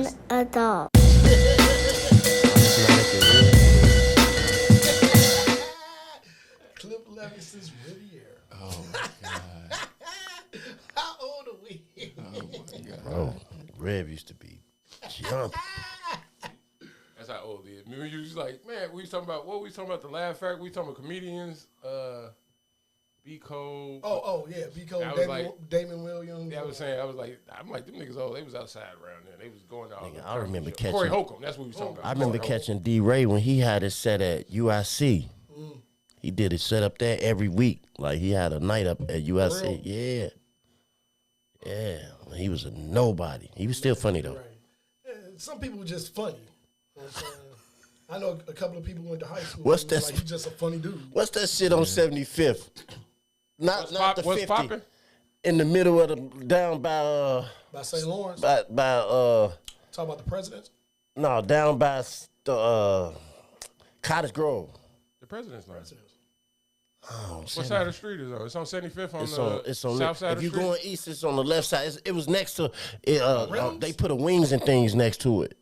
an adult. Cliff Levis's Riviera. Oh my God. How old are we? Oh my God. Oh, Rev used to be jumping. That's how old he is. I mean, you was like, man, we was talking about, what were we talking about, the Laugh Factory? We talking about comedians, B. Cole. Oh, yeah, B. Cole, Damon Williams. Yeah, I was saying, I'm like, them niggas old. They was outside around there. They was going out. Nigga, I remember catching Corey Holcomb. That's what we was talking about. I remember catching D-Ray when he had it set at UIC. He did it set up there every week. Like, he had a night up at UIC. Yeah. Yeah. He was a nobody. He was still funny, though. Right. Yeah, some people were just funny. You know what I'm saying? I know a couple of people went to high school. What's that? Like, he's just a funny dude. What's that shit on 75th? Not the 50. What's popping? In the middle of the, down by St. Lawrence? By Talk about the presidents? No, down by the Cottage Grove. The president's line. Oh, What side of the street is it? It's on 75th on it's on south side of the If street? you're going east, it's on the left side. It was next to it. They put a wings and things next to it.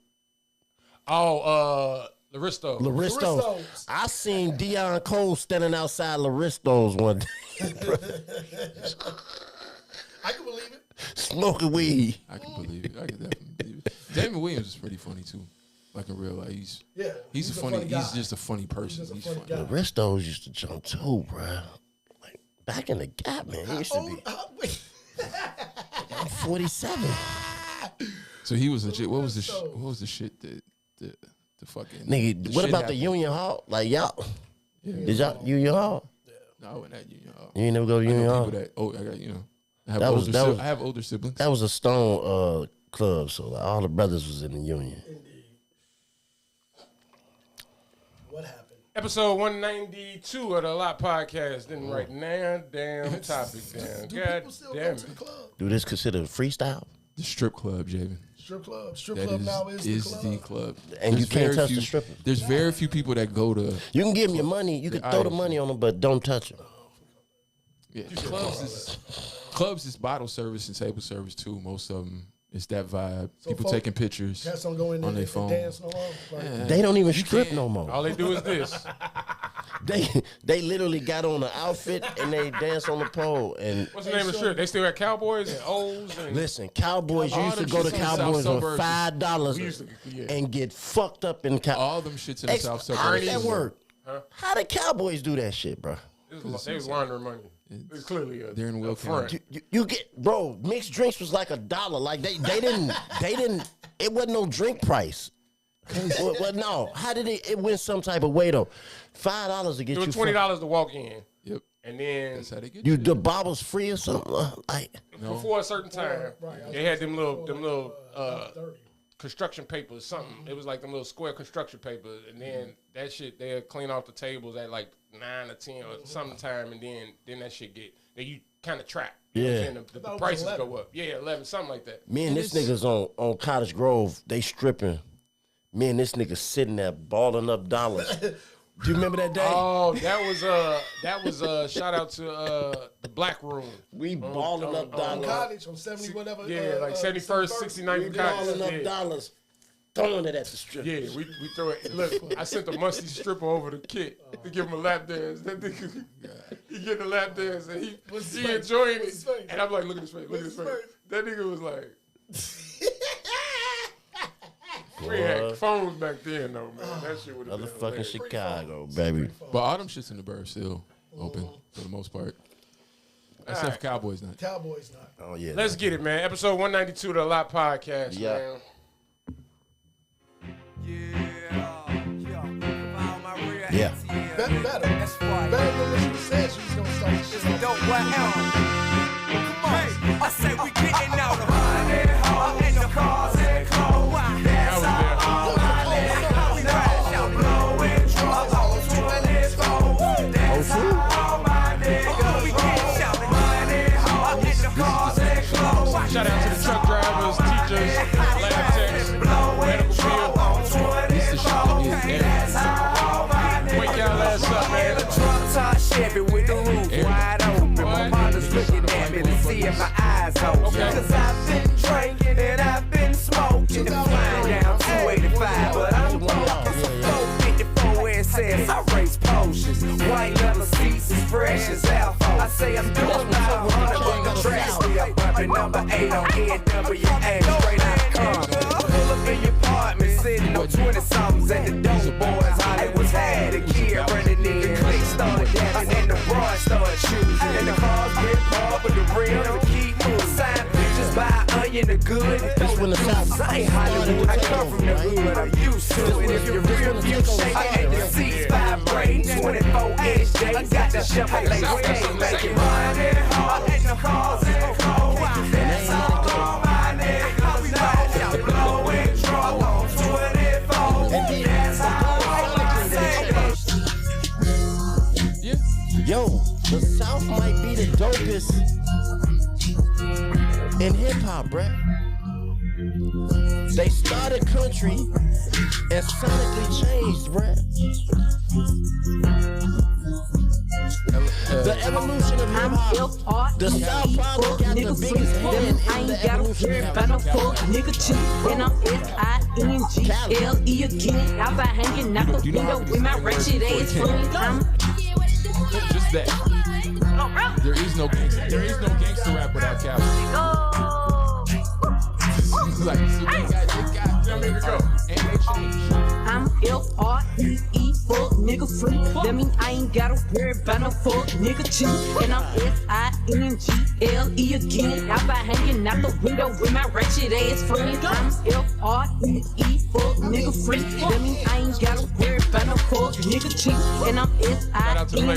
Oh, Laristos. I seen Deion Cole standing outside Laristos one day. I can believe it. Smoking weed. I can believe it. I can definitely believe it. Damon Williams is pretty funny too. Like in real life, he's a funny guy. He's just a funny person. He's funny. Laristos used to jump too, bro. Like back in the Gap, man. He used to be. I'm 47. So he was legit. What was the shit that the fucking nigga? What about the Union Hall? Like y'all? Yeah, did y'all Union Hall? Yeah. No, I went at Union Hall. You ain't never go to Union Hall? I got I have older siblings. That was a Stone club, so like, all the brothers was in the Union. Indeed. What happened? Episode 192 of the Lot Podcast. Didn't write now damn topic down. God damn it. Do this considered freestyle? The strip club, Javen. Strip club now is the club. And you can't touch the stripper. There's very few people that go to. You can give them your money. You can throw the money on them, but don't touch them. Yeah, clubs is bottle service and table service too. Most of them, it's that vibe. So people taking pictures on their phone. Dance no more. Like, they don't even strip no more. All they do is this. They literally got on the outfit and they dance on the pole. And what's the name of the strip? They still got Cowboys and O's. And listen, Cowboys used to go to Cowboys for $5 and get fucked up in all them shits in the South Suburbs. How did that work? Huh? How did Cowboys do that shit, bro? They was laundering money. It's clearly they're in Will front. You get, bro, mixed drinks was like $1. Like they didn't it wasn't no drink price. Well, no. How did it went some type of way though? $5 to get you. It was $20 to walk in. Yep. And then that's how they get you. The bottles free or something like before a certain time. They had them little construction papers, something. It was like them little square construction papers, and then that shit they'll clean off the tables at like 9 or 10 or some time, and then that shit you kind of trap. Yeah. The prices go up. Yeah, 11, something like that. Me and this nigga's on Cottage Grove. They stripping. Me and this nigga sitting there balling up dollars. Do you remember that day? Oh, that was shout out to the Black Room. We balling up dollars. Cottage on 70 whatever. Yeah, like 71st, 69th. We balling up dollars, throwing it at the strip. Yeah, we throw it. Look, I sent the musty stripper over to Kit to give him a lap dance. That nigga, he getting a lap dance and he enjoying it. And I'm like, look at his face, look at his face. That nigga was like. We had phones back then, though, man. That shit would have been motherfucking Chicago, baby. But all them shits in the burbs still open for the most part. Except for Cowboys not. Cowboys not. Oh, yeah. Let's get it, man. Episode 192 of the Lot Podcast, man. Yeah. Better. That's right. Better than what you said she was going to start this shit. Don't what else? Come on. I say we getting out of money, hoes, and the cars and clothes. That's all money, we crash out, blowing drugs, all 24. That's all my niggas. We get shouting money, hoes, and the cars and clothes. Shout out to the truck drivers, teachers, lab techs, medical field. This is shit. That's all my niggas. Wake y'all ass up, man. The truck top Chevy with the roof wide open. My mother's looking at me to see if my eyes open. Cause I've been drinking and I've been smoking. good. This when the South I ain't Hollywood. I come from the hood, but I'm used to it. If your rear view shake, I hate the seats vibrate. 24-inch J, got the Chevrolet swing. Make it running hard, and the cars and clothes. That's all on my neck. We ride out blowing trouble on 24. That's all on my neck. Yo, the South might be the dopest in hip hop, bruh. They started country and sonically changed, bruh. The evolution of hip hop, the South probably got the biggest hand in the evolution of hip hop. Nigga cheat, and I'm SINGLE again. I by hanging out the window with my ratchet ass friend. I'm Just that. There is no gangster rap without Cali. Like, so they got Tell me to go. and they changed. I'm FREE, fuck nigga free. That mean I ain't gotta worry about no fuck nigga cheat. And I'm SINGLE again. I by hanging out the window with my ratchet ass friend. I'm FREE, fuck nigga free. That mean I ain't gotta worry about no fuck nigga cheat. And I'm SINGLE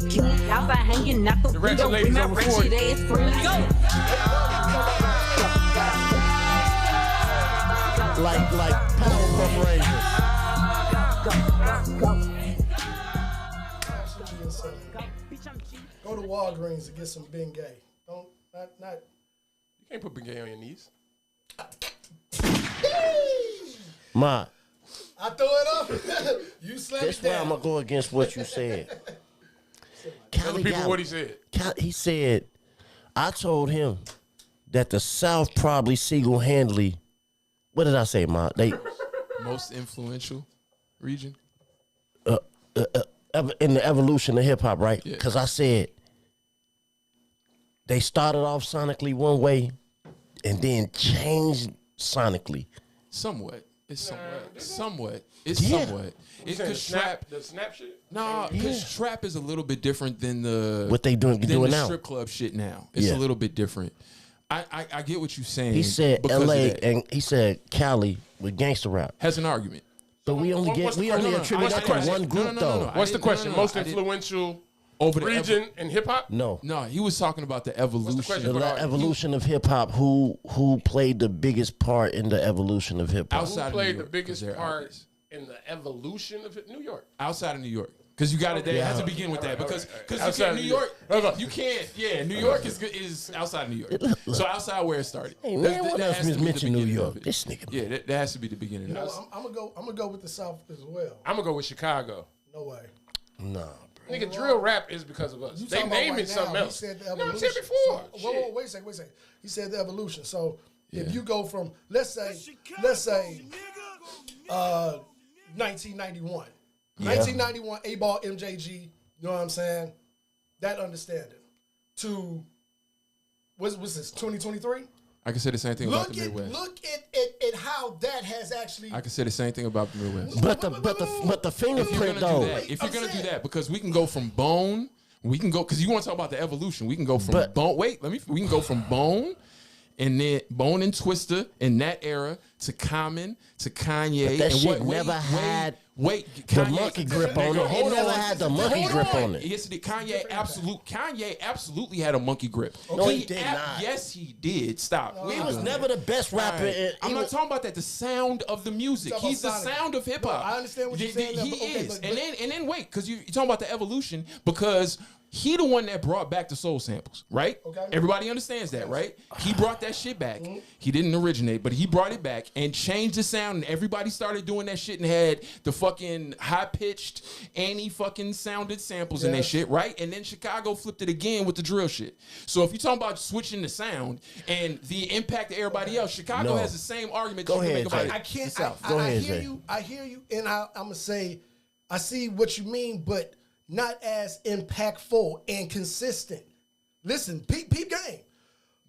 again. I by hanging out the window with my ratchet ass friend. Like Powerpuff Rangers. Absolutely insane. Go to Walgreens to get some Bengay. Don't not. You can't put Bengay on your knees. Ma, I throw it up. You slam that's it why down. I'm gonna go against what you said. Tell the Cali people got- what he said. He said, I told him that the South probably single-handedly, what did I say, Ma? They Most influential region. in the evolution of hip hop, right? Yeah. Because I said they started off sonically one way and then changed sonically. Somewhat. It's somewhat. It's Yeah. somewhat. It's The because trap. snap shit? Nah, because trap is a little bit different than the What they doing than doing the now. strip club shit now. It's Yeah. a little bit different. I get what you're saying. He said because of LA that. and he said Cali with gangster rap. Has an argument. But we only What's the attribute question? that What's to the question? one group No. though. I What's the didn't- question? Most I didn't- influential Over the region in hip hop? No. No, he was talking about the evolution. question? The evolution of hip hop, who played the biggest part in the evolution of hip hop? Who Outside of New played the York, 'cause biggest they're part artists. in the evolution of it? New York. Outside of New York. Because you got to, they have to begin with that. Because you can't, New York, you can't, New York is outside of New York. So outside where it started. Hey man, what else has to be the mentioned New beginning York? of it. This nigga. Yeah, that has to be the beginning of it. I'm gonna go with the South as well. I'm going to go with Chicago. No way. Nah, bro. Nigga, drill rap is because of us. You They talking about named right it something now, else. He said the No, evolution. I'm saying before. So, Shit. wait a second. He said the evolution. So Yeah. if you go from let's say 1991, 1991 A-Ball MJG, you know what I'm saying? That understanding to what's this 2023? I can say the same thing about Look the at Midwest. how that has actually. I can say the same thing about the Midwest. But the If you're fingerprint gonna though. do that, if you're I'm gonna do saying- that, because we can go from Bone, we can go because you want to talk about the evolution. We can go from But- Bone. Wait, we can go from Bone, and then Bone and Twister in that era to Common to Kanye. But that and shit never had wait the monkey grip on it. It Hold never on. had the monkey Hold grip on. on it. Yes, it did. Kanye absolutely had a monkey grip. No, he did not. Yes, he did. Stop. We He ain't was doing never that. the best rapper. Right. in- I'm he not was- talking about that. The sound of the music. Talking He's the about sonic. sound of hip hop. No, I understand what you're saying there, He but okay, is. but- and then wait, because you're talking about the evolution because he the one that brought back the soul samples, right? Okay. Everybody understands that, right? He brought that shit back. He didn't originate, but he brought it back and changed the sound, and everybody started doing that shit and had the fucking high pitched, fucking sounded samples in that Yes. shit, right? And then Chicago flipped it again with the drill shit. So if you're talking about switching the sound and the impact of everybody else, Chicago No. has the same argument Go that you can ahead, make about Jay. it. I can't. The South. Go I ahead, hear Jay. you. I hear you, and I'm gonna say, I see what you mean, but not as impactful and consistent. Listen, peep game.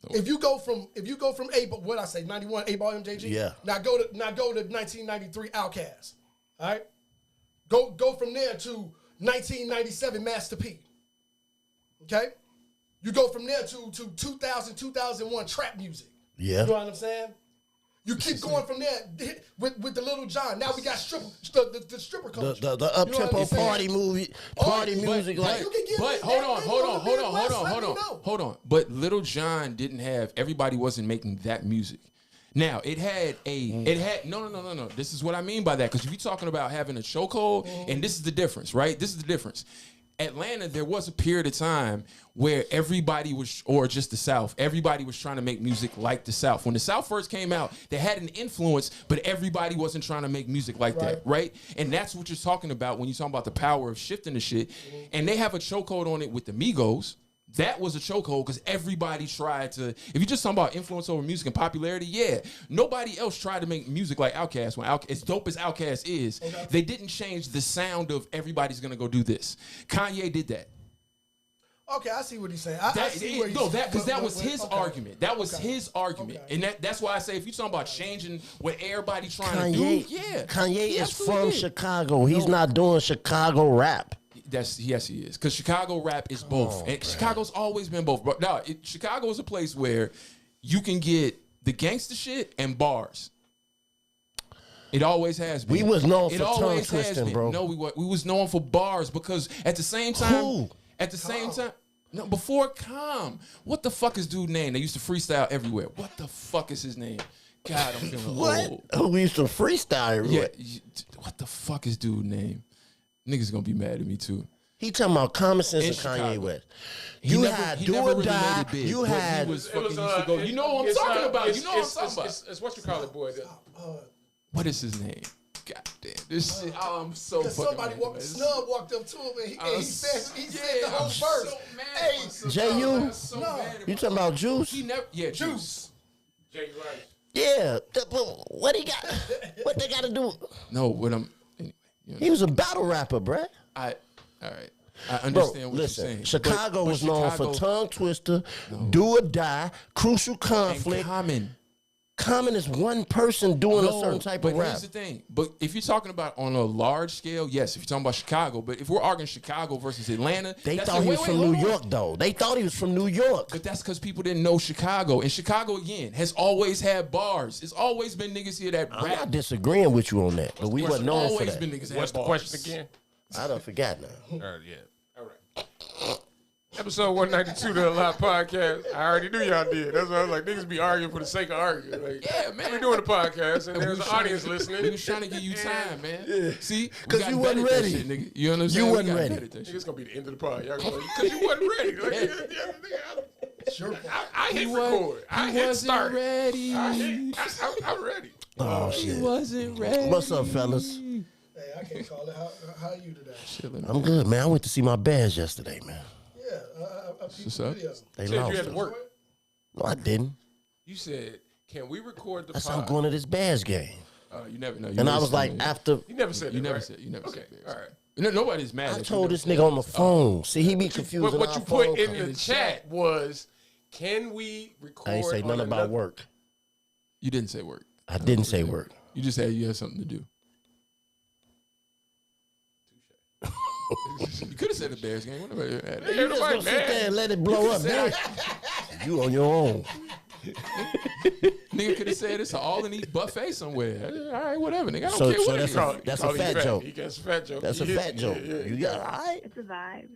If you go from A, what I say, 91 A-Ball MJG. Yeah. Now go to 1993 Outkast. All right. Go from there to 1997 Master P. Okay. You go from there to 2000 2001 trap music. Yeah. You know what I'm saying? You keep going from there with the Little John. Now we got the stripper culture. The up-tempo party music, like. But hold on. But Little John didn't have. Everybody wasn't making that music. Now it had no. This is what I mean by that, because if you're talking about having a chokehold, and this is the difference, right? This is the difference. Atlanta, there was a period of time where everybody was, or just the South, everybody was trying to make music like the South. When the South first came out, they had an influence, but everybody wasn't trying to make music like that, right? And that's what you're talking about when you're talking about the power of shifting the shit. And they have a chokehold on it with the Migos. That was a chokehold because everybody tried to. If you're just talking about influence over music and popularity, yeah, nobody else tried to make music like Outkast. When as dope as Outkast is, they didn't change the sound of everybody's gonna go do this. Kanye did that. Okay, I see what he's saying. I see where he's because that was his argument. That was his argument, and that's why I say if you're talking about changing what everybody trying to do, yeah, Kanye is from Chicago. He's not doing Chicago rap. Yes, he is. Because Chicago rap is both. And Chicago's always been both. But no, Chicago is a place where you can get the gangster shit and bars. It always has been. We was known for tongue twisting, bro. No, we was known for bars because at the same time, no, before Calm, what the fuck is dude's name? They used to freestyle everywhere. What the fuck is his name? God, I'm feeling old. We used to freestyle everywhere. Yeah, what the fuck is dude's name? Niggas gonna be mad at me too. He talking about Common Sense and Kanye West. You had Do or Die. You had. You know what I'm talking about. You know what I'm talking about. It's what you call it, boy. What is his name? God damn, this shit. I'm so fucking mad. Snub walked up to him and he said the whole verse. So J.U. You talking about Juice? Juice. Jay Rice. Yeah. What he got? What they got to do? No, what I'm. He was a battle rapper, bruh. All right. I understand what you're saying. Chicago was known for Tongue Twister, Do or Die, Crucial Conflict. Common is one person doing a certain type of rap. But here's the thing. But if you're talking about on a large scale, yes, if you're talking about Chicago, but if we're arguing Chicago versus Atlanta, they thought he was from New York, though. They thought he was from New York. But that's because people didn't know Chicago. And Chicago, again, has always had bars. It's always been niggas here that rap. I'm not disagreeing with you on that, but we weren't known for that. What's the question again? I don't forget now. Yeah. All right. Episode 192 of the Lot Podcast. I already knew y'all did. That's why I was like, niggas be arguing for the sake of arguing. Like, yeah, man. We're doing the podcast, and there's an audience listening. We was trying to give you time, man. Yeah. See? Because you wasn't ready. Shit, nigga. You understand? You wasn't ready. It's going to be the end of the pod. Y'all going because you wasn't ready. Like, I hit record. I hit start. Ready. I'm ready. Oh, shit. He wasn't ready. What's up, fellas? Hey, I can't call it. How are you today? Chilling. I'm good, man. I went to see my Bears yesterday, man. Yeah, I What's up? They You lost. had to work. No, I didn't. You said, can we record the That's pod? how I'm going to this Bears game. You never know. And I was like, after. You never said You that, never right? said. You never said. All right. No, nobody's mad. I told this nigga on the phone. See, he be confused. But what you put in the chat was, can we record? I ain't say nothing about work. You didn't say work. I didn't say work. You just said you had something to do. You could have said the Bears game. Whatever. You just gonna sit there and let it blow up, man. You on your own. Nigga could have said it's an all-in-eat buffet somewhere. All right, whatever, nigga. I don't So care what it is. that's a fat joke. He gets a fat joke. That's a fat joke. Yeah. You got all right. It's a vibe.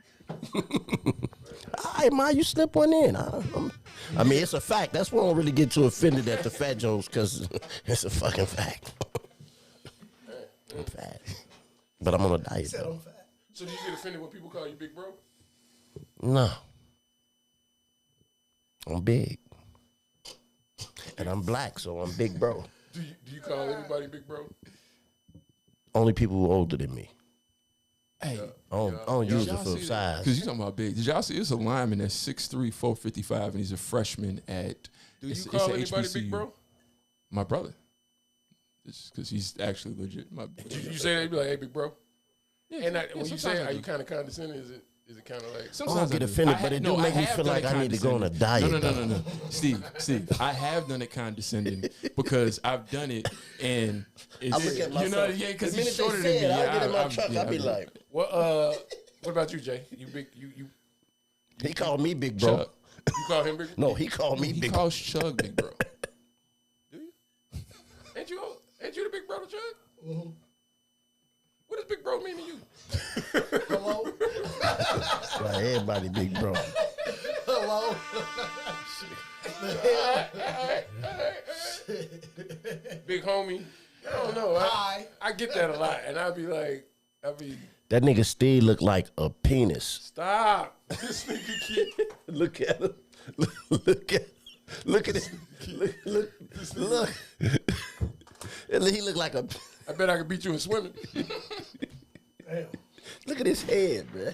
All right, Ma, you slip one in. I mean, it's a fact. That's why I don't really get too offended at the fat jokes, because it's a fucking fact. I'm fat. But I'm on a diet, though. So do you get offended when people call you big bro? No. I'm big. And I'm black, so I'm big bro. Do you call anybody big bro? Only people who are older than me. Hey, I don't use it for size. because you talking about big. Did y'all see? It's a lineman that's 6'3", 455, and he's a freshman at. Do you call anybody big bro? My brother. It's because he's actually legit. You say that, you be like, hey, big bro? Yeah, And when you sometimes say, I are do. you kind of condescending? Is it kind of like? I don't get offended, but it do make me feel like I need to go on a diet. No. Steve, I have done it condescending because I've done it, and it's, I look at myself. you know, yeah, because The he's minute shorter they than me. say it, I get in my I've- truck. yeah, I be I've- like, What about you, Jay? You big? You he called me big bro. Chuck. call him big? No, he called me He big. calls Chug big bro. Truck? Mm-hmm. What does big bro mean to you? Hello? Like everybody big bro. Hello? Big homie. I don't know. I get that a lot. And I'd be like, That nigga Steve look like a penis. stop. This nigga keep. Look at him. Look at it. Look. He look like a. I bet I could beat you in swimming. Damn. Look at his head, man.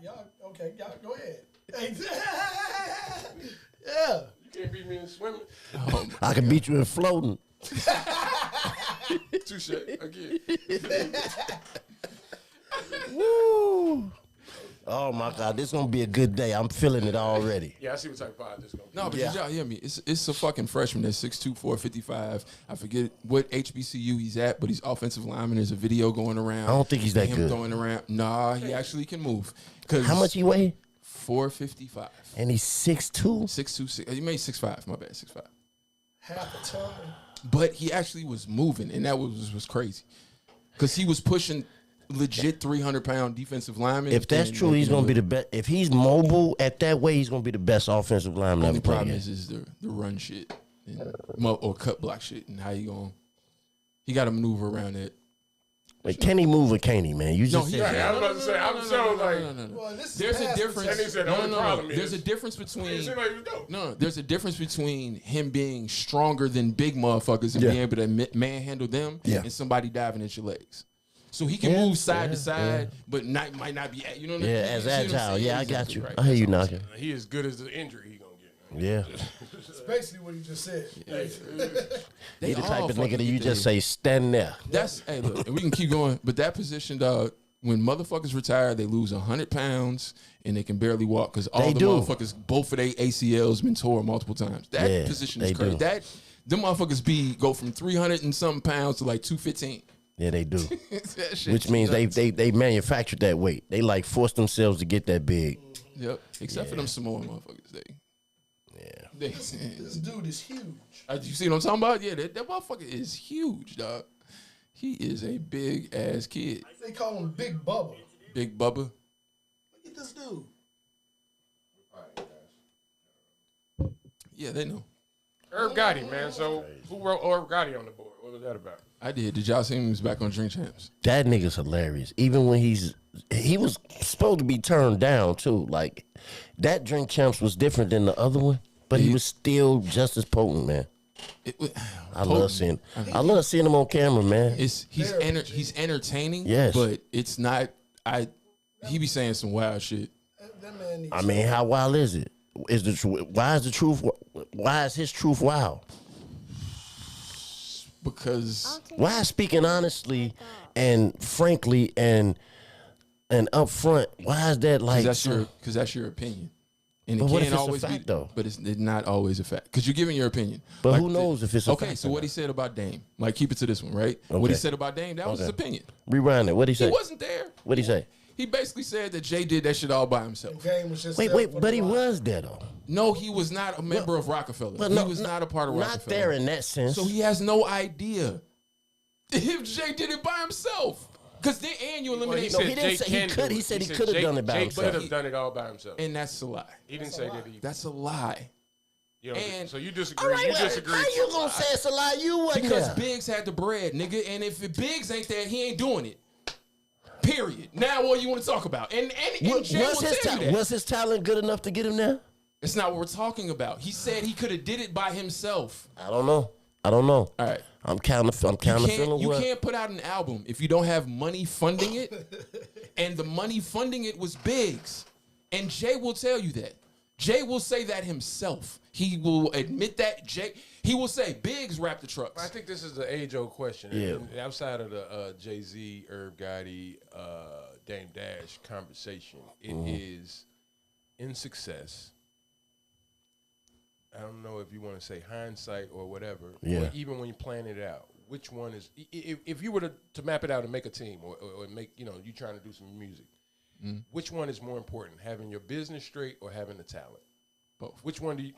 Y'all, okay, y'all, go ahead. Hey, yeah. You can't beat me in swimming. I can beat you in floating. Touche. Again. Woo! Oh my God, this gonna be a good day. I'm feeling it already. Yeah, I see what type of pod this going to be. No, but did y'all hear me? It's a fucking freshman that's 6'2", 455. I forget what HBCU he's at, but he's offensive lineman. There's a video going around. I don't think he's that him good. Throwing around. Nah, he actually can move. How much he weigh? 455. And he's 6'2". 6'2". He made 6'5". My bad, 6'5". Half a ton. But he actually was moving, and that was crazy. Because he was pushing legit 300-pound defensive lineman. If that's true, he's gonna be the best. If he's mobile at that way, he's gonna be the best offensive lineman Only ever played. problem is the run shit or cut block shit, and how you going? He got to maneuver around that. Wait, can he move or can't he, man? You just he said Yeah, I was about to say, I'm so like. Well, this is There's a past difference. And he said the only problem There's a is- difference It between. seemed like he was dope. No, there's a difference between him being stronger than big motherfuckers and Yeah. being able to manhandle them Yeah. and somebody diving at your legs. So he can move side to side, but might not be, you know what I mean? Yeah, as You see what I'm agile. saying? Yeah, I got Exactly you. right. I hear you That's all I'm knocking. He as good as the injury he going to get. Yeah. That's basically what he just said. They He the type all of nigga fucking that you get just there. say, stand there. That's, hey, look, and we can keep going, but that position, dog, when motherfuckers retire, they lose 100 pounds and they can barely walk because all They the do. motherfuckers, both of their ACLs been tore multiple times. That Yeah, position is they crazy. do. Them motherfuckers go from 300 and something pounds to like 215. Yeah, they do. That shit Which means nuts. they manufactured that weight. They like forced themselves to get that big. Yep. Except for them Samoan motherfuckers. This dude is huge. You see what I'm talking about? Yeah, that motherfucker is huge, dog. He is a big ass kid. They call him Big Bubba. Big Bubba. Look at this dude. Yeah, they know. Herb Gotti, man. So who wrote Herb Gotti on the board? What was that about? I did. Did y'all see him? He was back on Drink Champs. That nigga's hilarious. Even when he was supposed to be turned down too. Like that Drink Champs was different than the other one, but he was still just as potent, man. I love seeing him on camera, man. He's entertaining. Yes. But it's not. He be saying some wild shit. That man needs I mean, how wild is it? Why is the truth? Why is his truth wild? Because Why speaking honestly and frankly and up front? Why is that like? that's your opinion. And But it what can't if it's a always fact, be though? But it's not always a fact. Because you're giving your opinion. But who knows if it's a okay, fact so or what not? he said about Dame, like keep it to this one, right? What Okay. he said about Dame, that was his opinion. Rewind it. What did he He say? wasn't there. What did he say? He basically said that Jay did that shit all by himself. game was just Wait, there wait, for but the he ride. was there though. No, he was not a member of Rockefeller. But He no, was no, not a part of Not Rockefeller. there in that sense. So he has no idea if Jay did it by himself. Because then you eliminate. No, he didn't say he could. He said he could have done it by Jay himself. could have done it all by himself. And that's a lie. He didn't say that he. That's a lie. You know, and- so you disagree. All right, you well, disagree. how you gonna say it's a lie? You wasn't Because there. Biggs had the bread, nigga. And if Biggs ain't there, he ain't doing it. Period. Now what you want to talk about? And Jay will tell you that. Was his talent good enough to get him there? It's not what we're talking about. He said he could have did it by himself. I don't know. All right. I'm kind of feeling You what. can't put out an album if you don't have money funding it. And the money funding it was Biggs. And Jay will tell you that. Jay will say that himself. He will admit that. He will say Biggs wrapped the trucks. I think this is the age-old question. Yeah. And outside of the Jay-Z, Herb Gotti, Dame Dash conversation, it is in success. I don't know if you want to say hindsight or whatever. Yeah. Or even when you plan it out, which one is? If you were to map it out and make a team, or make you trying to do some music, which one is more important? Having your business straight or having the talent? Both. Which one do you?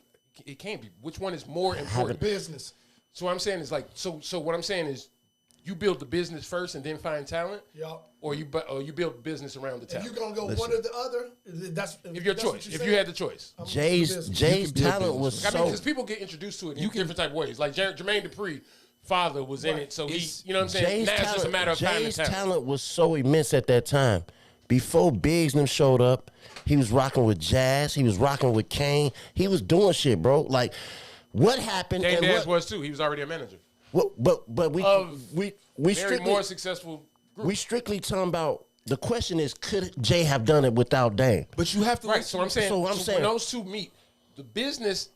It can't be. Which one is more important? business. So what I'm saying is like so what I'm saying is you build the business first and then find talent, Yup. or you build business around the If talent. you're gonna go one or the other, that's If your choice, if you had the choice. Jay's build talent was business I mean, so. because people get introduced to it in different type of ways. Like Jermaine Dupri, father was in it, so he, you know what I'm saying. Now it's just a matter of finding Jay's talent. talent was so immense at that time. Before Biggs and them showed up, he was rocking with Jazz. He was rocking with Kane. He was doing shit, bro. Like, what happened? Dame and Dash what, was too. He was already a manager. but we Very strictly more successful group. we strictly talking about. The question is, could Jay have done it without Dame? But you have to. Right. So I'm saying, So I'm saying- when those two meet, the business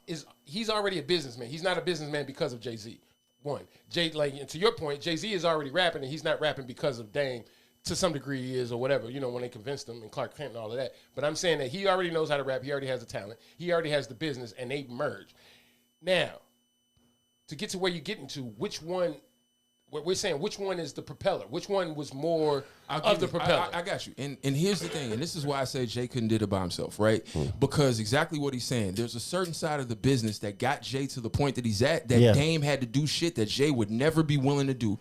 he's already a businessman. He's not a businessman because of Jay-Z. One, and to your point, Jay-Z is already rapping, and he's not rapping because of Dame. To some degree, he is, or whatever, you know, when they convinced him, and Clark Kent and all of that. But I'm saying that he already knows how to rap. He already has the talent. He already has the business, and they merge. Now, to get to where you're getting to, which one? What we're saying, which one is the propeller? Which one was more of the propeller? I got you. And here's the thing, and this is why I say Jay couldn't did it by himself, right? Because exactly what he's saying. There's a certain side of the business that got Jay to the point that he's at, that Dame had to do shit that Jay would never be willing to do.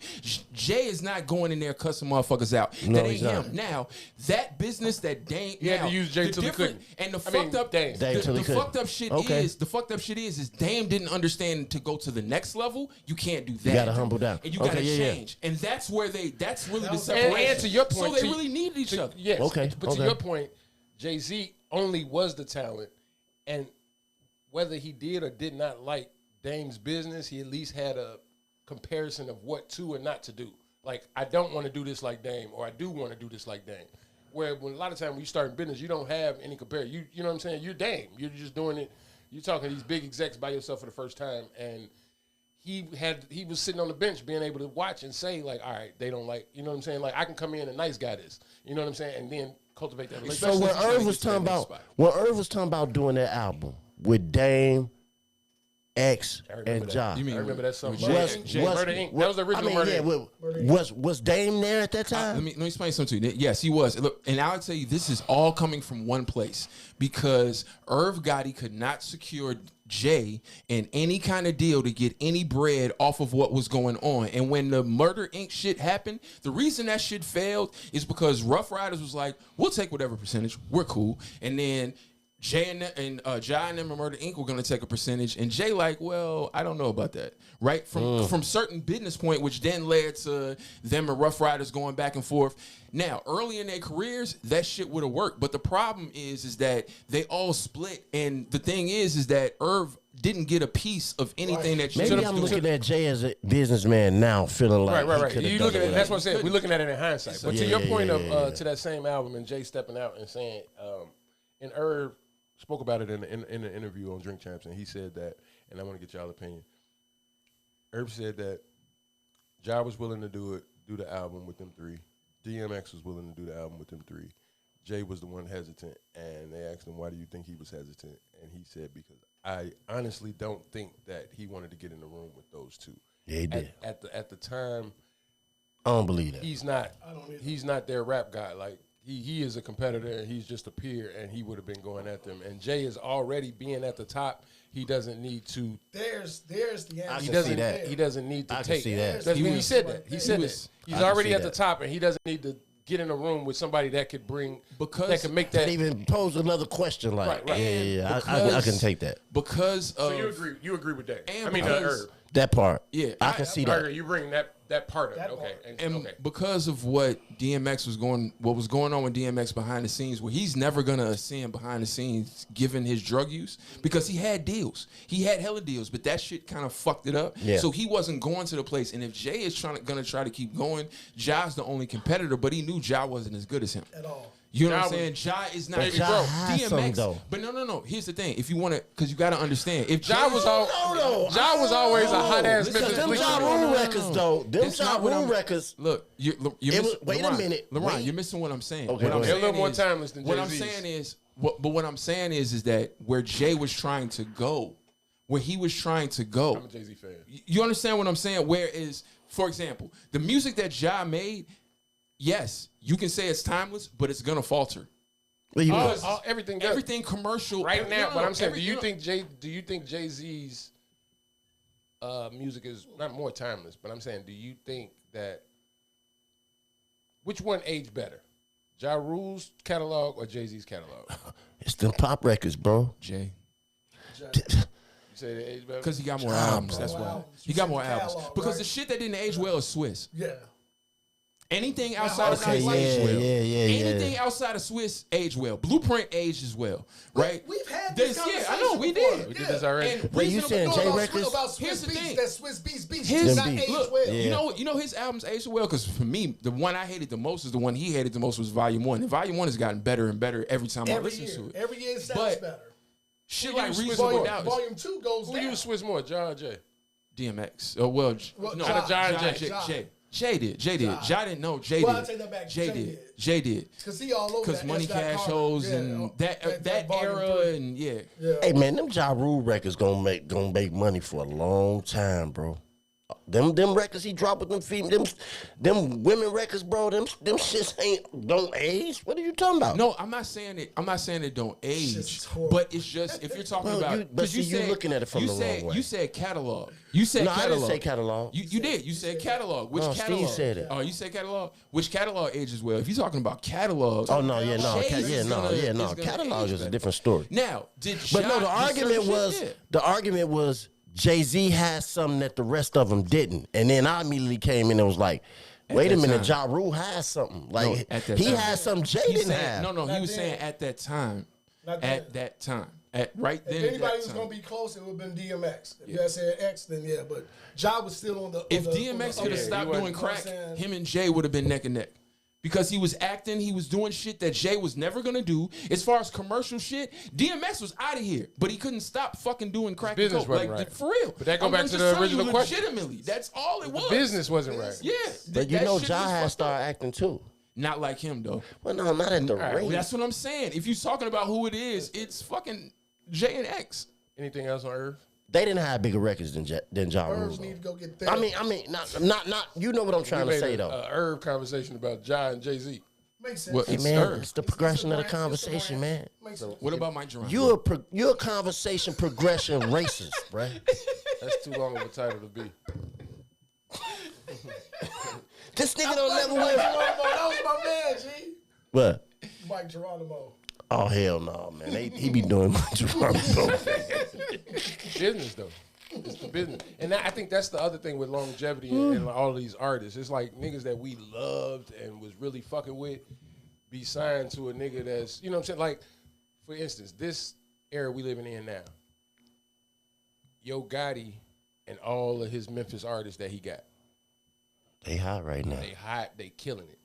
Jay is not going in there cussing motherfuckers out. No, that ain't he's not. him. Now, that business that Dame He had to use Jay the till he different- couldn't. And the I mean, fucked up Dame. Dame till he the couldn't. fucked up shit Okay. is Dame didn't understand to go to the next level, you can't do that. gotta humble down. And you Okay, gotta yeah. change. And that's where that's really the was- separation. And to your point, so they really needed each other. Yes. Okay, But okay. to your point, Jay-Z only was the talent, and whether he did or did not like Dame's business, he at least had a comparison of what to and not to do. Like, I don't want to do this like Dame, or I do want to do this like Dame. Where when a lot of times when you start in business, you don't have any comparison. You know what I'm saying? You're Dame. You're just doing it. You're talking to these big execs by yourself for the first time, and he was sitting on the bench being able to watch and say, like, all right, they don't like, you know what I'm saying? Like, I can come in and nice guy this. You know what I'm saying? And then cultivate that relationship. So when Especially if Irv you was try to talking get to that about next spot. doing that album with Dame, X, remember and that. Ja, You mean I remember that song. with Murder Jay? Inc. Murder Inc. That was the original Murder Inc. was Dame there at that time? Let me explain something to you. Yes, he was. Look, and I'll tell you, this is all coming from one place because Irv Gotti could not secure Jay in any kind of deal to get any bread off of what was going on. And when the Murder Inc. shit happened, the reason that shit failed is because Rough Riders was like, we'll take whatever percentage, we're cool. And then Jay and Ja and them and Murder Inc. were gonna take a percentage, and Jay like, well, I don't know about that, right? From certain business point, which then led to them and Rough Riders going back and forth. Now, early in their careers, that shit would have worked, but the problem is that they all split, and the thing is that Irv didn't get a piece of anything that you Maybe I'm looking at Jay as a businessman now, feeling like Right. he You could look at have it. That's what I'm saying. We're looking at it in hindsight. But to Yeah, your yeah, point yeah, of yeah. to that same album and Jay stepping out and saying, and Irv spoke about it in the interview on Drink Champs, and he said that, and I want to get y'all opinion. Irv said that Ja was willing to do the album with them three. DMX was willing to do the album with them three. Jay was the one hesitant, and they asked him, why do you think he was hesitant? And he said, because I honestly don't think that he wanted to get in the room with those two. Yeah, he did. At the time, I don't believe that. he's not their rap guy. Like he is a competitor and he's just a peer, and he would have been going at them. And Jay is already being at the top. He doesn't need to. There's the answer. He can doesn't. see that. He doesn't need to I can take. see that. He said that. He said that. was- He's I can already see at the that. top, and he doesn't need to get in a room with somebody that could bring Because- that could make that. That even pose another question like, Right. yeah, I can take that. because of So you agree with that? And I mean, because- Herb. That part. Yeah, I can see that. You bring that part of it. Okay. And Okay. because of what was going on with DMX behind the scenes, where he's never gonna ascend behind the scenes, given his drug use, because he had deals, he had hella deals, but that shit kind of fucked it up. Yeah. So he wasn't going to the place. And if Jay is gonna try to keep going, Ja's the only competitor, but he knew Ja wasn't as good as him At all. You know Ja what I'm saying? Ja is not But Ja has something, though. But no. Here's the thing: if you want to, because you got to understand, if Ja was always a hot ass Listen, Memphis Them Bleacher. Ja Rule records, though. Them That's Ja not what Rule I'm- records. Look, you're It was- wait a LeBron, minute, LeBron, wait. you're missing what I'm saying. Okay, What I'm go They're a ahead. little saying more is- timeless than What I'm Jay-Z's. saying is, what I'm saying is that where Jay was trying to go, where he was trying to go. I'm a Jay-Z fan. You understand what I'm saying? Whereas, for example, the music that Ja made, yes, you can say it's timeless, but it's gonna falter. Well, you Because Everything does. everything commercial Right now, no, but I'm saying, every- do you think Jay-Z's music is not more timeless, but I'm saying, do you think that which one aged better, Ja Rule's catalog or Jay-Z's catalog? It's them pop records, bro. Jay. You say they age better Because he got more albums. bro. That's why. Albums. He You got said more catalog, albums. Because right? the shit that didn't age well is Swiss. Yeah. Anything outside of Okay, Swiss aged well. yeah. Anything outside of Swiss aged well. Blueprint aged as well. Right? We've had this conversation. Yeah, I know, we before. did. we did this already. And Wait, you reasonable- saying No, J about Records? about Swiss Here's the Beats. thing. That Swiss Beats His did not beats. age Look, well. Yeah. you know his albums aged so well because for me, the one I hated the most is the one he hated the most was Volume 1. And Volume 1 has gotten better and better every time I Every listen year. to it. Every year it sounds But better. Shit Who like you Swiss Reasonable more? Doubt is Volume 2 goes Who down. you Swiss more, Ja or Jay? DMX. Oh, well, no. Ja, Jay did. Jay did. Ja didn't know. Jay Well, I did. take that back. Jay Jay did. did. Jay did. Because he all over Because that Money S. Cash Carter. Hoes Yeah, and that Volume era 3. and yeah. Hey man, them Ja Rule records gonna make money for a long time, bro. Them records he dropped with them females, them women records, bro. Them shits don't age. What are you talking about? No, I'm not saying it. I'm not saying it don't age, just horrible. but it's just if you're talking Well, about. you- but 'cause see, you said- looking at it from you the said, wrong way. You said catalog. You said No, I catalog. didn't say catalog. You did. You said catalog. Which No, Steve catalog? said it. Oh, you said catalog. Which catalog ages well? If you're talking about catalogs. Oh no, yeah, no, Jay's is gonna Catalog age is a better. different story. Now, did But Ja no, the do argument certain was shit? Yeah. the argument was Jay-Z has something that the rest of them didn't, and then I immediately came in and was like, wait a that minute, time. Ja Rule has something. Like at that he time. has something Jay He's didn't saying, have. No, he Not was then. saying at that time. Not At then. that time. At right then. If at anybody that was time. going to be close, it would have been DMX. If you had said X, then yeah. But Ja was still on the. If on the, DMX on could the have upper- stopped you know doing what crack, I'm saying? him and Jay would have been neck and neck. Because he was acting, he was doing shit that Jay was never gonna do. As far as commercial shit, DMX was out of here, but he couldn't stop fucking doing crack and business coke. wasn't Like right. for real. But that go I'm back just to the telling you original question. Legitimately, that's all it was. Business wasn't right. Yeah, But you that know, shit Ja was has fucked up. started acting too. Not like him though. Well, no, not at the right, rate. That's what I'm saying. If you're talking about who it is, it's fucking Jay and X. Anything else on Earth? They didn't have bigger records than Ja Rule. Birds need to go get I therapy. mean, not. You know what I'm trying to We say made though. a Irv conversation about Ja and Jay-Z. Makes sense. Well, Hey, it's man, Irv. it's the progression of the It's a conversation, brand. man. Makes sense. What about Mike Geronimo? You're a conversation progression racist, bruh. That's too long of a title to be. This nigga don't Mike never Geronimo, win. that was my man, G. What? Mike Geronimo. Oh hell no, man. He be doing my Geronimo. Business though. It's the business. And I think that's the other thing with longevity and all of these artists. It's like niggas that we loved and was really fucking with be signed to a nigga that's, you know what I'm saying? Like, for instance, this era we living in now, Yo Gotti and all of his Memphis artists that he got, They hot right now. they hot, they killing it.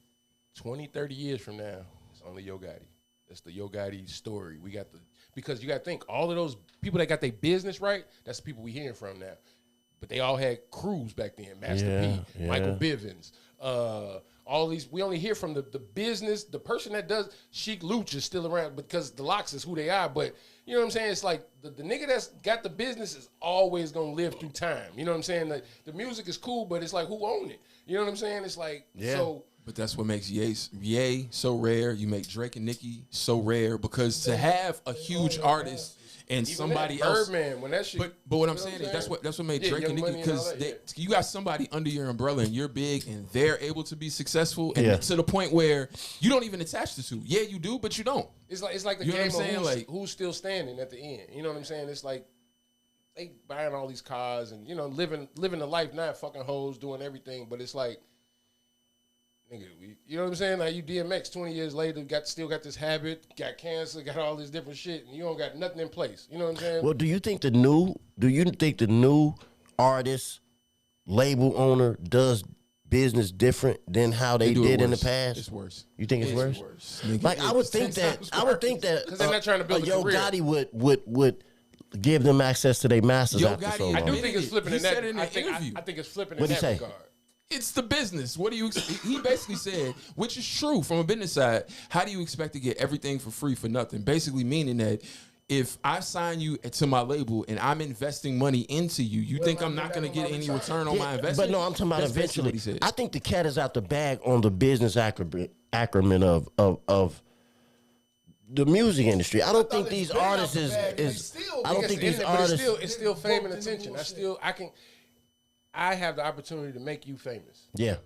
20, 30 years from now, it's only Yo Gotti. That's the Yo Gotti story. We got because you got to think, all of those people that got their business right, that's the people we hearing from now. But they all had crews back then. Master P, Michael Bivins, all these. We only hear from the business, the person that does. Chic Luch is still around because the Locks is who they are. But you know what I'm saying? It's like the nigga that's got the business is always going to live through time. You know what I'm saying? Like, the music is cool, but it's like, who own it? You know what I'm saying? It's like, so. But that's what makes Ye so rare. You make Drake and Nicki so rare because to have a huge artist and Even somebody that else. Birdman, when that shit. But what I'm you know saying is that's what made Yeah, Drake and Young Nicki Money and all because that, you got somebody under your umbrella and you're big and they're able to be successful and Yeah. to the point where you don't even attach the two. Yeah, you do, but you don't. It's like the You know what game I'm saying? of Like- who's still standing at the end. You know what I'm saying? It's like they buying all these cars and living the life, not fucking hoes, doing everything. But it's like, nigga, you know what I'm saying? Like, you DMX 20 years later still got this habit, got cancer, got all this different shit, and you don't got nothing in place. You know what I'm saying? Well, do you think the new artist label owner does business different than how they do it did in the worse. past? It's worse. You think it's worse? Nigga, Like I would it's think 10 that times I would think that 'Cause they're not trying to build a Yo career. Gotti would give them access to their masters Yo after Gotti so I long. do think it's flipping He in that. said it in I the think interview. I think it's flipping What'd in he that say? regard. It's the business. What do you? He basically said, which is true from a business side. How do you expect to get everything for free for nothing? Basically meaning that if I sign you to my label and I'm investing money into you, you think I'm not going to get any return on my investment? But no, I'm talking about That's basically eventually. what he said. I think the cat is out the bag on the business acumen of the music industry. I don't think these artists is. I don't think these artists. It's still fame and attention. I have the opportunity to make you famous. Yeah.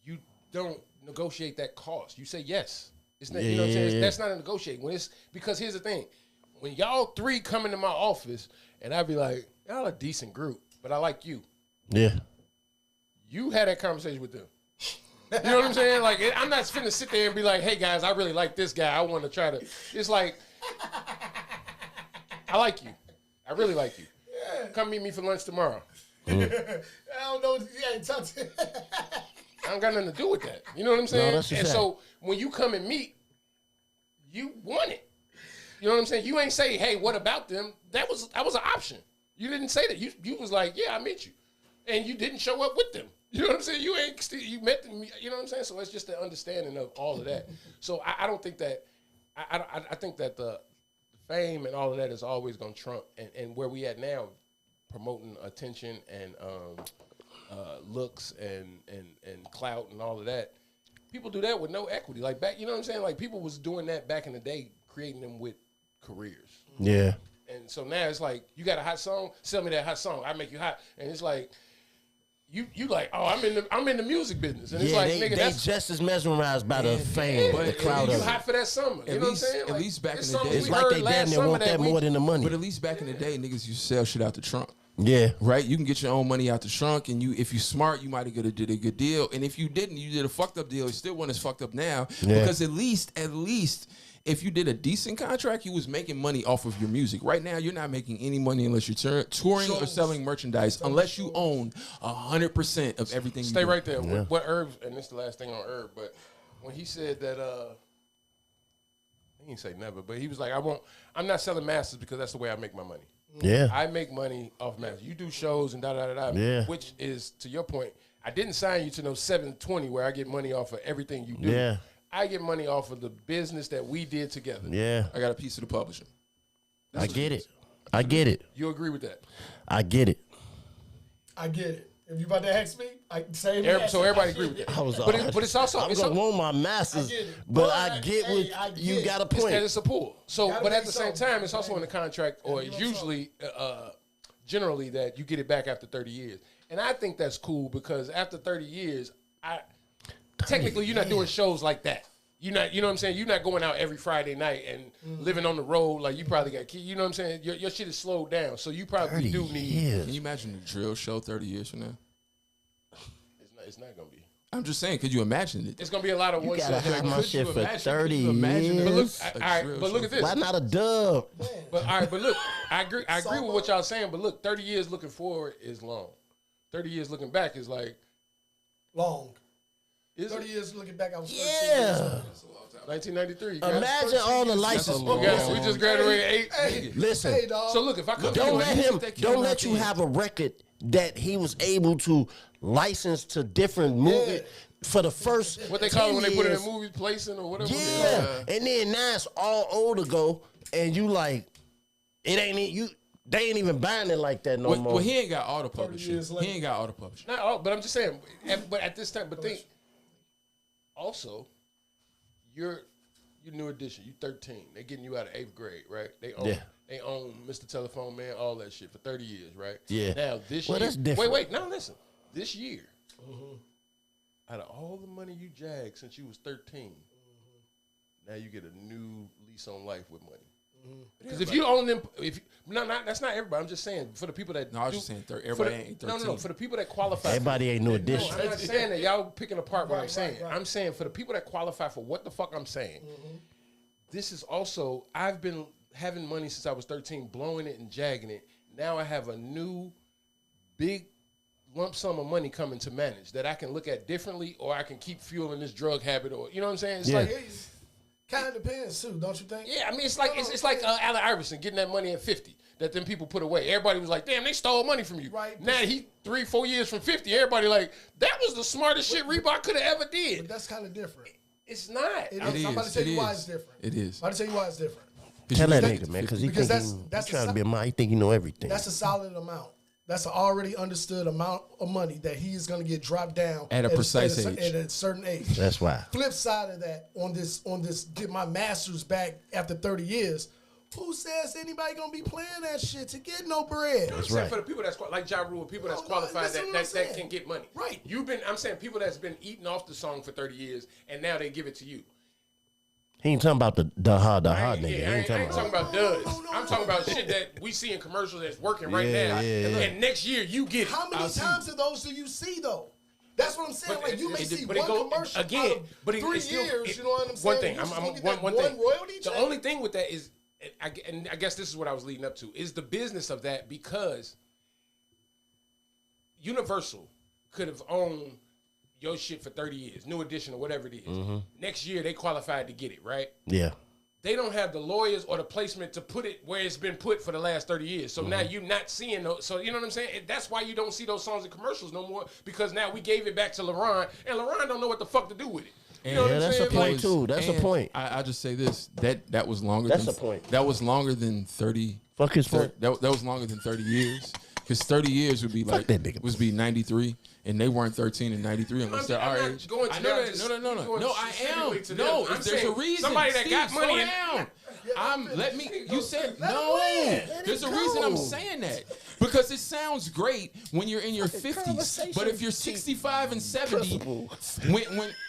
You don't negotiate that cost. You say yes. It's not, you know what I'm saying? That's not a negotiate. When it's because here's the thing. When y'all three come into my office and I be like, y'all a decent group, but I like you. Yeah. You had that conversation with them. You know what I'm saying? Like, I'm not finna sit there and be like, hey guys, I really like this guy. I want to try to. It's like, I like you. I really like you. Come meet me for lunch tomorrow. I don't know. Yeah, talk to I don't got nothing to do with that. You know what I'm saying? that's a And fact. so when you come and meet, you want it. You know what I'm saying? You ain't say, hey, what about them? That was an option. You didn't say that. You was like, yeah, I meet you. And you didn't show up with them. You know what I'm saying? You met them, you know what I'm saying? So it's just the understanding of all of that. So I don't think that, I think that the fame and all of that is always going to trump. And where we at now, promoting attention and looks and clout and all of that, people do that with no equity. Like back, you know what I'm saying? Like people was doing that back in the day, creating them with careers. Yeah. And so now it's like, you got a hot song, sell me that hot song, I make you hot. And it's like, you like, oh, I'm in the music business. And it's like, nigga, they that's just as mesmerized by the fame, the cloud you of hot it. for that summer. You know what I'm saying? At least back this in the song day. It's we like heard they last damn near summer want that we- more than the money. But at least back in the day, niggas used to sell shit out the trunk. Yeah. Right? You can get your own money out the trunk, and if you smart, you might have did a good deal. And if you didn't, you did a fucked up deal. It still wasn't as fucked up now. Yeah. Because at least, if you did a decent contract, you was making money off of your music. Right now, you're not making any money unless you're touring or selling merchandise, unless you own 100% of everything. Stay you do. right there. What Herb, and this is the last thing on Herb, but when he said that, he didn't say never, but he was like, I'm not selling masters because that's the way I make my money. Yeah. I make money off masters. You do shows and da-da-da-da, Yeah. which is, to your point, I didn't sign you to no 720 where I get money off of everything you do. Yeah. I get money off of the business that we did together. Yeah. I got a piece of the publisher. I get it. I get it. You agree with that? I get it. I get it. If you about to hex me, I say So everybody agree with that. But it's also I'm gonna want my masters, I get it. but But I get hey, what I get you it. got a It's that point. it's a pool. So, Gotta but at make the same something. time, it's also in the contract, or it's usually, generally, that you get it back after 30 years. And I think that's cool because after 30 years, technically you're not doing shows like that. You're not, you know what I'm saying? You're not going out every Friday night and living on the road like you probably got kids. You know what I'm saying? Your shit is slowed down, so you probably 30 do need. years. Can you imagine a drill show 30 years from now? It's not gonna be. I'm just saying, could you imagine it? It's gonna be a lot of one. gotta have my Could shit you for imagine- 30 could you imagine years. But look, a all right. drill But look show? at this. Why not a dub? But all right, but look, I agree with what y'all saying. But look, 30 years looking forward is long. 30 years looking back is like long. is 30 it? years looking back, I was 13 Yeah. years old. 1993. guys. Imagine all the license. Yeah, we just graduated 8. Hey, Listen. hey, dog. So look, if I come Don't to let you, him. that came Don't out let you then. have a record that he was able to license to different movies for the first. what they call it when 10 they put it in years. movie placing or whatever. Yeah, and then now it's all old ago, and you like, it ain't you. They ain't even buying it like that no more. Well, he ain't got auto publishing. years He later. ain't got auto publishing. Not all, but I'm just saying. But at this time, but think also, you're new edition. You 13. They getting you out of 8th grade, right? They own. Yeah. They own Mr. Telephone Man, all that shit for 30 years, right? Yeah. Now this Well, year. that's different. Wait. Now listen. This year, out of all the money you jagged since you was 13, now you get a new lease on life with money. Because if you own them, that's not everybody. I'm just saying for the people that. No, I was do- just saying for everybody the- ain't No, 13. for the people that qualify. Everybody ain't new No, edition. I'm not saying that y'all picking apart what I'm saying. right. I'm saying for the people that qualify for what the fuck I'm saying. This is also, I've been having money since I was 13, blowing it and jagging it. Now I have a new big lump sum of money coming to manage that I can look at differently, or I can keep fueling this drug habit, or you know what I'm saying? It's Yeah. like, Kind of depends too, don't you think? yeah, I mean, it's like Allen Iverson getting that money at 50 that them people put away. Everybody was like, damn, they stole money from you. Right. Now he 3-4 years from 50. Everybody like, that was the smartest shit Reebok could have ever But did. that's kind of different. It's not. It It is. I'm about to is. tell It you why is. it's different. It is. I'm about to tell you why it's different. Tell that Because nigga, man, because he because think that's he trying to be a man. He think he know everything. That's a solid amount. That's an already understood amount of money that he is going to get dropped down At a precise age. At a certain age. That's why. Flip side of that, on this, get my master's back after 30 years. Who says anybody gonna be playing that shit to get no bread? I'm saying for the people that's like Ja Rule, people that's qualified that can get money. Right. I'm saying people that's been eating off the song for 30 years and now they give it to you. He ain't talking about the hard nigga. Yeah, I ain't talking about duds. I'm talking about shit that we see in commercials that's working right now. And next year you get it. How many times of those do you see though? That's what I'm saying. Like you may see one commercial again, out of but 3 years. You know what I'm saying? One thing. One thing. Royalty the check? only thing with that is, and I guess this is what I was leading up to, is the business of that, because Universal could have owned your shit for 30 years, New Edition or whatever it is. Next year they qualified to get it, right? Yeah. They don't have the lawyers or the placement to put it where it's been put for the last 30 years. So now you're not seeing those. So you know what I'm saying? That's why you don't see those songs in commercials no more, because now we gave it back to LaRon, and LaRon don't know what the fuck to do with it. You know what I'm that's saying? a point too. That's a point. I just say this. That was longer That's than a point. That was longer than 30. Fuck his point. That was longer than 30 years. Because 30 years would be like that nigga. was be 93, and they weren't 13 and 93 unless they're our age. No, I am. No, if there's a reason. Somebody that Steve, got money. You said no. There's a reason I'm saying that, because it sounds great when you're in your 50s, but if you're 65 and 70,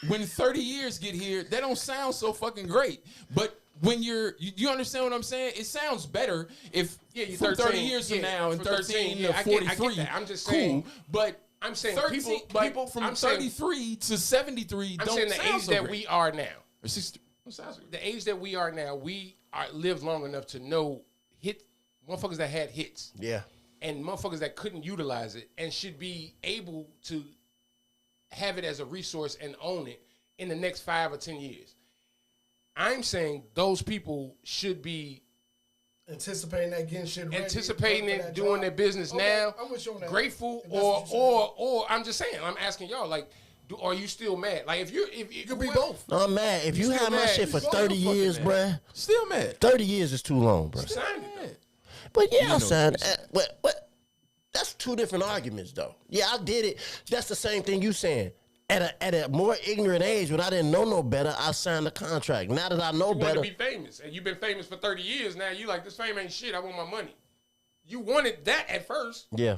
when 30 years get here, that don't sound so fucking great. But when you understand what I'm saying? It sounds better if you're from 13, 30 years from now and 13 to I 43. get that. I'm just saying. Cool, but I'm saying 13, people from 33 to 73 I'm don't saying the sound age so that great. we are now. Or 60, sounds great. The age that we are now, we lived long enough to know motherfuckers that had hits. Yeah. And motherfuckers that couldn't utilize it and should be able to have it as a resource and own it in the next 5 or 10 years. I'm saying those people should be anticipating that getting shit ready. Anticipating it, doing their business now. I'm with you on that. Grateful, or I'm just saying, I'm asking y'all, like, are you still mad? Like, if you could be both. No, I'm mad. If you still have my mad? shit for You 30 years, bruh, Still mad. 30 years is too long, bruh. signed it, But yeah, know son, what but that's two different arguments, though. Yeah, I did it. That's the same thing you saying. At a more ignorant age, when I didn't know no better, I signed the contract. Now that I know You better, want to be famous, and you've been famous for 30 years. Now you like, this fame ain't shit. I want my money. You wanted that at first. yeah.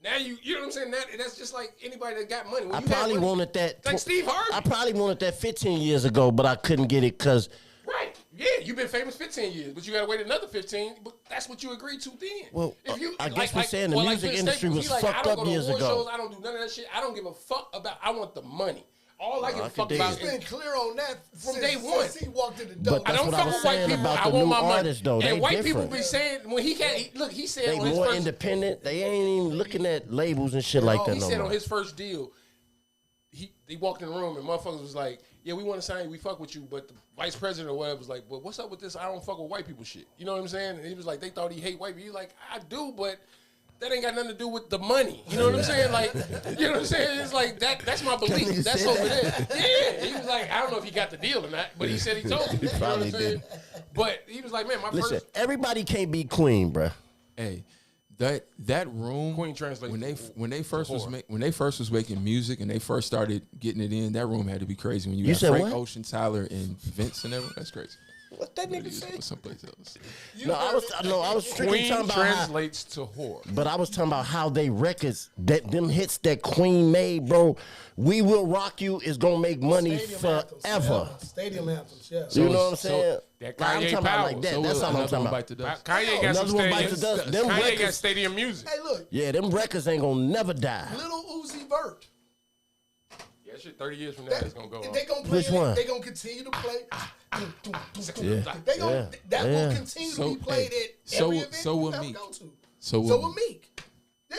Now you know what I'm saying? That's just like anybody that got money. When I you had probably money, wanted that. like Steve Harvey. I probably wanted that 15 years ago, but I couldn't get it because Right. Yeah, you've been famous 15 years, but you got to wait another 15. But that's what you agreed to then. Well, if you, I guess we're saying the music Vince industry Staples, was he fucked I up don't go to years award ago. Shows, I don't do none of that shit. I don't give a fuck about. I want the money. All I give I a fuck could about He's been is clear on that From since, day one. since he walked in the door. But I that's don't what I fuck was with white saying people. about I the want new my money. artists, though. They And white people different. be saying when he can't look. He said they on his more first. independent. They ain't even looking at labels and shit like that He no said more. on his first deal, he walked in the room and motherfuckers was like, yeah, we want to sign you, we fuck with you, but the vice president or whatever was like, but what's up with this? I don't fuck with white people shit. You know what I'm saying? And he was like, they thought he hate white people. He's like, I do, but that ain't got nothing to do with the money. You know what I'm saying? Like, you know what I'm saying? It's like that's my belief. nigga That's said over that? there. Yeah. He was like, I don't know if he got the deal or not, but he said he told me. You know what probably I'm saying? did. But he was like, man, my Listen, first everybody can't be queen, bruh. Hey, that room Queen translates when they first was whore. when they first was making music and they first started getting it in, that room had to be crazy. When you had said Frank what? Ocean, Tyler, and Vince and everyone, that's crazy. What that But nigga he was say? someplace else. No, I was strictly Queen talking about how, translates to whore. but I was talking about how they records, that them hits that Queen made, bro. We Will Rock You is gonna make money forever. Stadium anthems, yeah. You know what I'm saying? that Like, I'm Kanye talking about power. like that. So That's all I'm another talking one about. bite the dust. Kanye got some Another one bites the stadium. dust. Them Kanye got records, stadium music. Hey, look, yeah, them records ain't gonna never die. little Uzi Vert. Yeah, that shit 30 years from now is gonna go They on. gonna play Which it, one? They gonna continue to play. Yeah. They gonna Yeah. that Yeah. will continue to So, be played hey, at so- every event so we will ever Meek. go to. So So will with Meek. Yeah.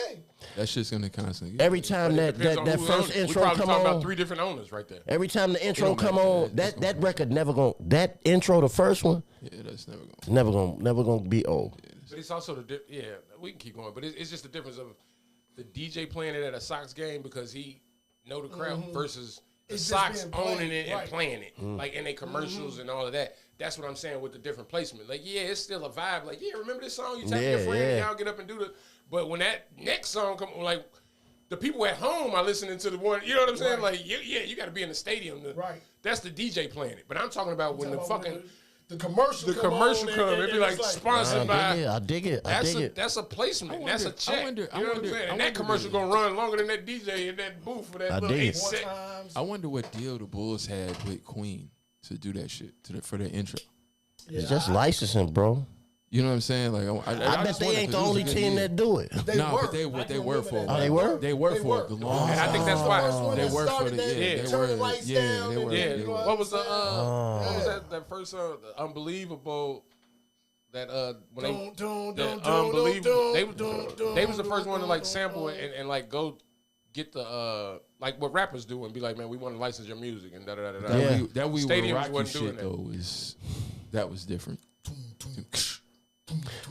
That shit's gonna constantly. Every time that Depends on that who first owns it. We intro probably come talking about on, 3 different owners right there. every time the intro don't come matter. on, that record never gonna, that intro, the first one, Yeah, that's never going. never gonna be old. But it's also yeah, we can keep going, but it's just the difference of the DJ playing it at a Sox game because he know the crowd versus the It's just Sox being played, owning it right. and playing it, like in their commercials and all of that. That's what I'm saying with the different placement. Like, yeah, it's still a vibe. Like, yeah, remember this song? You tap your Yeah, friend and yeah. y'all get up and do the. But when that next song come, like the people at home are listening to the one. You know what I'm saying? Right. Like, yeah, you got to be in the stadium. Right. That's the DJ playing it. But I'm talking about when the talking about fucking the commercial the commercial come. It'd be like it's sponsored by. I dig it. That's a placement. That's a check. I wonder, you know what I'm saying? And that commercial gonna run longer than that DJ in that booth for that little dig 8 it. seconds. I wonder what deal the Bulls had with Queen to do that shit for their intro. It's just licensing, bro. You know what I'm saying? Like, I bet they ain't the only team that do it. No, but they were for it. Oh, they were? They were for it. And I think that's why They were for the they were. What was the what was that first song? The Unbelievable. That when they Unbelievable. They was the first one to like sample it and like go get the like what rappers do and be like, man, we want to license your music and da da da da. That we Stadiums were Rocky wasn't doing shit though that was different.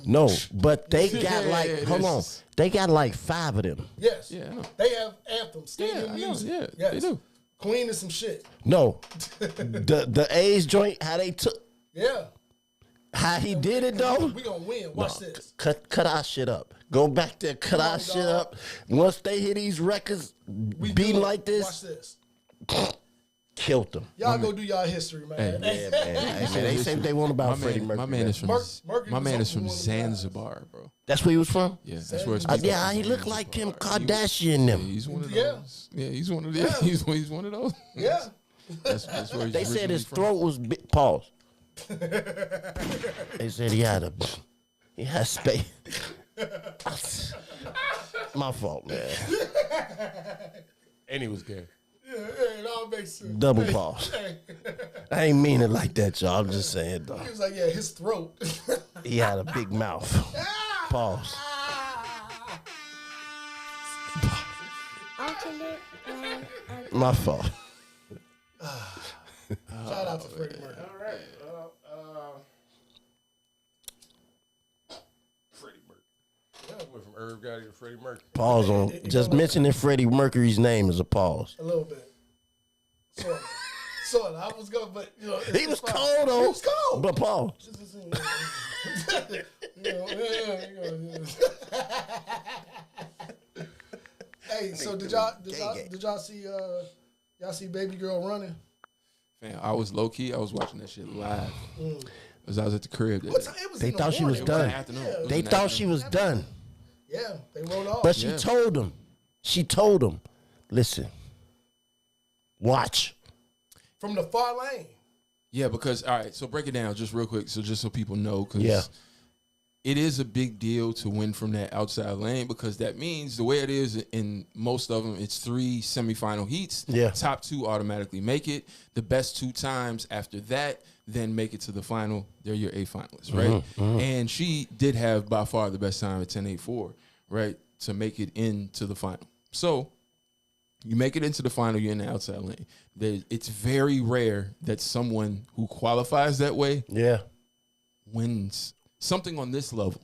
No, but they got like, hold on, they got like 5 of them. Yes. Yeah, I know. They have anthems, stadium I know, music. yeah, Yes. they do. Queen is some shit. No, the A's joint, how they took, Yeah. how he did it though. We gonna win. Watch this. Cut our shit up. Go back there, cut our shit up. Once they hear these records We beating do it. like Watch this, this. killed them. Y'all go do y'all history, man. Yeah, man. They say what they want about Freddie Mercury. My man is from Mercury my man was is from one of the Zanzibar, bro. That's where he was from? Yeah, that's where it's Yeah, he looked like Kim Kardashian them. He's one of Yeah. those. Yeah, he's one of the. He's one of those. Yeah. That's where he's They said his originally from. throat was big. Pause. They said he had space. My fault, man. And he was gay. Yeah, it all makes sense. Double pause. I ain't mean it like that, y'all. I'm just saying, though. He was like, yeah, his throat. He had a big mouth. Pause. My fault. Shout out to Freddie Mercury. All right. Freddie Mercury. Yeah, went from Irv Gotti to Freddie Mercury. Pause on. Just mentioning Freddie Mercury's name is a pause. A little bit. Sort of. I was going, but, you know. He was cold, though. He was cold. But pause. Hey, so did y'all see Baby Girl running? Man, I was low key. I was watching that shit live. As I was at the crib. What time? It was They in the thought she was morning. done. Afternoon. It was They in the thought she afternoon. was done. Yeah, they rolled off. But she told him. She told him, listen, watch. From the far lane. Yeah, because all right. So break it down just real quick, just so people know, because Yeah. it is a big deal to win from that outside lane, because that means the way it is in most of them, it's 3 semifinal heats. Yeah. Top 2 automatically make it. The best 2 times after that then make it to the final. They're your A finalists, right? And she did have by far the best time at 10.84, right, to make it into the final. So you make it into the final, you're in the outside lane. It's very rare that someone who qualifies that way Yeah. wins something on this level.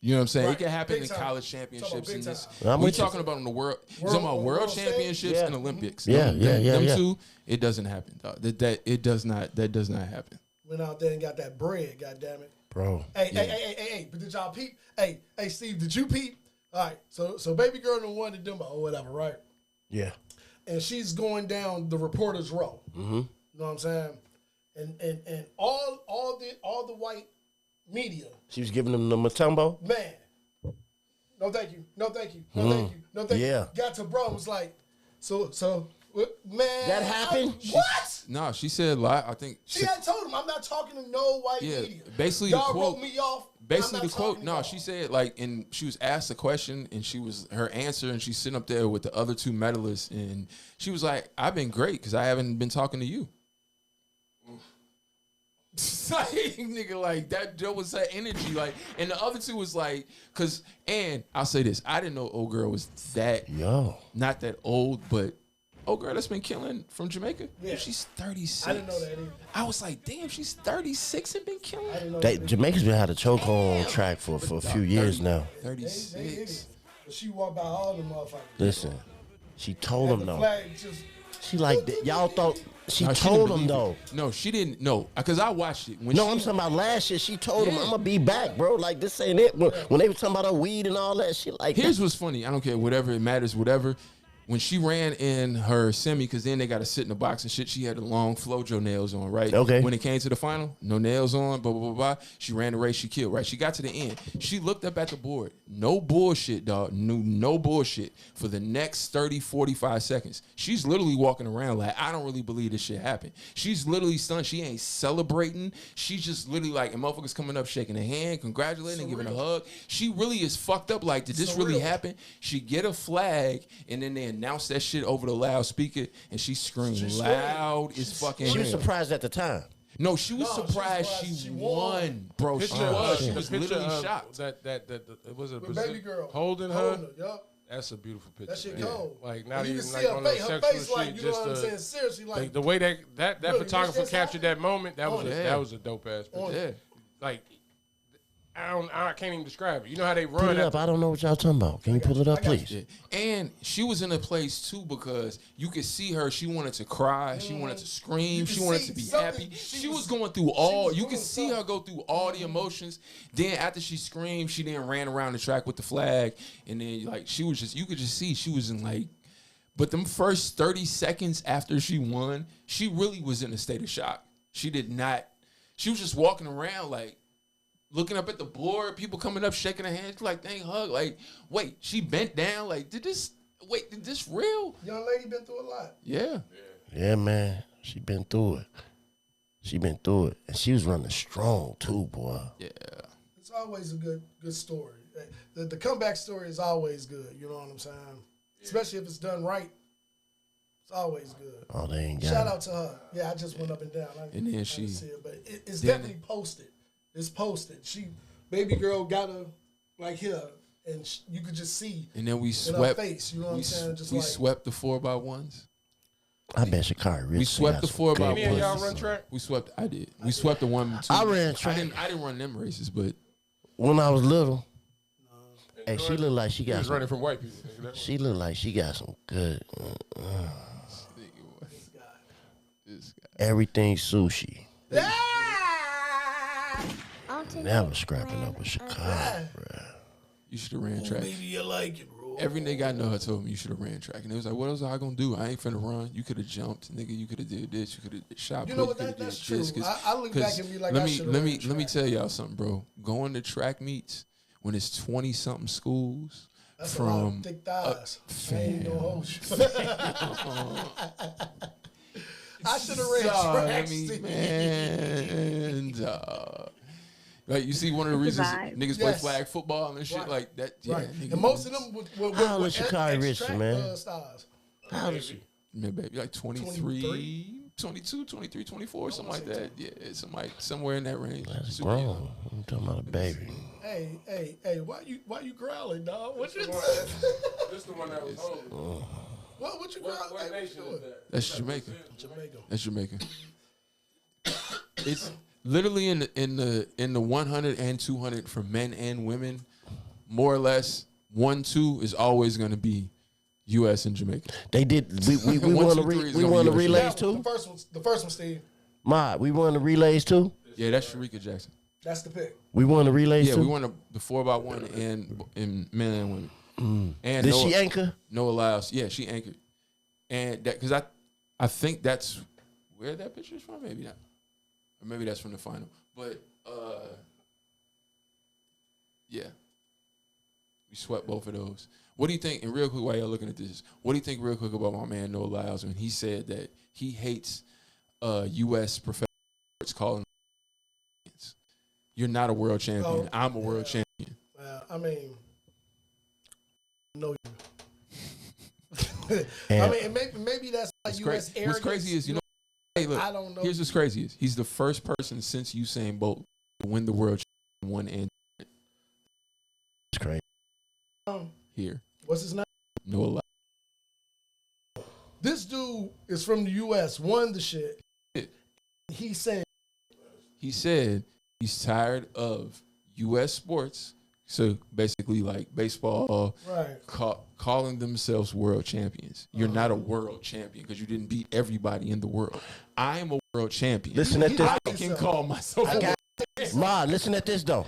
You know what I'm saying? Right. It can happen Big in time. college Talking championships about and big this. time. I'm We're with you. talking about in the world. You're talking about world stage? championships Yeah. and Olympics. Yeah, Them yeah. two, it doesn't happen. Dog. That does not happen. Went out there and got that bread, goddamn it. Bro. Hey, but did y'all peep? Hey, Steve, did you peep? All right, so Baby Girl done won the demo or whatever, right? Yeah. And she's going down the reporter's row. Mm-hmm. You know what I'm saying? And all the white media, She was giving him the Matumbo. man, no thank you, no thank you, no thank you, no thank Yeah. you. Got to bro, was like, so what, man. That happened? What? No, she said live. I think She had told him, I'm not talking to no white Yeah, media. basically the y'all quote- wrote me off. basically I'm the not quote. talking to No, y'all. she said like, and she was asked a question, and she was her answer, and she's sitting up there with the other 2 medalists, and she was like, "I've been great because I haven't been talking to you." Like, nigga, like that was her energy, like, and the other 2 was like, and I'll say this, I didn't know old girl was that not that old, but old girl that's been killing from Jamaica. Yeah. She's 36. I didn't know that either. I was like, damn, she's 36 and been killing. I didn't know They, that. Jamaica's been had a chokehold on track for a few years now. They 36. idiots. But she walked by all them motherfuckers. Listen, she told him The though. flag just She like that. Y'all thought she No, she told didn't him believe though. it. No, she didn't. No, because I watched it. When No, she, I'm talking about last year. She told him, Yeah. "I'm gonna be back, bro. Like this ain't it." When they were talking about her weed and all that, she like. Here's what's funny. I don't care. Whatever it matters. Whatever. when she ran in her semi, because then they got to sit in the box and shit, she had the long Flojo nails on, right? Okay. When it came to the final, no nails on, blah, blah, blah, blah. She ran the race, she killed, right? She got to the end. She looked up at the board. No bullshit, dog. No bullshit. For the next 30, 45 seconds. She's literally walking around like, I don't really believe this shit happened. She's literally stunned. She ain't celebrating. She's just literally like, and motherfuckers coming up, shaking her hand, congratulating, giving a hug. She really is fucked up like, did this really happen? She get a flag, and then they announce that shit over the loudspeaker, and she screamed loud as fucking She was hell. surprised at the time. No, she was surprised she won, bro. She was literally shocked. That was a With baby girl holding her. Yup. That's a beautiful picture. That shit man. cold. Like not you even can like see on her no face, her sexual face like, shit. you know what I'm saying? Seriously, like the way that really, photographer this captured that moment, that was a dope ass picture. Yeah. Like I can't even describe it. You know how they run Pull it up. I don't know what y'all talking about. Can you pull it up, please? Yeah. And she was in a place too because you could see her. She wanted to cry. She wanted to scream. She wanted to be happy. She was going through all. You could see her go through all the emotions. Then after she screamed, she then ran around the track with the flag. And then like she was just, you could just see she was in like. But them first 30 seconds after she won, she really was in a state of shock. She did not. She was just walking around like. Looking up at the board, people coming up, shaking their hands, like, dang, hug. Like, wait, she bent down. Like, did this real? young lady been through a lot. Yeah. Yeah, man. She been through it. She been through it. And she was running strong, too, boy. Yeah. It's always a good story. The comeback story is always good. You know what I'm saying? Especially if it's done right. It's always good. Oh, they ain't got Shout it. out to her. Yeah, I just went up and down. And then I she- didn't see it, but it's then- definitely posted. It's posted. Baby girl got her like here, and you could just see And then we in her swept. face. You know what I'm saying? Just we like swept the 4x1s. I bet Shakari Rich. We swept the 4x1s. Any of y'all run track? We swept. I did. We swept the 1 2. I ran track. I didn't run them races, but When I was little, hey, she looked like she He got was some. running from white people. nigga. She looked like she got some good. this guy. Everything sushi. Never scrapping up with Shakari, bruh. You should have ran track. maybe you like it, bro. Every nigga I know had told me you should have ran track, and it was like, what else I gonna do? I ain't finna run. You could have jumped, nigga. You could have did this. You could have shot. You know put, what? you coulda That's did this, true. 'cause- I look back and be like, let I me should've let ran me let me track. tell y'all something, bro. Going to track meets when it's 20 something schools That's a lot from of thick thighs. I ain't gonna hold you. I should have ran track. Steve. man, dog. Like you see, one of the reasons vibe. niggas play Yes. flag football and shit Right. like that. Yeah, Right. nigga, And most of them were How old is Sha'Carri Richardson, man? Styles. How old is she? man, baby, like 23, 22, 23, 24, something like that. Yeah, somewhere in that range. That's Super young. grown. I'm talking about a baby. Hey, why you growling, dog? What you This the one that was holding. what you growling? What Hey, what nation you is doing? that? That's Jamaica. Jamaica. That's Jamaica. It's literally in the 100 and 200 for men and women, more or less. 1-2 is always going to be U.S. and Jamaica. They did. We One, won two, the three is we gonna won be the yours. relays The too. first one, Steve. Ma, we won the relays too. Yeah, that's Sharika Jackson. That's the pick. We won the relays Yeah, too. we won the 4x1 in men and women. And Did Noah, she anchor? Noah Lyles. Yeah, she anchored. And that because I think that's where that picture is from. Maybe not, or maybe that's from the final. But yeah, we swept both of those. What do you think? And real quick, while y'all looking at this, what do you think, real quick, about my man Noah Lyles when he said that he hates U.S. professional sports calling? You're not a world champion. I'm a world champion. I mean, no. I And- mean, maybe that's like U.S. arrogance. What's crazy is, you know, hey, look, I don't know. here's what's crazy is he's the first person since Usain Bolt to win the world championship one and It's crazy. here. What's his name? Noah Lyles. This dude is from the U.S. Won the shit. He said, He said he's tired of U.S. sports, so basically like baseball, right. calling themselves world champions. You're not a world champion because you didn't beat everybody in the world. I am a world champion. Listen at this. I can call myself a I world got Ma, listen at this though.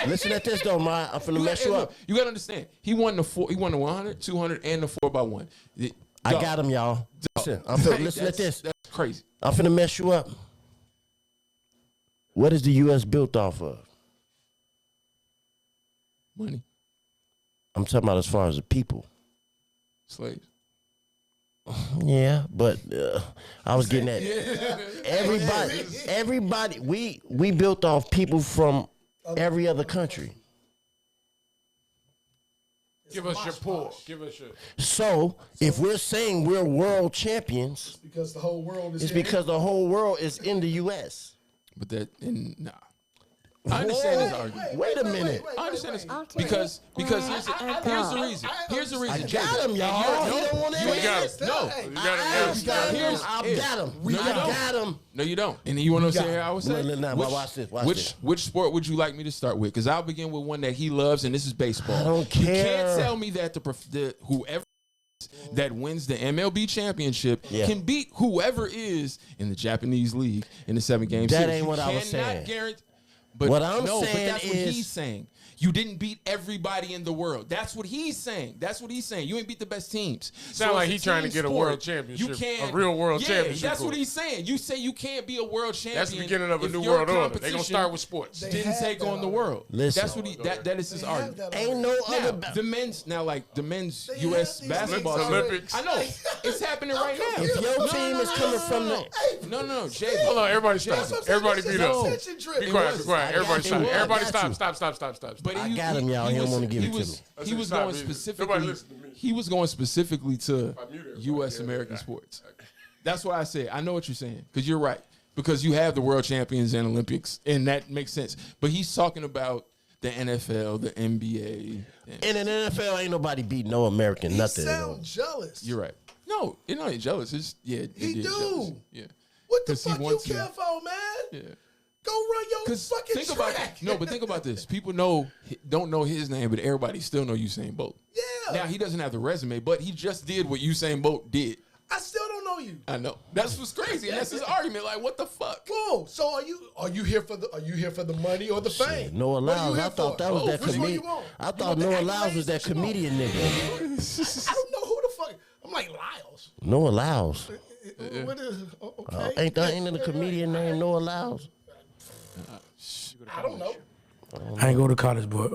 Listen at this though, Ma. I'm finna mess you up. You gotta understand. He won the 100, 200, and the 4x1. I got him, y'all. Listen, I'm finna listen at this. That's crazy. I'm finna mess you up. What is the U.S. built off of? Money. I'm talking about as far as the people. Slaves. Yeah, but I was getting at everybody. We built off people from every other country. Give us your pull. Give us your. So if we're saying we're world champions, because the whole world is. it's because the whole world is in the U.S. But nah. I understand his argument. Wait a minute. I understand this because here's the reason. Here's the reason. I got him, y'all. No, He don't want you ain't got it. him. No, You got it. I got him. We got him. No, you don't. And you want to say how I was saying? No, watch this. Watch this. Which sport would you like me to start with? Because I'll begin with one that he loves, and this is baseball. I don't care. You can't tell me that whoever that wins the MLB championship can beat whoever is in the Japanese league in the 7-game series. That ain't what I was saying. But what I'm but saying that's what he's saying. You didn't beat everybody in the world. That's what he's saying. You ain't beat the best teams. Sound like he's trying to get a world championship, a real world championship. That's what he's saying. You say you can't be a world champion. That's the beginning of a new world order. They're gonna start with sports. Didn't take on the world. Listen. That's what that is his argument. Ain't no other. The men's U.S. basketball Olympics. I know it's happening right now. If your team is coming from the No, Jay. Hold on, everybody stop. Everybody beat up. Be quiet, be quiet. Everybody stop. Everybody stop. But I got him, y'all. He don't want to give it to me. He was going specifically. He was going specifically to U.S. American sports. That's why I said I know what you're saying because you're right because you have the world champions and Olympics and that makes sense. But he's talking about the NFL, the NBA. In an NFL, ain't nobody beat no American nothing. He sound jealous. You're right. No, you're not jealous. It's he do. Jealous. Yeah. What the fuck you care for, man? Yeah. Go run your fucking track. But think about this. People don't know his name, but everybody still know Usain Bolt. Yeah. Now he doesn't have the resume, but he just did what Usain Bolt did. I still don't know you. I know. That's what's crazy, and that's his argument. Like, what the fuck? Whoa. So are you here for the money or the fame? Noah Lyles. I thought that was that Which one comedian. you want? I thought Noah Lyles was that comedian nigga. I don't know who the fuck. I'm like Lyles. Noah Lyles. What is? Okay. Ain't it a comedian named Noah Lyles? I don't know. I ain't go to college, but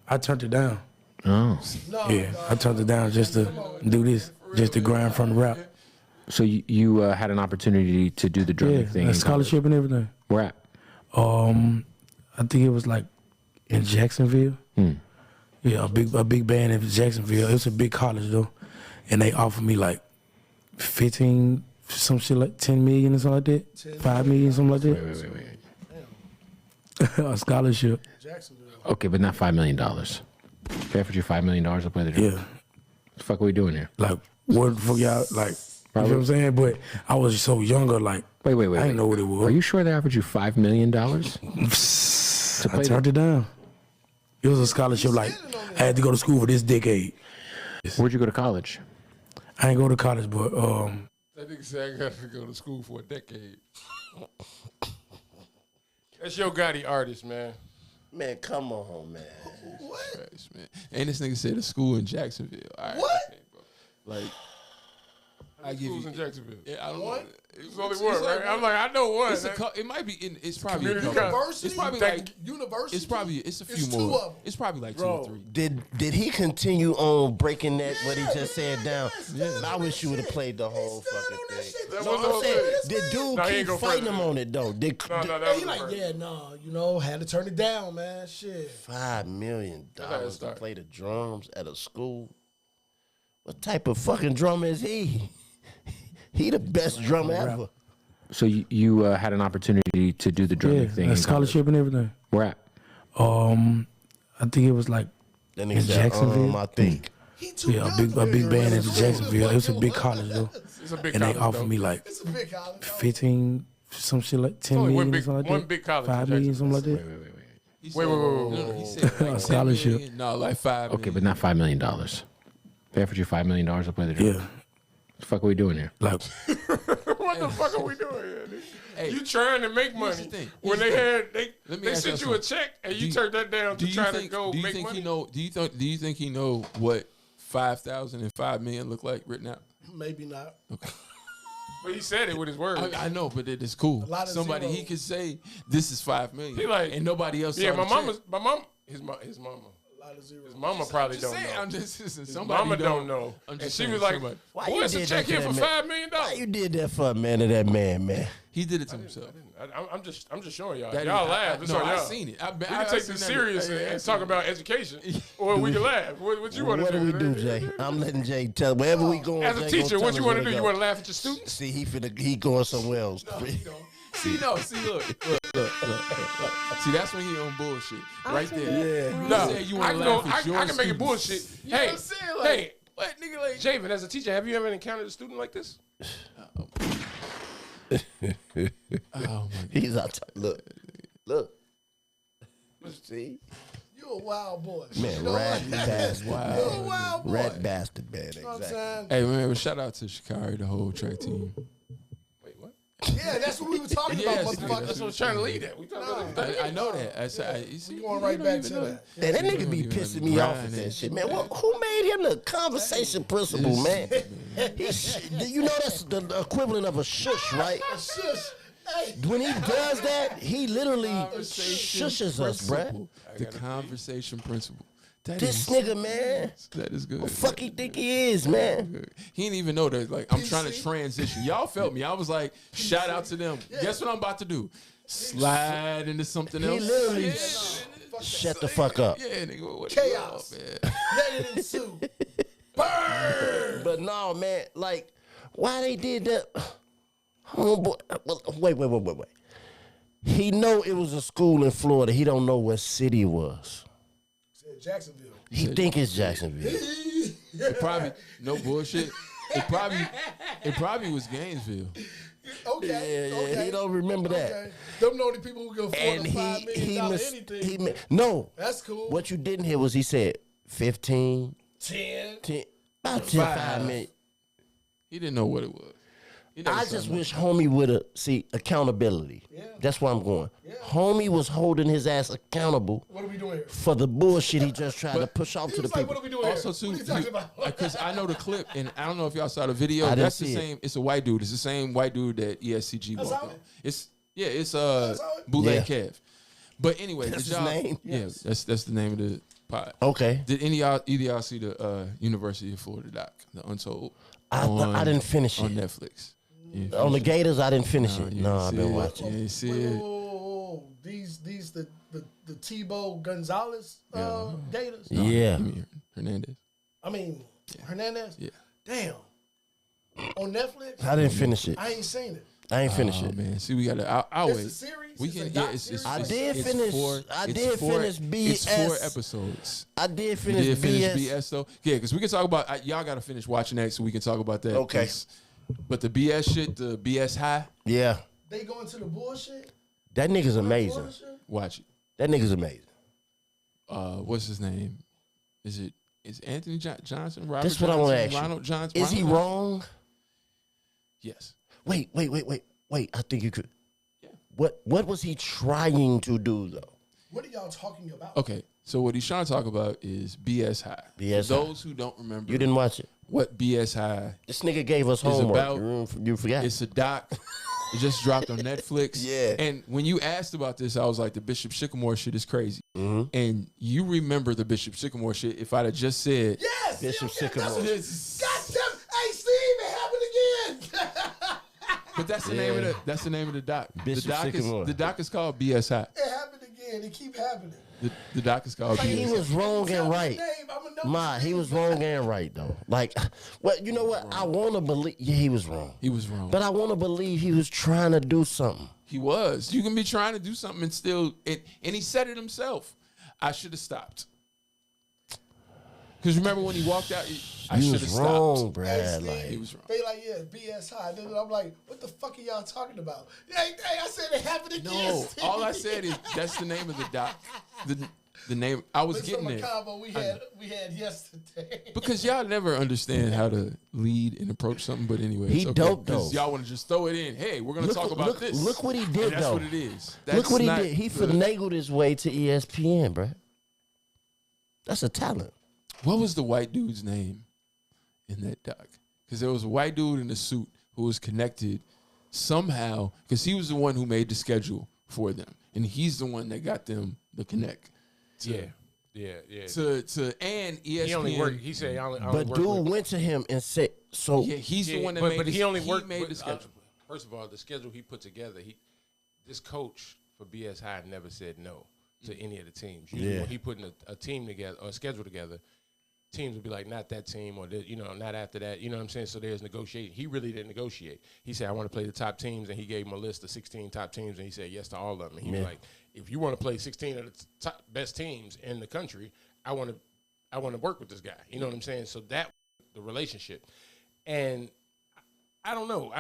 I turned it down. Oh. I turned it down just to do this, just to grind from the rap. So you had an opportunity to do the drumming thing. A scholarship and everything. Where at? I think it was like in Jacksonville. Yeah, a big band in Jacksonville. It was a big college though, and they offered me like 15, some shit like 10 million or something like that, 5 million, something like that. Wait. A scholarship. Okay, but not $5 million. They offered you $5 million to play the drum. Yeah. What the fuck are we doing here? Like, what the fuck y'all, like, you know what I'm saying? But I was so younger, like, Wait. I didn't know what it was. Are you sure they offered you $5 million? I turned it down. It was a scholarship, like, I had to go to school for this decade. Where'd you go to college? I ain't go to college, but, That nigga said I got to go to school for a decade. That's your Gotti artist, man. Man, come on, man. Christ, man. And this nigga said a school in Jacksonville. All right, What? okay, bro. Like, I give Schools you in Jacksonville. Yeah, I don't know. It's only one, right? I'm like, I know one. It might be. It's probably a Community couple. University? It's probably Tech- like. University. It's a few It's two more. of 'em. It's probably like 2 or 3. Did he continue on breaking that what he just said down? I wish you would have played the whole fucking thing. That No, was I'm all saying, good. did dude No, he keep ain't go fighting further. him on it though? No, that He was like, first. yeah, no, had to turn it down, man. Shit. $5 million to start. play the drums at a school. What type of fucking drummer is he? He the best drummer ever. So you had an opportunity to do the drumming thing. a in scholarship and everything. Where at? I think it was like Then in he said, Jacksonville. I think. He too young a for big that. band in Jacksonville. It was a big college though, It's a big and they college, offered though. me like It's a big college. 15, some shit like 10 only million, one big- something like one that. big college in 5 million, Jacksonville. something like that. Wait. No, he said like 10 Scholarship. million. No, like 5. Okay, but not $5 million. They offered you $5 million to play the drum. Yeah, What the fuck are we doing here? like What What the fuck are we doing here? Nigga? Hey, You trying to make money the thing. when Here's the they sent you a check and you turned that down to try to go make money? Do you think he know what 5,000 and 5 million look like written out? Maybe not. Okay. But he said it with his words. I know, but it is cool. A lot of Somebody zeros. he could say this is 5 million, He like- and nobody else. Yeah, saw the check. his mama. A lot of zeros. His mama probably Just don't saying, know. I'm just His somebody mama don't know. I'm And just she saying, was like, somebody. Why boy, you it's a did check that here to for that $5 million. Why you did that for a man of that man? He did it to himself. I'm just showing y'all. That y'all is- laugh. It's no, on y'all. I seen it. We can take this serious and talk about education, or we can laugh. What you want What to do we do, Jay? I'm letting Jay tell wherever we going. As a Jay teacher, gonna what tell you us want to where do? You go. want to laugh at your students? See, he going somewhere else. See, look. See, that's when he on bullshit. Right there. Yeah. No, said you I wanna can, laugh at your I can make it students. bullshit. You know Hey, what I'm saying? Like, hey, what nigga like? Javen, as a teacher, have you ever encountered a student like this? Oh my god. He's out. Look. See, You a wild boy. man, You know rat what? bastard. You a wild boy. Rat bastard, man. You know what I'm Exactly. saying? Hey man, shout out to Shikari, the whole track team. Wait, what? Yeah, that's what we were talking Yes, about, nigga, motherfucker. That's what I was trying to lead at. We talking about I know that. I said, you see, We going you right don't back even to know that. Man, that You nigga don't be even pissing me off with grind that and shit, man. Who made him the conversation principal, man? You know that's the equivalent of a shush, right? Shush. Hey. When he does that, he literally Conversation shushes us, bruh. principle. The conversation principle. That This is- nigga, man. That is good. Who fuck he think he is, man? He didn't even know that. Like, I'm trying to transition. Y'all felt me. I was like, shout out to them. Guess what I'm about to do? Slide into something He else. literally Yeah. shut the fuck up. Yeah, nigga. What Chaos. man? Let it ensue. Burn. But no, man, like, why they did that? Homeboy, wait. He know it was a school in Florida. He don't know what city it was. Said Jacksonville. He think it's Jacksonville. It probably no bullshit. It probably was Gainesville. Okay. Yeah, okay. he don't remember that. Okay. Them the only people who can afford And a $5 million anything. No. That's cool. What you didn't hear was he said 15, 10. 10, about 10, 5 minutes. He didn't know what it was. He never I saw just nothing. wish homie would have, see, accountability. Yeah. That's where I'm going. Homie was holding his ass accountable What are we doing here? for the bullshit he just tried to push off He to the was like, people. what are we doing Also, here? too, What are you talking about? because I know the clip, and I don't know if y'all saw the video. I didn't That's the see it. same. It's a white dude. It's the same white dude that ESCG That's walked how on. it- It's how it- Bootleg Yeah. Kev. But anyway, That's did his y'all, name? Yeah, that's the name of the pod. Okay. Did either of y'all see the University of Florida doc, The Untold? I didn't finish on it. Netflix. You didn't On the finish it? Gators, I didn't finish No, it. you No, didn't I've see been it. watching. You didn't see Wait, it. whoa. These the Tebow Gonzalez Gators? Yeah. You mean Hernandez? I mean, Hernandez? Yeah. Damn. On Netflix? I didn't finish it. I ain't seen it. I ain't finished Oh it. man, see, we got to. I'll It's wait. a series? We It's can. a Yeah, doc it's. series? I it's- did it's finish- Four, I it's did four, finish It's 4 BS. episodes. I did You finish did finish BS. BS though. Yeah, because we can talk about. Y'all got to finish watching that so we can talk about that. Okay. 'cause- But the BS shit, the BS high, Yeah. They go into the bullshit? That nigga's amazing. Bullshit? watch it. That nigga's amazing. What's his name? Is Anthony Johnson? Robert That's what I want to Johnson, ask you. Ronald Johnson. Is he Ronald- wrong? Yes. Wait. I think you could. Yeah. What was he trying to do though? What are y'all talking about? Okay. So what he's trying to talk about is BS high. BS For high. those who don't remember, You didn't watch it. what BS high. This nigga gave us It's homework. about- You forgot. It's a doc. It just dropped on Netflix. Yeah. And when you asked about this, I was like, the Bishop Sycamore shit is crazy. Mm-hmm. And you remember the Bishop Sycamore shit if I'd have just said, Yes! Bishop yeah, Sycamore. that's what- It's- Goddamn! Hey, Steve, it happened again! but that's the name of the doc. Bishop Sycamore. The doc is called BS High. It happened again. It keep happening. The doc is called Like, BS he High. was wrong Tell and me right. the name, I'ma know Ma, the he name. was wrong and right though. Like, well, you know what? I want to believe. Yeah, he was wrong. He was wrong. But I want to believe he was trying to do something. He was. You can be trying to do something and still, and he said it himself. I should have stopped. Because remember when he walked out, I You should have was stopped. wrong, Hey, Brad. Steve, Like, He was wrong. They like, yeah, BS high. Then I'm like, what the fuck are y'all talking about? Hey, I said it happened again. No, Steve. all I said is that's the name of the doc. the name. I was Listen getting to there. the combo we had yesterday. Because y'all never understand how to lead and approach something. But anyway, He it's okay, dope, 'cause though. y'all want to just throw it in. Hey, we're gonna talk about this. Look what he did, And that's though. what it is. Look what he not did. He the- finagled his way to ESPN, bro. That's a talent. What was the white dude's name in that doc? Because there was a white dude in a suit who was connected somehow, because he was the one who made the schedule for them, and he's the one that got them the connect. Yeah. To and ESPN. He only worked. He said, I only But work dude with- went to him and said, so Yeah, he's the Yeah, one that but, made. but he only worked. made but, the schedule. First of all, the schedule he put together, this coach for BS High never said no to any of the teams. Usually Yeah. when he putting a team together or a schedule together, teams would be like, not that team or not after that. You know what I'm saying? So there's negotiation. He really didn't negotiate. He said, I want to play the top teams, and he gave him a list of 16 top teams, and he said yes to all of them. And he was like, if you want to play 16 of the top best teams in the country, I want to work with this guy. You know what I'm saying? So that the relationship. And I don't know.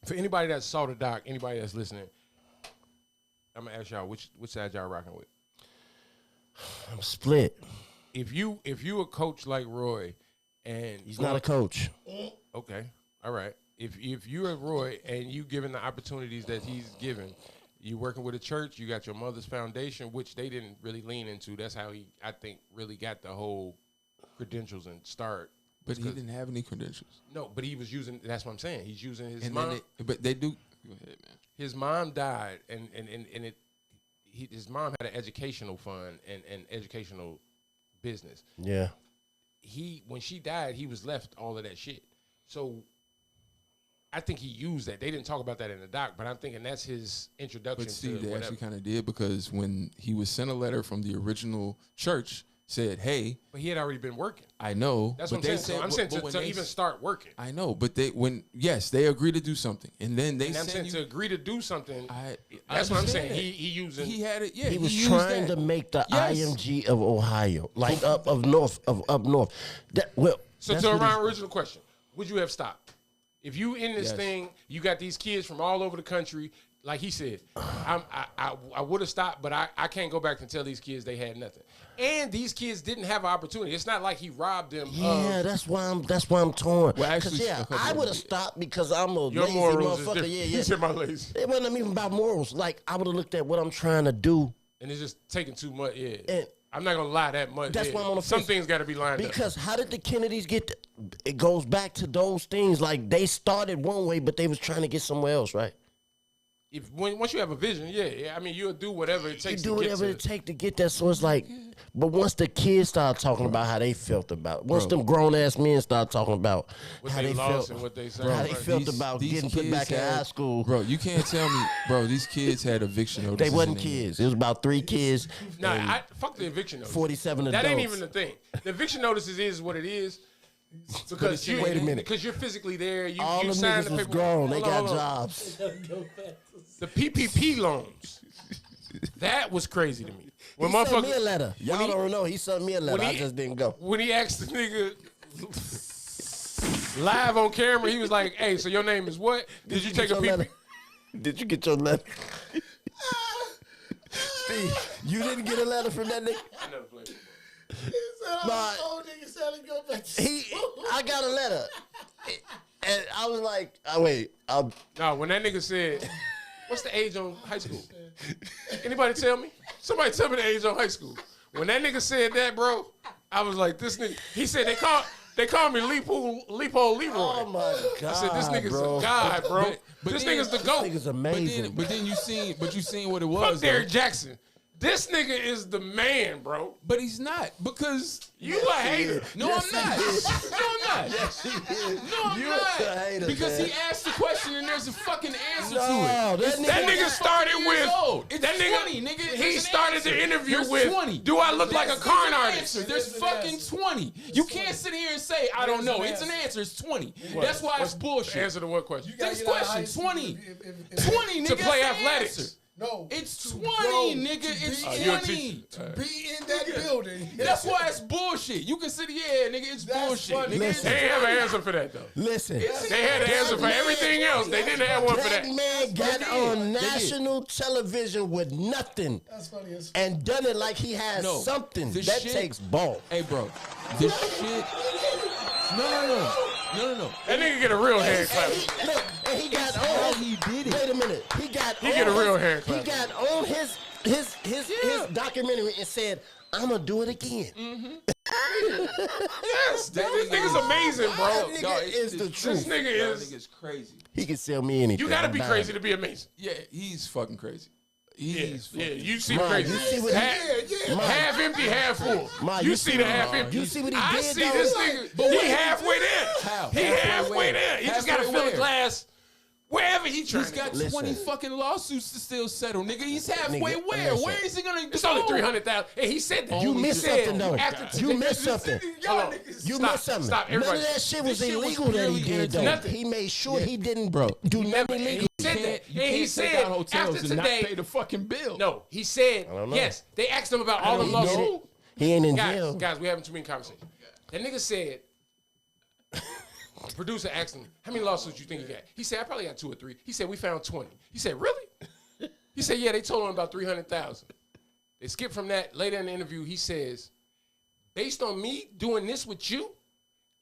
For anybody that saw the doc, anybody that's listening, I'm gonna ask y'all which side y'all rocking with. I'm split. If you a coach like Roy, and He's not a coach. okay, all right. If you're a Roy and you given the opportunities that he's given, you working with a church, you got your mother's foundation, which they didn't really lean into. That's how he, I think, really got the whole credentials and start. But he didn't have any credentials. No, but he was using. That's what I'm saying. He's using his And mom. then but they do. Go ahead, man. His mom died, and his mom had an educational fund and educational business. Yeah. When she died, he was left all of that shit. So I think he used that. They didn't talk about that in the doc, but I'm thinking that's his introduction But see, to they whatever. actually kind of did, because when he was sent a letter from the original church, said, "Hey, But he had already been working. I know." That's but what I'm they saying. So said- I'm saying but when to they even s- start working. I know, but they agreed to do something, and then they And I'm saying sent to you. agree to do something. I That's what I'm understand saying. that. He using. He had it. Yeah, He was used trying that. to make the Yes. IMG of Ohio, like up north. So that's to what our original question, would you have stopped? If you in this Yes. thing, you got these kids from all over the country. Like he said, I would have stopped, but I can't go back and tell these kids they had nothing. And these kids didn't have an opportunity. It's not like he robbed them. Yeah, that's why I'm torn. Well, actually, 'Cause, yeah, okay, I would have stopped because I'm a Your lazy morals is motherfucker. different. Yeah, You yeah. said my lazy. It wasn't even about morals. Like I would have looked at what I'm trying to do. And it's just taking too much. Yeah, And I'm not gonna lie that much. that's yeah. why I'm on the Some fence. things got to be lined up. Because how did the Kennedys get? It goes back to those things. Like they started one way, but they was trying to get somewhere else, right? Once you have a vision, yeah. I mean, you'll do whatever it You takes. do to whatever get it takes to get that. So it's like, but once the kids start talking about how they felt about, once Bro. them grown ass men start talking about what how they they lost felt, and what they said. how they Right. felt about getting put kids back in high school. Bro, you can't tell me, bro. These kids had eviction They notices. wasn't in their kids. It was about 3 kids. Nah, and fuck the eviction notice. 47 That ain't adults. even the thing. The eviction notices is what it is. Because you Wait a minute. Because you're physically there. You all you the signed niggas the was paper. grown. They Hold on, got hold on. jobs. The PPP loans. That was crazy to me. When He sent me a motherfucker, letter. Y'all don't know. He sent me a letter. when I he- just didn't go. when he asked the nigga live on camera, he was like, "Hey, so your name is what? Did you take a Your PPP?" letter? Did you get your letter? Steve, you didn't get a letter from that nigga? I never played it. Nah, Nigga said he go back to I got a letter. And I was like, oh, wait. No, when that nigga said, "What's the age on high school?" Anybody tell me? Somebody tell me the age on high school. When that nigga said that, bro, I was like, "This nigga." He said they call me Leopold Leroy. Oh, my God, I said, "This nigga's bro. a god, bro. but this then- nigga's the This goat." nigga's But amazing. then you seen what it was. Fuck Derrick though. Jackson. This nigga is the man, bro. But he's not, because You a hater. no, I'm not. No, I'm not. Yes, he is. No, I'm You not. a hater, Because man. he asked the question and there's a fucking answer No, to it. that That nigga- nigga started with It's that nigga. 20, nigga. He There's an started answer. the interview There's with 20. "Do I look like a There's con an artist?" answer. There's fucking 20. You can't sit here and say I don't know. It's an answer. It's 20. That's why it's bullshit. Answer to what question? Next question. 20. 20, nigga. To play that's the athletics. answer. No, It's to 20, grow, nigga. to It's be- 20. To be in that building. That's why it's bullshit. You can sit, yeah, nigga, it's That's bullshit. funny. Nigga, it's They ain't have an answer for that though. Listen, They had an answer for everything else. They didn't have one for that that. man got did. on They did. national television with nothing That's funny as and done it like he has No, something. the That shit- takes ball. Hey, bro, this shit. No. That nigga get a real hand clap. Look, and he got how on. he did it. Wait a minute. He get a real hand He clap. got on his documentary and said, "I'm gonna do it again." Yes, this nigga's amazing, That bro. nigga is the This truth. nigga That is. nigga's crazy. He can sell me anything. You gotta I'm be buying crazy it. to be amazing. Yeah, he's fucking crazy. He's Yeah, fucking you see Ma, crazy. you see what he- Half empty, half full. Ma, you you see see the what- half empty. you see what he I did, see though? this nigga. He halfway there. How? He halfway there. He just gotta Halfway fill the where? glass wherever he trying He's to got go. 20 Listen. fucking lawsuits to still settle, nigga. He's halfway Nigga, where? listen. Where is he gonna It's go? only 300,000. And he said that. You He missed said something, though. after You missed something. Hold on. You Stop, missed something. Stop, None everybody. of that shit was This shit was illegal that purely he did, though. entertainment. He made sure he didn't Bro, do nothing never- illegal. He said that. You And he can't take said out hotels after and not today. pay the fucking bill. No, he said don't know. yes. They asked him about all the He lawsuits. did it. He ain't in jail. Guys, we having too many conversations. That nigga said, the producer asked him, how many lawsuits you think you got? He said, I probably got 2 or 3. He said, we found 20. He said, really? He said, yeah, they told him about 300,000. They skipped from that. Later in the interview, he says, based on me doing this with you,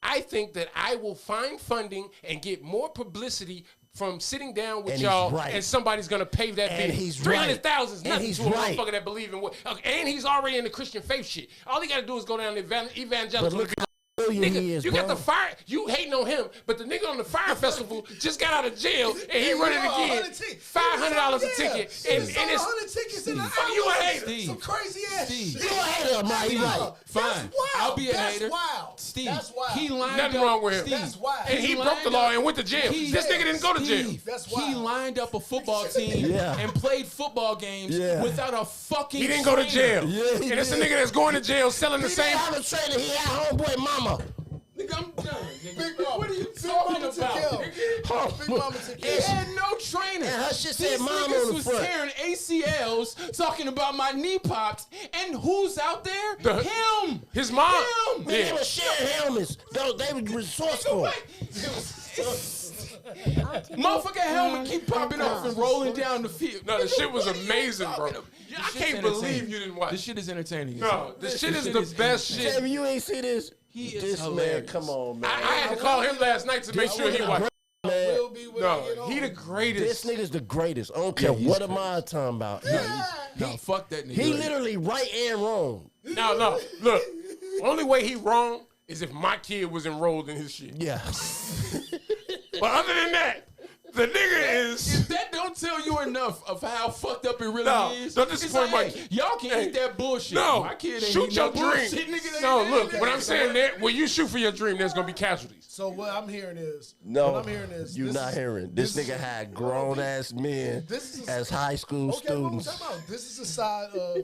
I think that I will find funding and get more publicity from sitting down with And he's y'all, right. and somebody's gonna pay that And bill. he's 300,000 is right. nothing And he's to a right. motherfucker that believe in what. And he's already in the Christian faith shit. All he gotta do is go down to evangelical. But look how brilliant Nigga, he is, you got bro. the fire. You hating on him, but the nigga on the fire festival just got out of jail and he running again. $500 a ticket, and it's 100 tickets in the Fuck you a hater. Steve. Some crazy ass Steve. shit. You a hater, Ma. He right. Fine. That's wild. I'll be a That's hater. wild. Steve, That's wild. he lined Nothing up. wrong with him. Steve, That's wild. And he broke the lined law up- and went to jail. He- This nigga didn't go to jail. Steve, That's he wild. lined up a football team Yeah. and played football games Yeah. without a fucking He didn't go to jail. Yeah, he And it's a did. nigga that's going to jail selling the He same. didn't have a trainer. He had homeboy mama. Nigga, I'm done. Nigga. Big Mama. What are you Big talking Mama took about? care of nigga? him. Big Mama took care He of him. had no trainer. And her shit said These mom niggas on the was front. tearing ACLs, talking about my knee pops, and who's out there? Him. His mom. Him. Man, they Yeah. were sharing helmets. They were resourceful. Motherfucker helmet keep popping off and rolling down the field. No, the shit was amazing, bro. This I shit's can't entertaining. believe you didn't watch. This shit is entertaining. No, this shit is the best shit. Jamie, you ain't see this? He is This hilarious. man, come on, man. I had to call him last night to make sure he watched. Man, Will be when I get No, home. he the this greatest. nigga's the greatest. I don't care he's what am I talking about. No, fuck that nigga. He literally right and wrong. No, look. Only way he wrong is if my kid was enrolled in his shit. Yeah. But other than that, the nigga is. If that don't tell you enough of how fucked up it really No, is, don't it's disappoint like, my hey, y'all can Hey, eat that bullshit. No, My kid ain't shoot eating your no dream. bullshit, nigga. No, look. What I'm saying that when you shoot for your dream, there's gonna be casualties. So what I'm hearing is, No, what I'm hearing is, you this not is- hearing. This is- nigga had grown ass men This is- as high school Okay, what we students. talking about? This is a side of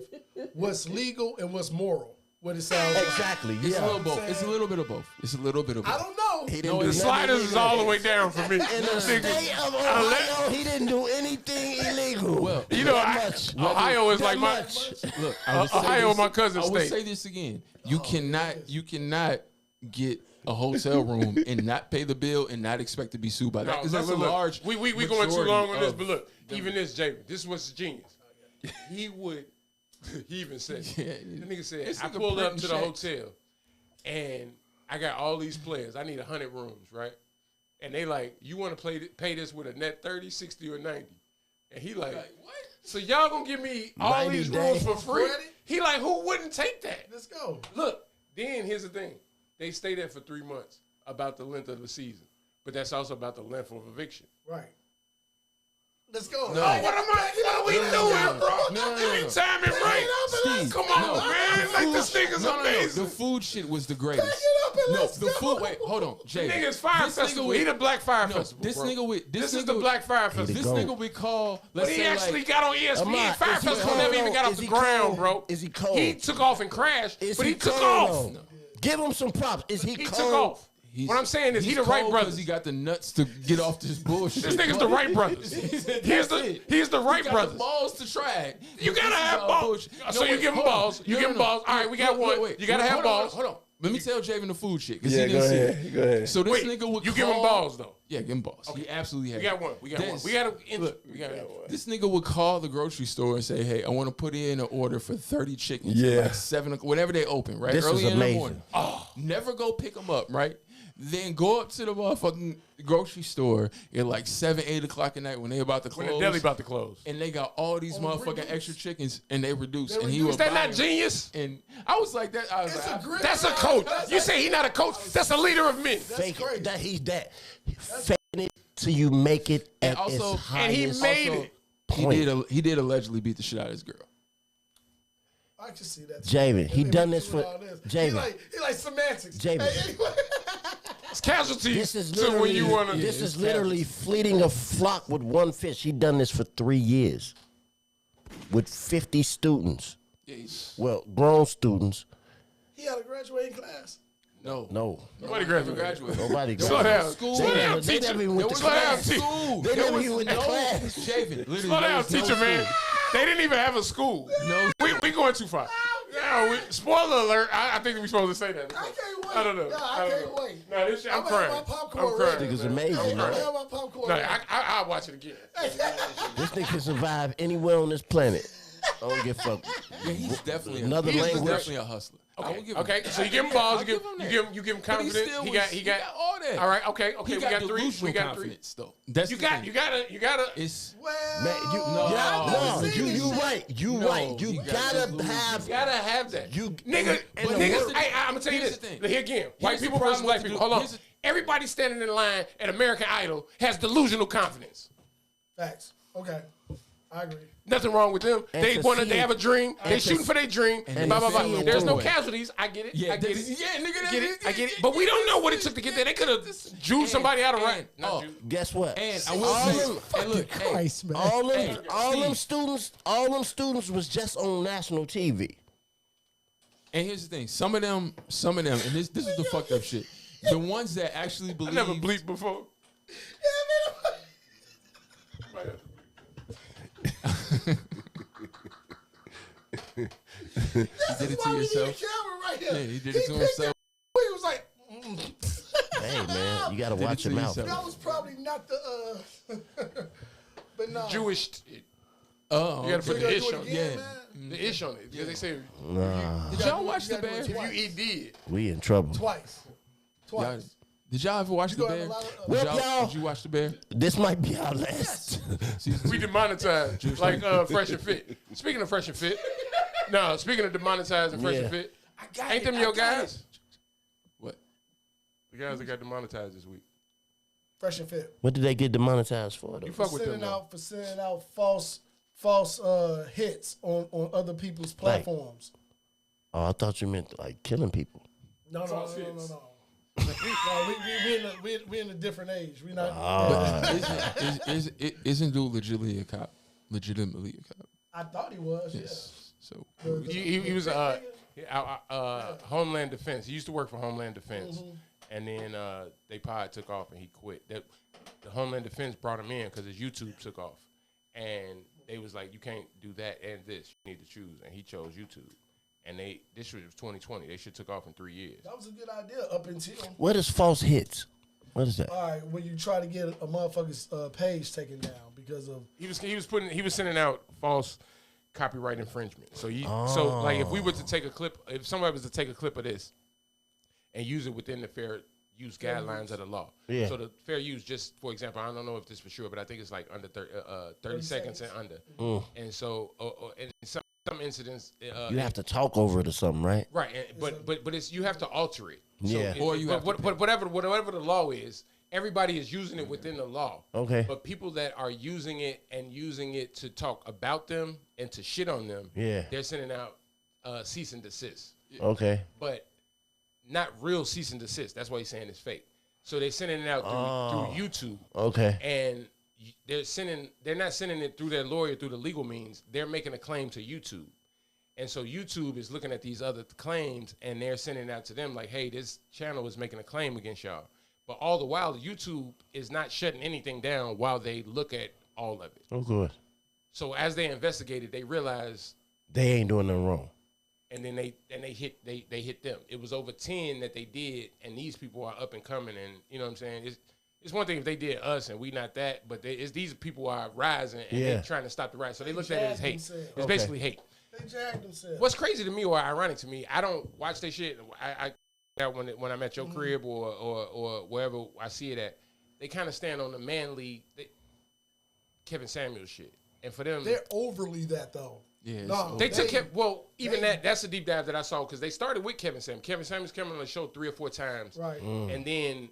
what's legal and what's moral. What it sounds like. Exactly. It's a little Yeah. both. It's a little bit of both. It's a little bit of both. I don't know. He didn't The do sliders nothing is all the illegal. way down for me. In the Nigga, state of Ohio, he didn't do anything illegal. Well, You know, That much. Ohio is That like my. much. Look, I would say Ohio, this- my cousin's I would state. say this again. You cannot get a hotel room and not pay the bill and not expect to be sued by that. Because that's a large. We going too long on this, majority but look, of even this, Jamie, this was genius. He would. He even said, Yeah, the nigga said, this I nigga pulled up printing to the checks. hotel, and I got all these players. I need 100 rooms, right? And they like, you want to pay this with a net 30, 60, or 90? And he like, what? so y'all gonna give me all 90 these days. rooms for free? Credit? He like, who wouldn't take that? Let's go. Look, then here's the thing. They stay there for 3 months about the length of the season. But that's also about the length of eviction. Right. Let's go. Oh, what am I? What are we doing, bro? No. Give me time and right. Steve, Come on, no. man. Like, this nigga's No. amazing. The food shit was the greatest. it up and No, let's the go. food. Wait, hold on, Jay. Nigga's Fire This nigga Festival. with- He the Black Fire No, Festival, this bro. nigga with This is nigga the with- Black Fire Festival. This goat. nigga we call. But Let's he say actually like, got on ESPN. Ahmad, Fire is he Festival cold never even though? got off Is the he ground, cold? bro. Is he cold? He took off and crashed, Is but he he took cold, off. though? Give him some props. Is he He cold? took off. What I'm saying is he the Wright brothers. He got the nuts to get off this bullshit. This nigga's the Wright brothers. He's the Wright brothers. The balls to try it. You gotta have balls. So you give him balls. You give him balls. All right, we got one. You gotta have balls. Hold on. Let me tell Javen the food shit. Yeah, he go didn't see ahead. it. Go ahead. So this nigga would You give him balls though. Yeah, give him balls. Okay. He absolutely has. We got one. We got one. We got one. This nigga would call the grocery store and say, "Hey, I want to put in an order for 30 chickens. Yeah. At like 7 o'clock, whenever they open, right? This Early is in the amazing. morning. Oh, never go pick them up, right? Then go up to the motherfucking grocery store at like 7, 8 o'clock at night when they about to close. When the deli about to close. And they got all these motherfucking extra chickens and they reduce. And he Is was that not genius? And I was like that. I was like, That's a coach. You say he not a coach. That's a leader of men. Fake it. That he's that. Faking it till you make it at also- its And he highest made it. point. he did allegedly beat the shit out of his girl. I can see that. Javen, he And done then this for all this. Javen. He like semantics. Javen. Hey, anyway. It's casualties This is to when literally, you want to. this is literally fleeting a flock with one fish. He done this for 3 years with 50 students. Well, grown students. He had a graduating class. No. Nobody graduated. Nobody Slow down. School. Slow down, They teacher. never even went to Slow down, class. teacher. They never even went to class. Javen, literally. Slow down, teacher, man. They didn't even have a school. No. We going too far. No, spoiler alert. I think we're supposed to say that. I can't wait. I don't know. No, I I don't can't know. wait. No, this shit, I'm I'ma have crying. my popcorn I'm crying. ready. This nigga's amazing, I'm man. gonna have my popcorn. No, ready. I'll watch it again. This nigga can survive anywhere on this planet. I don't give a fuck. Yeah, he's definitely Another he's language. definitely a hustler. I will give him Okay, that. so you give him balls, I'll give him that. you give him But he confidence. still He was- got all that. All right, okay, He we got got three. delusional We got three. confidence, though. That's You the got thing. you gotta It's Well, Man, you right. You No, right. You he got gotta delusions. have. gotta have that. You Nigga, and the niggas, word- hey, I'm gonna tell you here's this. the thing. Here again, white Here's the people versus problem black with the people. du- Hold on. here's the- Everybody standing in line at American Idol has delusional confidence. Facts. Okay. I agree. Nothing wrong with them. And They to wanna. see They it- have a dream. They and to shooting for their dream. and Blah to blah see blah. it There's no through it. casualties. I get it. Yeah, I get that's- it. yeah, nigga, I get it. I get it. But we don't know what it took to get there. They could have Jewed somebody out of right. oh, Guess what? and I will all say, them, and look, hey, Christ, man. all them, Hey, all them Steve. students was just on national TV. and here's the thing: some of them, and this is the fucked up shit. The ones that actually I believe, never bleeped before. he did it to yourself. Right here. Yeah, he did it to picked himself. that- He was like, Hey man, you gotta Did it watch to your mouth. yourself. that was probably not the. But no. Jewish. Oh, You gotta put You the gotta ish do it on it. again, Yeah. man. The ish on it. Because they say Did y'all watch You the gotta do Bear? it if you twice. eat dead. We in trouble. Twice. Y'all- Did y'all ever watch You the gonna have Bear? a lot of- Did Well, y'all- did you watch the Bear? This might be our last. Season We 2? demonetized. Like Fresh and Fit. Speaking of Fresh and Fit. No, speaking of demonetized and Fresh and Yeah. Fit. got Ain't it, them I your got guys? it. What? The guys that got demonetized this week. Fresh and Fit. What did they get demonetized for? Though? You fuck with them. though. For sending out false hits on other people's Like- platforms. Oh, I thought you meant like killing people. No, False hits. no. No, we in a different age. We not. Isn't dude legitimately a cop? Legitimately a cop. I thought he was. Yes. So He was Homeland Defense. He used to work for Homeland Defense, and then they pod took off and he quit. The Homeland Defense brought him in because his YouTube took off, and they was like, you can't do that and this. You need to choose, and he chose YouTube. And this was 2020. They should took off in 3 years. That was a good idea up until. What is false hits? What is that? All right, when you try to get a motherfucker's page taken down because of. He was sending out false copyright infringement. So so like if we were to take a clip, if somebody was to take a clip of this and use it within the fair use guidelines of the law. Yeah. So the fair use, just for example, I don't know if this for sure, but I think it's like under 30 seconds and under. And so and some incidents You have to talk over it or something, right? right, but it's you have to alter it. So Yeah. Or you have to but whatever the law is, everybody is using it within the law. Okay. But people that are using it to talk about them and to shit on them, Yeah. they're sending out cease and desist. Okay. But not real cease and desist. That's why he's saying it's fake. So they're sending it out through YouTube, Okay. and they're not sending it through their lawyer through the legal means. They're making a claim to YouTube, And so YouTube is looking at these other claims and they're sending it out to them like, hey, this channel is making a claim against y'all. But all the while, YouTube is not shutting anything down while they look at all of it. Of course. So as they investigated, they realized they ain't doing nothing wrong. And then they hit them. It was over 10 that they did, and these people are up and coming. And you know what I'm saying? It's one thing if they did us and we not that, but these people are rising and they're trying to stop the rise. So they looked at it as hate. It's basically hate. They jagged themselves. What's crazy to me or ironic to me, I don't watch their shit. I when I'm at your crib or wherever I see it at, they kind of stand on the manly Kevin Samuels shit. And for them, they're overly that though. Yeah, no, they took that's a deep dive that I saw because they started with Kevin Samuels. Kevin Samuels came on the show 3 or 4 times, right? And then,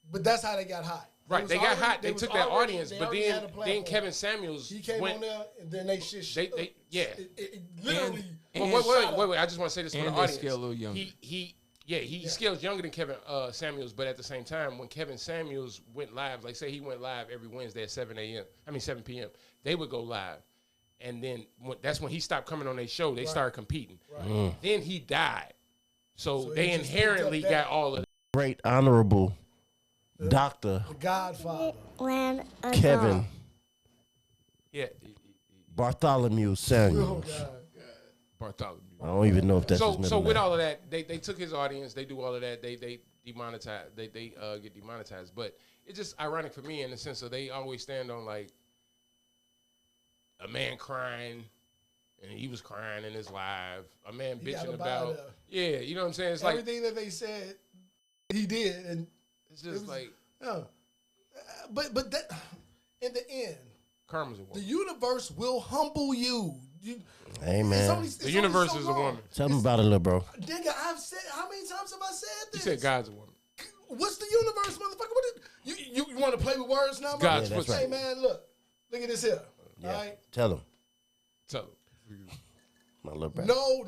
but that's how they got hot. Right, they got hot. They took that audience, but then Kevin Samuels he came on there, and then they shit. It literally. Wait! I just want to say this for the audience. Scale a little younger. He scales younger than Kevin Samuels, but at the same time, when Kevin Samuels went live, like say he went live every Wednesday at 7 p.m., they would go live. And then that's when he stopped coming on their show. They started competing. Right. Then he died. So they inherently got all of it. Great honorable Dr. The Godfather. Kevin. Yeah. Bartholomew Samuels. Oh, God. Bartholomew. I don't even know if that's his middle So with name. all of that, they took his audience. They do all of that. They demonetize. They get demonetized. But it's just ironic for me in the sense of they always stand on like a man crying, and he was crying in his live. A man bitching about, you know what I'm saying? It's everything that they said, he did, and it's just but that in the end, karma's a woman. The universe will humble you. Hey man, the universe is a woman. Tell me about it, little bro. Nigga, I've said how many times have I said this? You said God's a woman. What's the universe, motherfucker? You want to play with words now? God's right. Hey man, look at this here. Yeah. All right? Tell him. My little brother. No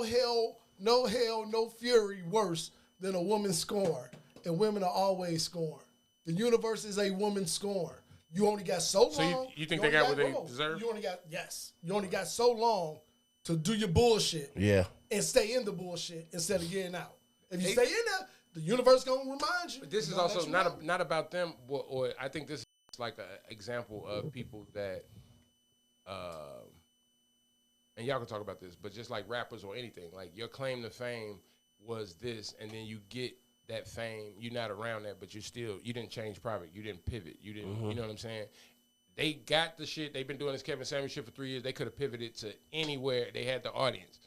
hell, no fury worse than a woman scorn. And women are always scorned. The universe is a woman scorn. You only got so long. So you think they got what they deserve? You only got so long to do your bullshit. Yeah. And stay in the bullshit instead of getting out. If you stay in there, the universe gonna remind you. But this is also not about them, or I think this is like an example of people that, and y'all can talk about this, but just like rappers or anything, like your claim to fame was this, and then you get that fame, you're not around that, but you didn't change product, you didn't pivot, you didn't, you know what I'm saying? They got the shit, they've been doing this Kevin Samuels shit for 3 years, they could have pivoted to anywhere, they had the audience.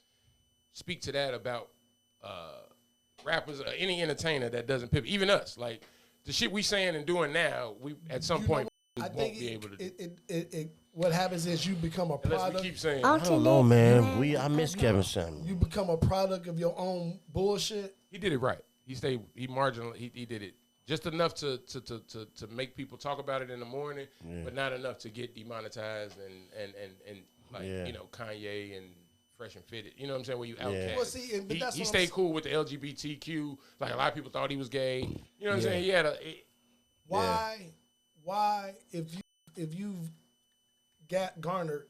Speak to that about rappers, any entertainer that doesn't pivot, even us, like the shit we saying and doing now, we at some point won't be able to do. What happens is you become a product. Unless we keep saying, I don't know, man. I miss Kevin Samuels. You become a product of your own bullshit. He did it right. He did it just enough to make people talk about it in the morning, but not enough to get demonetized and like you know, Kanye and Fresh&Fit. You know what I'm saying? Where you outcast. Well, see, but he stayed cool with the LGBTQ. Like a lot of people thought he was gay. You know what I'm saying? He had Why if you've garnered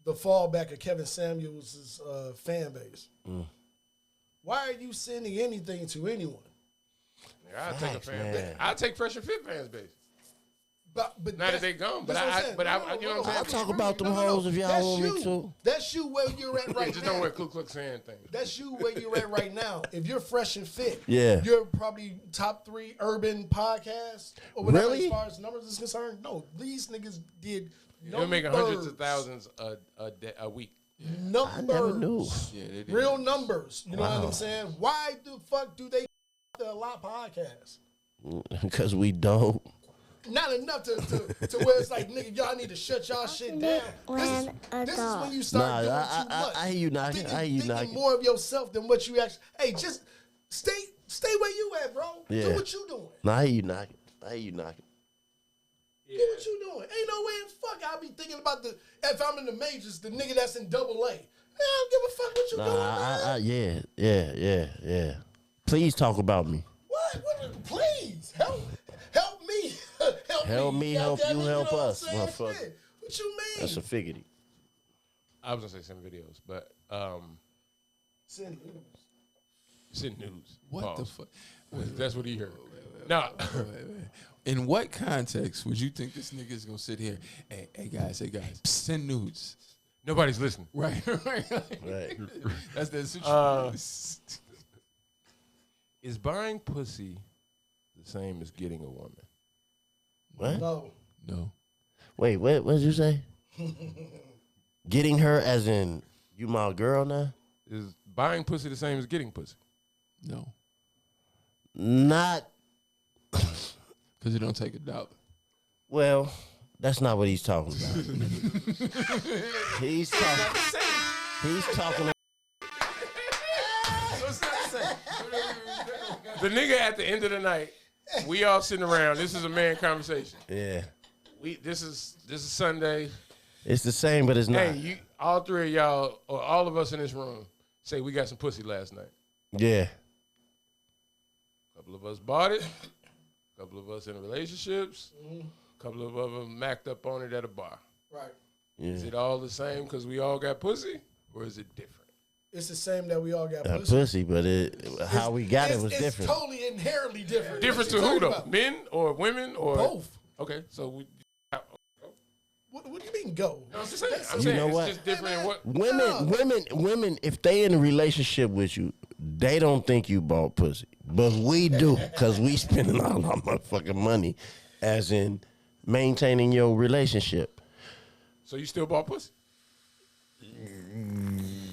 the fallback of Kevin Samuels' fan base, why are you sending anything to anyone? I'll take a fan base. I'll take Fresh&Fit fans base. But now that they gone, you know what I'm saying? I'll talk about them hoes if y'all want me to. That's you where you're at right now. Just don't wear Ku Klux Klan thing. That's you where you're at right now. If you're Fresh&Fit, yeah, you're probably top 3 urban podcasts or whatever as far as numbers is concerned. No, these niggas did. They're making hundreds of thousands a week. Numbers. I never knew. Yeah, they did. Real numbers. You know what I'm saying? Why the fuck do they a lot podcasts? Because we don't. Not enough to where it's like, nigga, y'all need to shut y'all shit down. This is when you start doing too much. I hear you knocking. Thinking more of yourself than what you actually. Hey, just stay where you at, bro. Yeah. Do what you doing. I hear you knocking. Do what you doing. Ain't no way in fuck I'll be thinking about if I'm in the majors, the nigga that's in AA. I don't give a fuck what you doing, man. Yeah. Please talk about me. What? Please help me. Help me, help you, help us, motherfucker. What you mean? That's a figurative. I was gonna say send videos, but Send news. send news. What the Pause. fuck? That's what he heard. No, In what context would you think this nigga is gonna sit here? Hey guys, send nudes. nobody's listening. Right. Right. That's the situation. Is buying pussy the same as getting a woman? What? No. No. Wait, what did you say? Getting her as in you my girl now? Is buying pussy the same as getting pussy? No. Not Because it don't take $1. well. That's not what he's talking about. He's talking. The nigga at the end of the night, we all sitting around. This is a man conversation. Yeah, This is Sunday. it's the same, but it's not. Hey, all three of y'all, or all of us in this room, say we got some pussy last night. Yeah, A couple of us bought it. A couple of us in relationships. A couple of them macked up on it at a bar. Right. Is yeah. it all the same because we all got pussy, or is it different? It's the same that we all got That pussy. pussy, but how we got it was it's different. Totally inherently different. Different What to you who talking though? about? Men or women or Both. Okay, so we. What do you mean go? I'm just saying. I'm You saying know it's what? just different in what. Women, if they in a relationship with you, they don't think you bought pussy, but we do, cause we spending all our motherfucking money, as in maintaining your relationship. So you still bought pussy?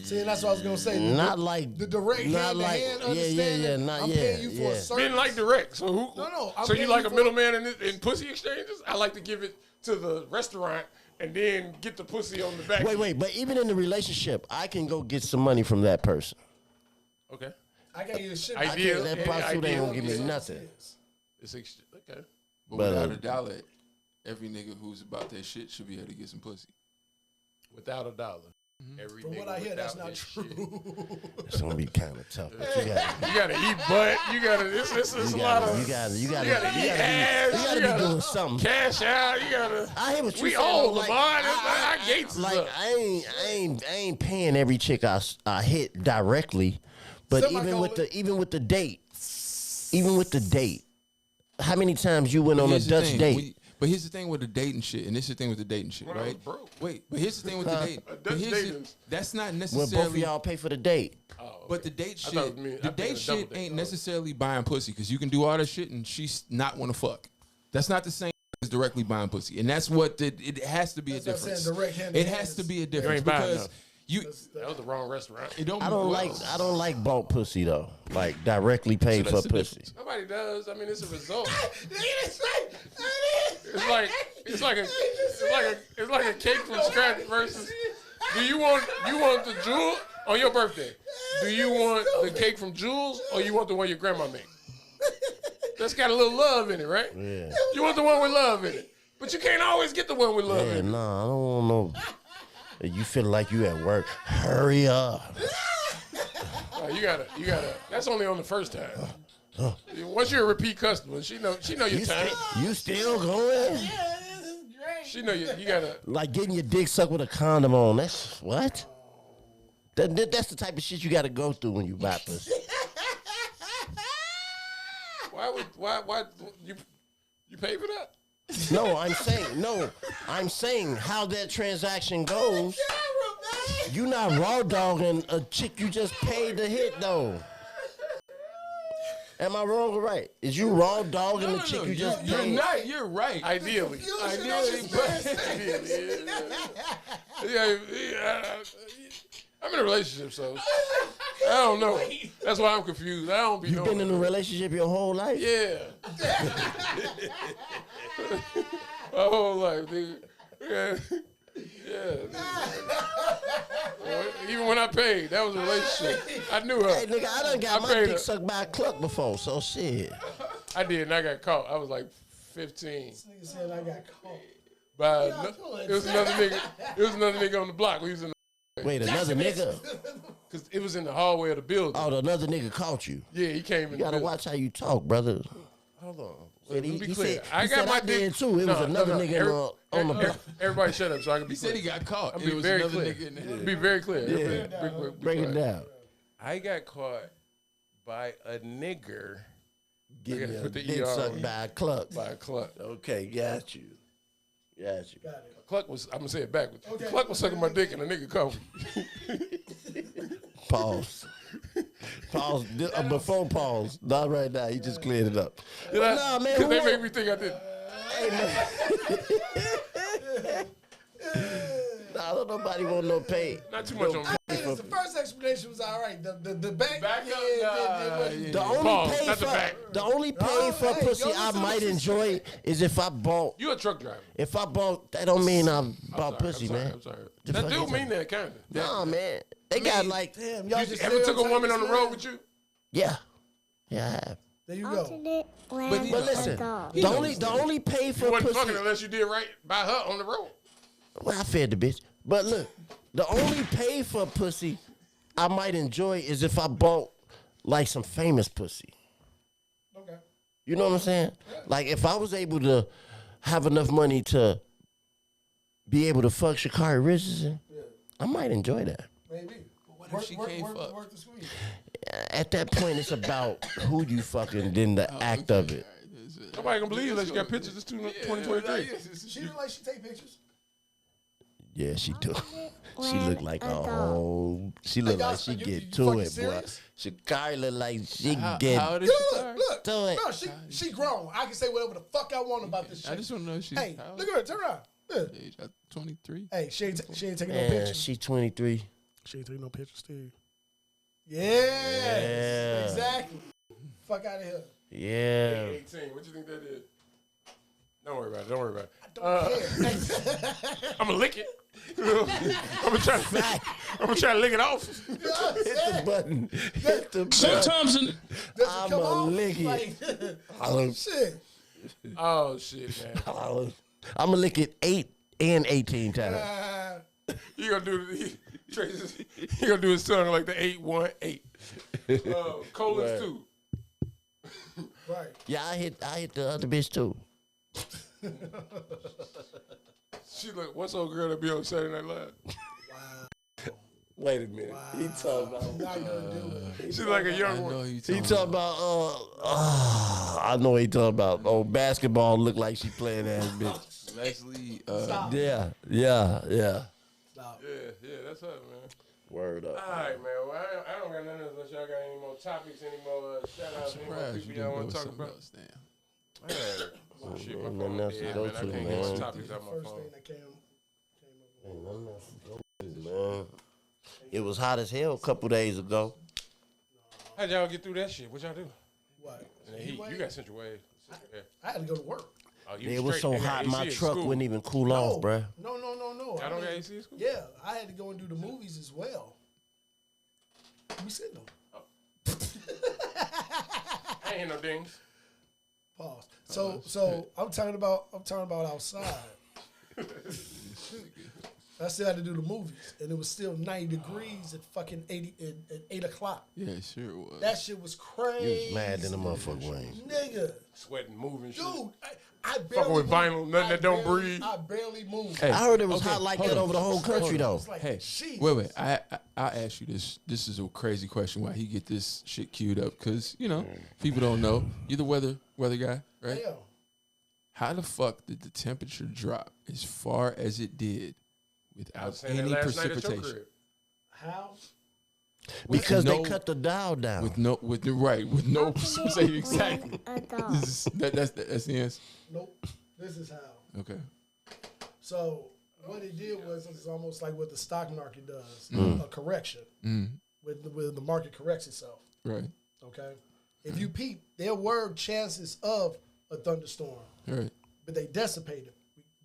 See, and that's what I was gonna say. Not like the direct not hand like to hand yeah, understanding. not I'm yeah, paying you for a yeah. service. Men like direct. So who? No, I'm So you paying like you a for- middleman in pussy exchanges? I like to give it to the restaurant and then get the pussy on the back. Wait, but even in the relationship, I can go get some money from that person. Okay. I got you shit. Ideal. That Yeah, prostitute ain't ideal. gonna give me Yeah. nothing. Okay. But But, without $1, every nigga who's about that shit should be able to get some pussy. Without $1. Every From what nigga I hear, that's without not his true. shit. It's gonna be kind of tough. But you got You gotta eat butt. You gotta. It's a lot of. you gotta You gotta eat ass. be doing something. Cash out. You gotta. I hear what you We saying. own like, Lamar. Our gates is like up. I ain't paying every chick I hit directly, but even with the date, how many times you went on a Here's the Dutch thing, date? But here's the thing with the dating shit, and this is the thing with the dating shit, When I was right? broke. Wait, but here's the thing with the dating. But Dutch here's dating. that's not When both of necessarily. y'all pay for the date. Oh, okay. But the date I thought it shit, was me. the I think date it's double shit date. ain't necessarily buying pussy because you can do all that shit and she's not want to fuck. That's not the same as directly buying pussy, and that's what it has to be That's a what I'm saying, difference. direct hand It to has hand to be a You difference ain't buying because enough. That was the wrong restaurant. it don't. I don't like bought pussy though. Like directly paid for that's the pussy. difference. Nobody does. I mean, it's a result. It's It's like a cake from scratch versus. Do you want the jewel on your birthday? Do you want the cake from Jules or you want the one your grandma made? That's got a little love in it, right? Yeah. You want the one with love in it, but you can't always get the one with love Yeah, in it. nah, I don't want no. You feel like you at work. Hurry up. You gotta. That's only on the first time. Once you're a repeat customer, she know your time. You still going? She know you gotta. Like getting your dick sucked with a condom on. That's what? That's the type of shit you got to go through when you buy pussy. Why you pay for that? No, I'm saying how that transaction goes. You not raw dogging a chick you just paid to hit though. Am I wrong or right? Is you raw dogging the chick you just You're paid? not. You're right. Ideally, yeah. I'm in a relationship, so I don't know. That's why I'm confused. I don't be You knowing. been in a relationship your whole life? Yeah. My whole life, nigga. Yeah. Even when I paid, that was a relationship. I knew her. Hey, nigga, I done got my paid dick her. sucked by a cluck before, so shit. I did, and I got caught. I was like 15. Nigga said I got caught. By it was another nigga. It was another nigga on the block. We was in Wait, another nigga? because it was in the hallway of the building. Oh, another nigga caught you. Yeah, he came in. You the gotta building. watch how you talk, brother. Hold on. He clear. said, I got my did dick too. It was another nigga on the block. Everybody shut up so I can be He said clear. he got caught. I'm It be was very another clear. nigga in there. Be very clear. Yeah. Break it down. I got caught by a nigger Getting Okay, your put the dick ER on sucked you. by a cluck. by a cluck. Okay, got you. Got you. Cluck was, I'm gonna say it backwards. Okay. Cluck was sucking my dick and the nigga covered me. Pause. Pause. Before pause. Not right now. He just cleared it up. Did I? Nah, man. Because they who made me think I did. Nah, don't nobody want no pay. Not too much on me. The first explanation was all right. The back, Back up, yeah. The only Pause, pay not the for back. the only pay for hey, pussy yo, I listen, might listen. enjoy is if I bought. You a truck driver. If I bought, that don't mean I I'm bought sorry, pussy, I'm sorry, man. I'm sorry. The That fuck do you mean that, kind of. Nah, man. They got like, Damn, y'all You just ever took a stereotype woman on the this road man? with you? yeah, I have. There you go. But listen, the only pay You for wasn't pussy. fucking unless you did right by her on the road. Well, I fed the bitch. But look, the only pay for pussy I might enjoy is if I bought like some famous pussy. Okay. You know what I'm saying? Like if I was able to have enough money to be able to fuck Sha'Carri Richardson, I might enjoy that. Maybe. What if she can't fuck? Work the squeeze. At that point, it's about who you fucking than the act of it. Nobody gonna believe unless you got pictures. It's 2023. She look like she take pictures. Yeah, she do. She look like a whole. She look like she you get fucking to it, boy. serious? Sha'Carri look like she How get old is Look, she? look. to it. No, she grown. I can say whatever the fuck I want about this shit. I just want to know if she's Hey, how old? look at her. Turn around. Look. Age, 23. Hey, she ain't taking no Man, pictures. she 23. She ain't taking no pictures, Steve. Yes. Yeah. Exactly. Fuck out of here. Yeah. 18. What you think that is? Don't worry about it. Don't worry about it. Don't care. I'm gonna lick it. I'm gonna try to lick it off. You know what I'm Hit the saying? button. Hit the button. Sometimes Does it I'm come a off? lick it. Like, shit. Oh shit, man. I'm gonna lick it 8 and 18 times. You gonna do Tracy? You gonna do his tongue like the 818? Colons too. Right. Yeah, I hit the other bitch too. She look. What's old girl that be on Saturday Night Live? Wait a minute. He talking about. Now you gonna do it. She like a I young know one. you He talking about. I know what he talking about. Oh, basketball look like she playing ass bitch. Leslie. Yeah. Yeah, that's her, man. Word up. All right, man. Well, I don't got nothing else unless y'all got any more topics, any more shout outs, any more Surprised you people y'all didn't want go to talk something about. else. Damn. Shit, my Nothing phone else to dead, go man. I to, can't get man. no topics out my First phone. thing that came up. Man. It was hot as hell a couple days ago. How'd y'all get through that shit? What y'all do? What? In the heat. You got Central Wave. Yeah. I had to go to work. Oh, you It was straight. so They got hot, AC my at truck school. wouldn't even cool off, bruh. No. Y'all don't got AC at school? Yeah, I had to go and do the movies as well. We sitting them. I ain't hear no dings. Pause. So I'm talking about outside. I still had to do the movies, and it was still 90 degrees at fucking 8 o'clock. Yeah, sure it was. That shit was crazy. You was mad in the motherfucking rain. Nigga. Sweating, moving shit. Dude, I barely Fucking with vinyl, moved. nothing that don't barely- breathe. I barely moved. Hey, I heard it was okay, hot like hold that on. over the whole country, though. It's like, Hey, Jesus. wait. I ask you this. This is a crazy question. Why he get this shit queued up? Because people don't know. You're the weather guy, right? Damn. How the fuck did the temperature drop as far as it did I without was saying that any last night at your precipitation? crib. How? Because they no- cut the dial down. With no precipitation. Exactly. That's the answer. Nope. This is how. Okay. So what it did was it's almost like what the stock market does, a correction. When the market corrects itself. Right. Okay. If you peep, there were chances of a thunderstorm, Right. but they dissipated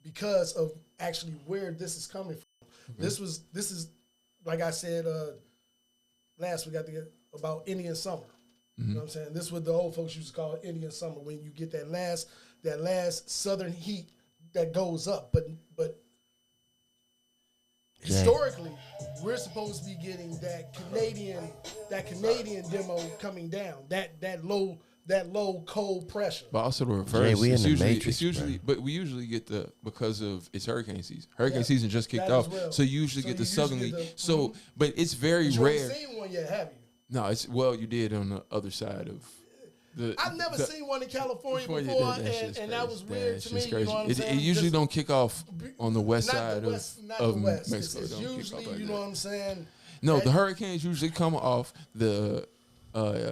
because of actually where this is coming from. This is like I said last week about Indian summer. You know what I'm saying? This is what the old folks used to call Indian summer, when you get that last southern heat that goes up. But historically, we're supposed to be getting that Canadian demo coming down. That that low cold pressure. But also the reverse. Jay, we in it's the usually, Matrix, it's usually, bro. but we usually get because of it's hurricane season. Hurricane Yeah, season just kicked that as off, well. so you usually So get you the usually southerly. get the- So, but it's very You rare. ain't seen one yet, have you? No, it's you did on the other side of the. I've never seen one in California before before, you did, that shit's and that crazy. was weird That to me. shit's You know what I'm It saying? usually Just don't kick off on the west not side the west, not of the west. Mexico. It's Don't kick usually, off like you that. know what I'm saying? No, that- the hurricanes usually come off the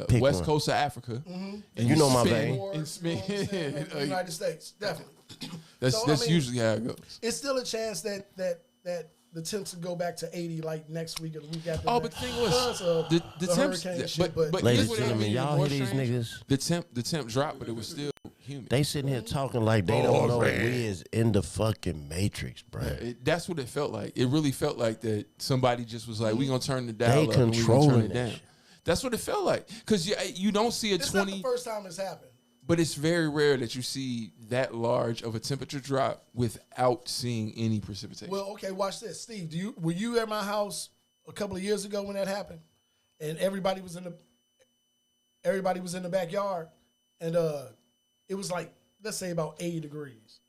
Pick west one. coast of Africa. Mm-hmm. And You know my spin vein. Or, and spin. you know what I'm saying, of the United States, definitely. That's So, I mean, usually how it goes. It's still a chance that the temps will go back to 80 like next week or the week after. Oh, that but the thing was, because of the temps, hurricane shit, but but here's Ladies what and I gentlemen, mean y'all more hear these strange. niggas? The temp dropped, but it was still humid. They sitting here talking like they don't know we is in the fucking Matrix, bro. That's what it felt like. It really felt like that somebody just was like, "We gonna turn the dial They up, and we gonna turn controlling it that down." shit. That's what it felt like. Because you don't see a it's not 20, the first time it's happened. but it's very rare that you see that large of a temperature drop without seeing any precipitation. Well, okay, watch this, Steve. Were you at my house a couple of years ago when that happened, and everybody was in the backyard, and it was like, let's say about 80 degrees,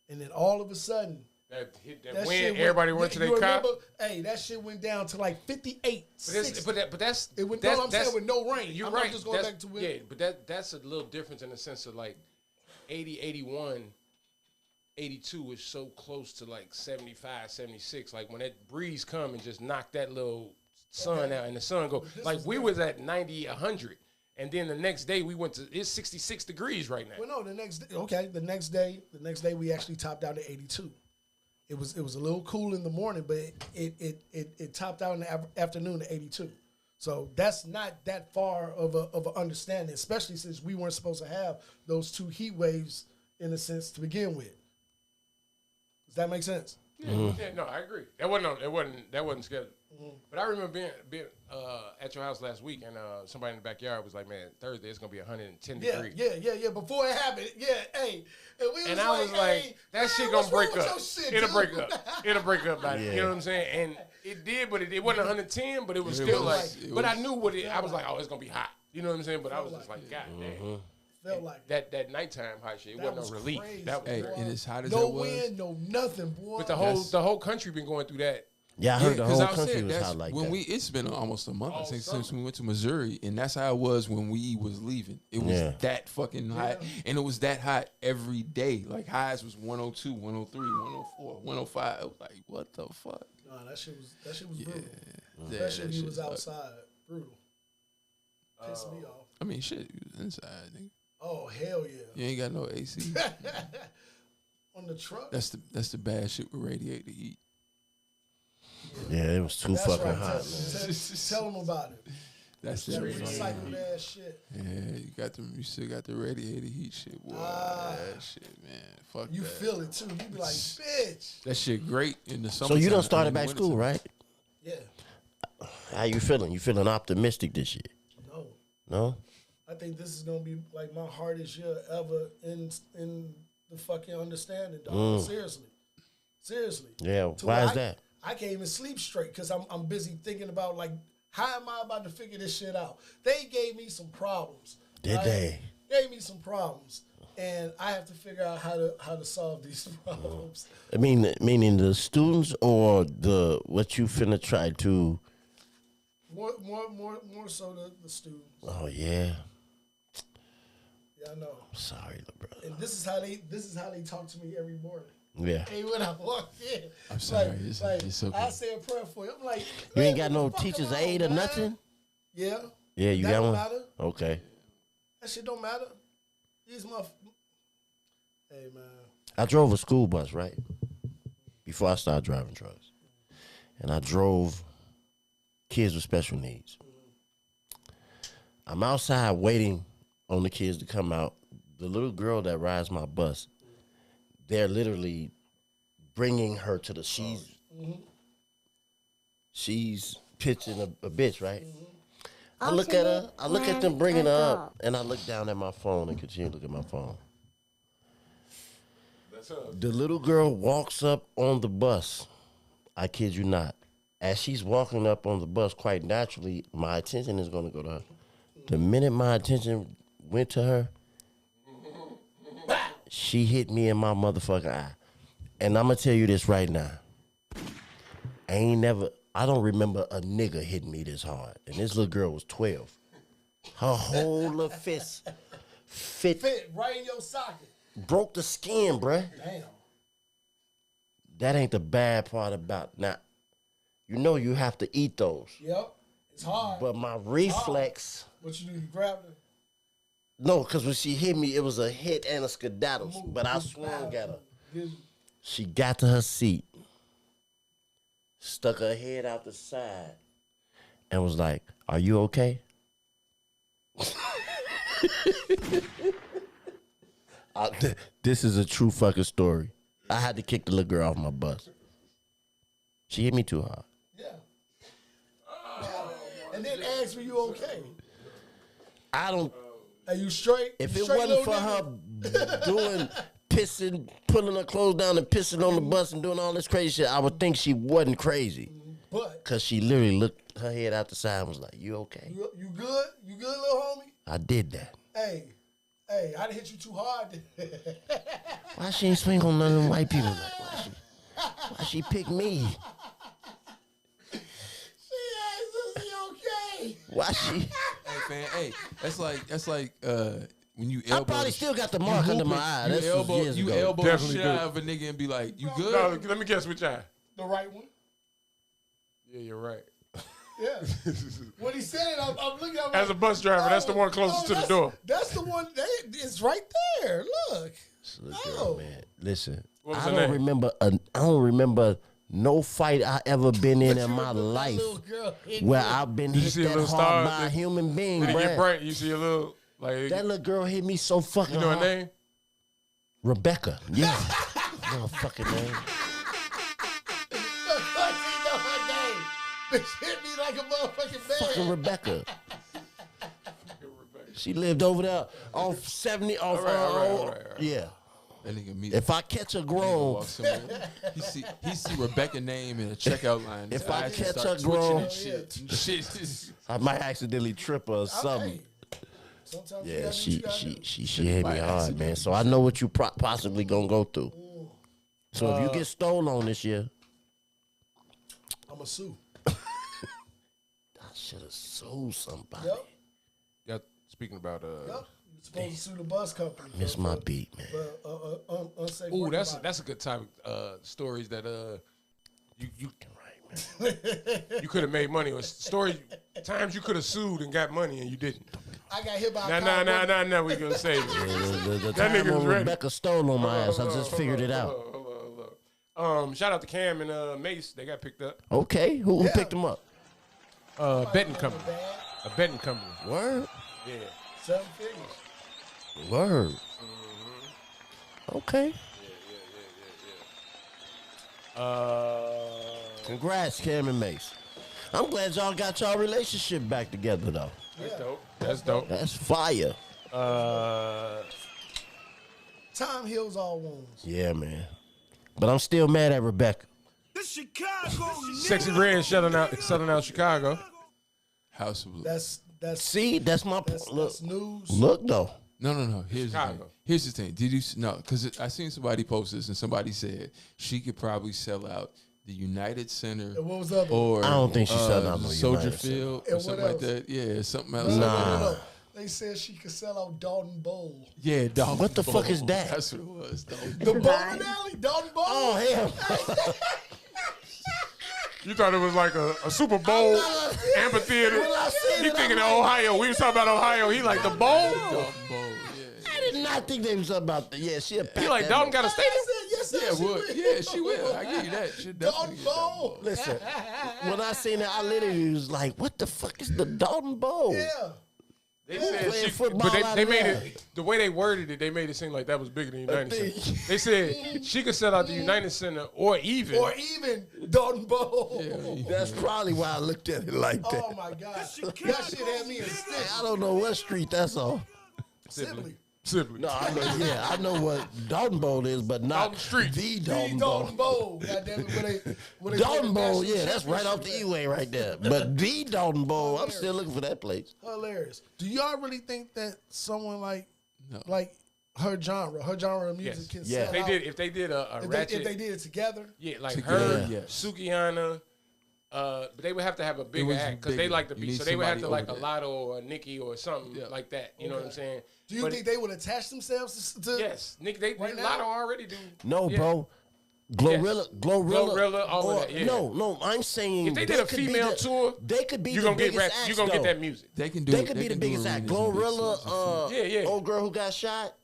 and then all of a sudden That hit that that wind. shit Everybody went to you their car. remember, hey, that shit went down to like 58. But that's It went. that's, No, I'm saying with no rain. You're I'm right. not just going That's- back to it. yeah, but that's a little difference in the sense of like 80, 81, 82 was so close to like 75, 76. Like when that breeze come and just knock that little sun out and the sun go. Like we was at 90, 100. And then the next day we went to, it's 66 degrees right now. Well, no, the next day, we actually topped out at 82. It was a little cool in the morning, but it topped out in the afternoon at 82. So that's not that far of an understanding, especially since we weren't supposed to have those two heat waves in a sense to begin with. Does that make sense? Yeah, no, I agree. That wasn't scheduled. But I remember being at your house last week, and somebody in the backyard was like, "Man, Thursday it's gonna be 110 degrees." Yeah. Before it happened, hey, And I was like, hey, "That man, shit what's gonna break wrong with up. your shit, It'll dude?" break up. It'll break up. By you know what I'm saying?" And it did, but it wasn't 110. But it was still like. But I knew what it. I was like, "Oh, it's gonna be hot." You know what I'm saying? But I was just like, "God damn." Felt like That nighttime hot shit. It that wasn't no was relief. crazy, That was Hey, boy. and as hot as no that was, wind, no nothing, boy. But the whole country been going through that. Yeah, I heard the 'cause whole I country said was that's hot like when that. it's been almost a month I think since summer. we went to Missouri, and that's how it was when we was leaving. It was Yeah. that fucking hot, and it was that hot every day. Like highs was 102, 103, 104, 105. It was like, what the fuck? Nah, that shit was brutal. Yeah, Especially if you shit was sucked. outside, brutal. Pissed me off. I mean, shit, you was inside, nigga. Oh hell yeah! You ain't got no AC. On the truck. That's the bad shit with radiator heat. Yeah, it was too That's fucking right. hot, Tell, man. tell them about it. That's That the recycled ass shit. Yeah, you still got the radiator heat shit. Boy, that shit, man. Fuck You that. feel it too. You be like, bitch. That shit great in the summer. So you done started back school, right? Yeah. How you feeling? You feeling optimistic this year? No. No? I think this is gonna be like my hardest year ever in the fucking understanding, dog. Seriously. Yeah, To why where is that? I can't even sleep straight because I'm busy thinking about like how am I about to figure this shit out? They gave me some problems. Did right? they? Gave me some problems, and I have to figure out how to solve these problems. I mean, meaning the students or what you finna try to? More so the students. Oh yeah. Yeah, I know. Sorry, little brother. And this is how they talk to me every morning. Yeah. Hey, when I walk in, I'm sorry. like, It's okay. I say a prayer for you. I'm like, You ain't leave got me no the fuck teacher's alone, aid or man. nothing? Yeah. Yeah, you That got don't one? matter. Okay. That shit don't matter. These Hey man. I drove a school bus, right? Before I started driving trucks. And I drove kids with special needs. I'm outside waiting on the kids to come out. The little girl that rides my bus, they're literally bringing her to the she's pitching a bitch, right? I look at her, I look at them bringing her up, and I look down at my phone and continue to look at my phone. The little girl walks up on the bus. I kid you not. As she's walking up on the bus, quite naturally, my attention is going to go to her. The minute my attention went to her. She hit me in my motherfucking eye. And I'm going to tell you this right now. I don't remember a nigga hitting me this hard. And this little girl was 12. Her whole little fist fit right in your socket. broke the skin, bruh. Damn. That ain't the bad part about now. You know you have to eat those. Yep. It's hard. But my reflex. What you do? You grab it? No, because when she hit me, it was a hit and a skedaddle. But I swung at her. She got to her seat, stuck her head out the side, and was like, "Are you okay?" This is a true fucking story. I had to kick the little girl off my bus. She hit me too hard. Yeah. And then ask me, you okay? I don't. Are you straight? If You it straight, wasn't for little nigga? her doing pissing, pulling her clothes down and pissing on the bus and doing all this crazy shit, I would think she wasn't crazy. But Cause she literally looked her head out the side and was like, "You okay?" you good? You good, little homie? I did that. Hey, I done hit you too hard. Why she ain't swing on none of them white people? Like, why she pick me? She asked, is he okay? Why she? Hey, fan, hey, that's like when you elbow. I probably still got the mark under my eye. That's years you ago. elbow the Definitely shit do. out of a nigga and be like, "You good?" No, let me guess which eye. The right one? Yeah, you're right. Yeah. When he said it, I'm looking at him As a bus driver, that's the one closest to the door. That's the one. It's right there. Look. Look, girl, man. Listen, What was I her don't name? remember. I don't remember no fight I ever been in my life Little girl hit where me. I've been Did you hit see a that little hard star? by a human being, Did it get bruh. bright? You see a little, like, That little girl hit me so fucking you know her hard. name? Rebecca. Yeah. Motherfucking name. She know her name. Bitch hit me like a motherfucking man. Fucking Rebecca. She lived over there off 70 off All right. Yeah. That nigga me. If I catch a Walk grown, somewhere, he see Rebecca name in a checkout line. If His I eyes catch start a twitching grown- and shit. I might accidentally trip her or something. Sometimes you Yeah, gotta do what you gotta do. she hit me hard, man. So I know what you possibly gonna go through. So if you get stole on this year, I'm a sue. I should have sued somebody. Yep. Yeah, speaking about, Yep. You're supposed to sue the bus company. Miss my beat, man. Unsafe ooh, work that's environment. a good topic. Stories that you Right, man. you could have made money on stories. Times you could have sued and got money and you didn't. I got hit by a car. Nah. We gonna save it. The That time nigga was when ready. Rebecca stole on my ass, I just figured it out. Hold on. Shout out to Cam and Mace. They got picked up. Okay, who picked him up? Betting company. A betting company. Word, Yeah. 7 figures. word. Okay. Congrats, Cam and Mace. I'm glad y'all got y'all relationship back together though. That's dope. That's fire. Time heals all wounds. Yeah, man. But I'm still mad at Rebecca. Sexy Red selling out Chicago. House of Blue. That's See, that's my that's, point. Look, that's news. look though. No. Here's the thing. Chicago. Here's the thing. Did you no? Because I seen somebody post this and somebody said she could probably sell out the United Center. And what was the other? Or I don't think she sold out no Soldier United Center. Field And or what something like else? that. Yeah, something else. Nah. They said she could sell out Dalton Bowl. Yeah, Dalton What the fuck Bowl. is that? That's what it was. Dalton. The bowling alley, Dalton Bowl. Oh hell. You thought it was like a Super Bowl amphitheater. When I seen You it, thinking of I'm like, Ohio. We was talking about Ohio. He like the bowl. Dalton Bowl. Yeah. I did not think they was about that. Yeah, she a He like Dalton got a stadium. Yes, Yeah, she well, will. yeah, she will. I give you that. She Dalton definitely get Dalton Bowl. Bowl. Listen, when I seen it, I literally was like, "What the fuck is the Dalton Bowl?" Yeah. They Playing said football but out they of made there. it the way they worded it. They made it seem like that was bigger than United Center. They said she could sell out the United Center or even. Or even Dalton Bowl. That's probably why I looked at it like that. Oh my God. That shit had me in I stitch. don't know what street that's on. Sibley. Sibley. No, I know what Dalton Bowl is, but not Dalton Street. the The Dalton Dalton Bowl. Bowl. Goddamn it, when they Dalton play the Bowl, national yeah, that's right off the championship. E-way right there. But the Dalton Bowl, I'm still looking for that place. Hilarious. Do y'all really think that someone like No. her genre of music Yes. can Yeah. sell If out? they did a If ratchet, they did it together, yeah, like Together, her, yes. Sukihana, but they would have to have a bigger was act because they bigger. like the You beat, need so they would have to somebody like a over that. Lotto or a Nicki or something like that. You know what I'm saying? do you But think they would attach themselves to? Yes, Nick. They Right now? Lotto already do. No, Yeah. bro. Glorilla, Glorilla, all of or- that, yeah. No, I'm saying If they did a could be female tour, they could be You the gonna get biggest rap. acts, You gonna get though. that music. They can do. They could be the can biggest do act. arenas and big Glorilla, cities. Yeah. old girl who got shot,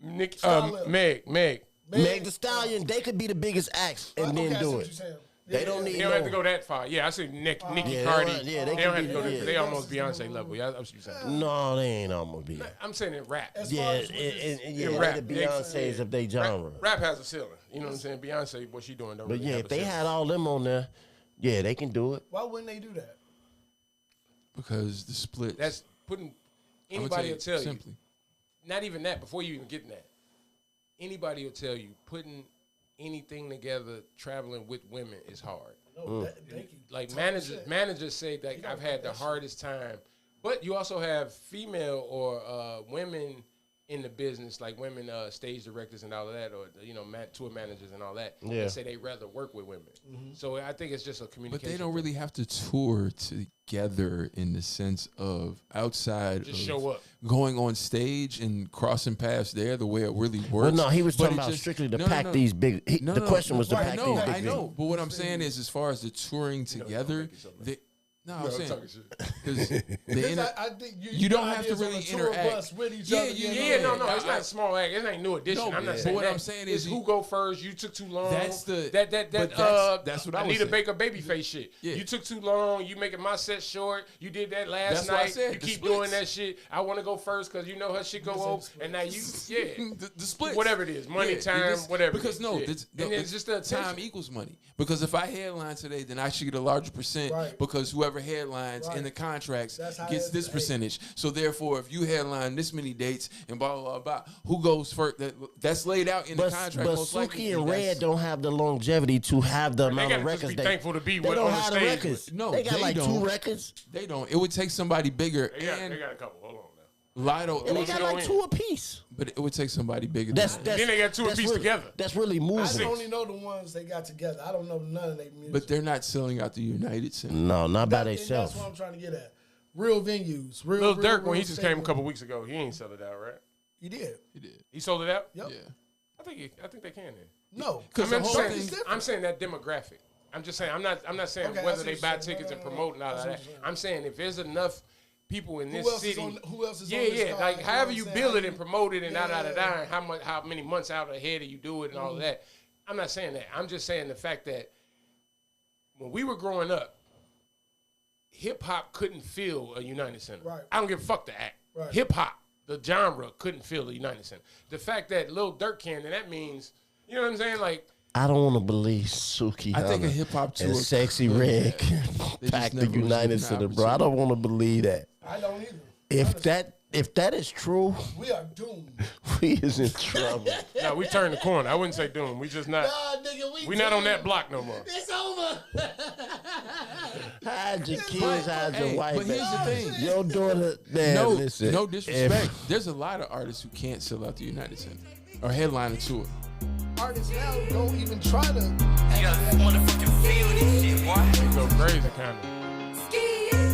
Nick, Style Meg. Man, Meg Thee Stallion, they could be the biggest acts and okay, then I see do what it. you're saying. They don't need They don't have to no. go that far. Yeah, I see Nicki Yeah, Cardi. they They can don't have be to go the- there. yeah. They almost Beyonce level. Yeah, that's what you're saying. No, they ain't almost be. I'm saying in rap. As Yeah, far and, as with this- and yeah, In they rap, the yeah. Beyonces of their genre. Rap has a ceiling. You know what I'm saying? Beyonce, what she doing don't But really yeah, have if a they ceiling. had all them on there, yeah, they can do it. Why wouldn't they do that? Because the splits. That's putting I'ma anybody will tell simply. you. Not even that. Before you even get in that, anybody will tell you putting anything together, traveling with women is hard. No, they can Like talk managers, shit. managers say that I've had the hardest time. But you also have female or women in the business, like women stage directors and all of that, or tour managers and all that. Yeah. They say they rather work with women. So I think it's just a But communication. they don't really have to tour together in the sense of outside Just of show up. going on stage and crossing paths there the way it really works. Well, no, he was But talking it about just- strictly to no, pack no. these big. The question was to right, pack no, these big. I know, but what I'm saying is, as far as the touring together, I'm saying talking shit. because I think you don't have to ideas on really a tour interact. bus with each Yeah, other. Yeah, no, it's not a small act. It ain't new edition. No, I'm not but saying what that. I'm saying It's is who go first. You took too long. That's the- that but that's what I was Anita saying. Baker babyface shit. Yeah. You took too long. You making my set short. You did that last That's what I night. said, You the keep splits. doing that shit. I want to go first because you know her shit go over, and now you the splits, whatever it is, money, time, whatever it Because is. no, Yeah. And it's just the time attention. equals money. Because if I headline today, then I should get a larger percent. Right. Because whoever headlines Right. in the contracts That's how gets it- this hey. percentage. So therefore, if you headline this many dates and blah blah blah, who goes first? That's laid out in the But contract. most likely. Suki and That's- Red don't have the longevity to have the amount gotta of just records. be thankful to be they with- don't on the have the stage records. with. No, they got they like don't. 2 records, They don't. It would take somebody bigger They got and a couple. Hold on now. Lido. and they It got go like in. 2 apiece. but it would take somebody bigger. That's than that's. Then they got 2 that's apiece really- together. That's really I moving. only know the ones they got together. I don't know none of their music. But they're not selling out the United Center. No, not by And themselves. That's what I'm trying to get at. Real venues. Real, Lil real, Durk, real when he just came a staples. couple weeks ago, he ain't sell it out, right? He did. He did. He sold it out. Yep. Yeah. I think they can then. No. Because I'm the whole saying, thing. I'm saying that demographic. I'm just saying I'm not saying Okay, I whether see they what buy you're saying. tickets No, and no, no. promote and all I of see that. what you're saying. I'm saying if there's enough people in this Who else city, is on yeah, this yeah, card, like you know however what you I'm build saying? it and promote it and Yeah. and how many months out ahead you do it and all of that. I'm not saying that. I'm just saying the fact that when we were growing up, hip hop couldn't fill a United Center. Right. I don't give a fuck the act. Right. Hip hop, the genre, couldn't fill the United Center. The fact that Lil Durk can, then that means, you know what I'm saying? Like, I don't want to believe Suki. I think a Hunter hip-hop tour and Sexy could- Red They just pack the never was United given Center, the bro. I don't want to believe that. I don't either. If that is true, We are doomed. we is in trouble. no, we turned the corner. I wouldn't say doom. We just not. Nah, nigga, We not on that block no more. It's over. Hide your kids, hide your Hey, wife. but here's the thing. Your daughter, man, No, listen. no disrespect. if- There's a lot of artists who can't sell out the United Center or headline a tour. Artists now don't even try to. You gotta motherfucking feel this shit, boy. They go crazy, kind of.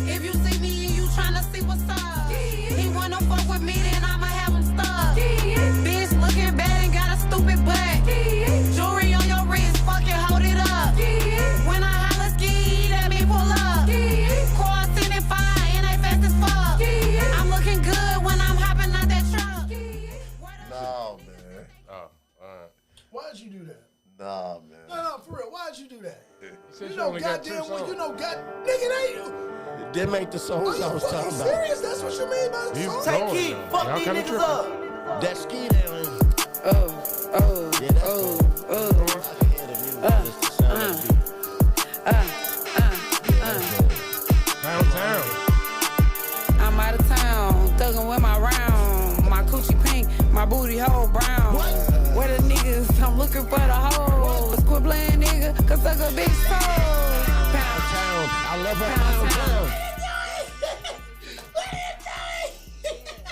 If you see me and you tryna see what's up, he wanna fuck with me, then I'ma have him stuck. Bitch looking bad and got a stupid butt. Jewelry on your wrist, fucking hold it up. When I holla ski, that mean pull up. Car sitting fire and they fast as fuck. I'm looking good when I'm hopping out that truck. Nah, man. Oh, all right. Why'd you do that? Nah, man. No, for real. Why'd you do that? Said You you know, only got goddamn two well, you songs. know, nigga, they you. Them ain't the songs I Are you was fucking talking about. serious? That's what you mean by the He's song? going Key, now. fuck Y'all these kinda niggas tripping. up. That ski down. Yeah, that's cool. I can hear the music, just the sound of the beat. Downtown. I'm out of town, thuggin' with my round. My coochie pink, love her pound town.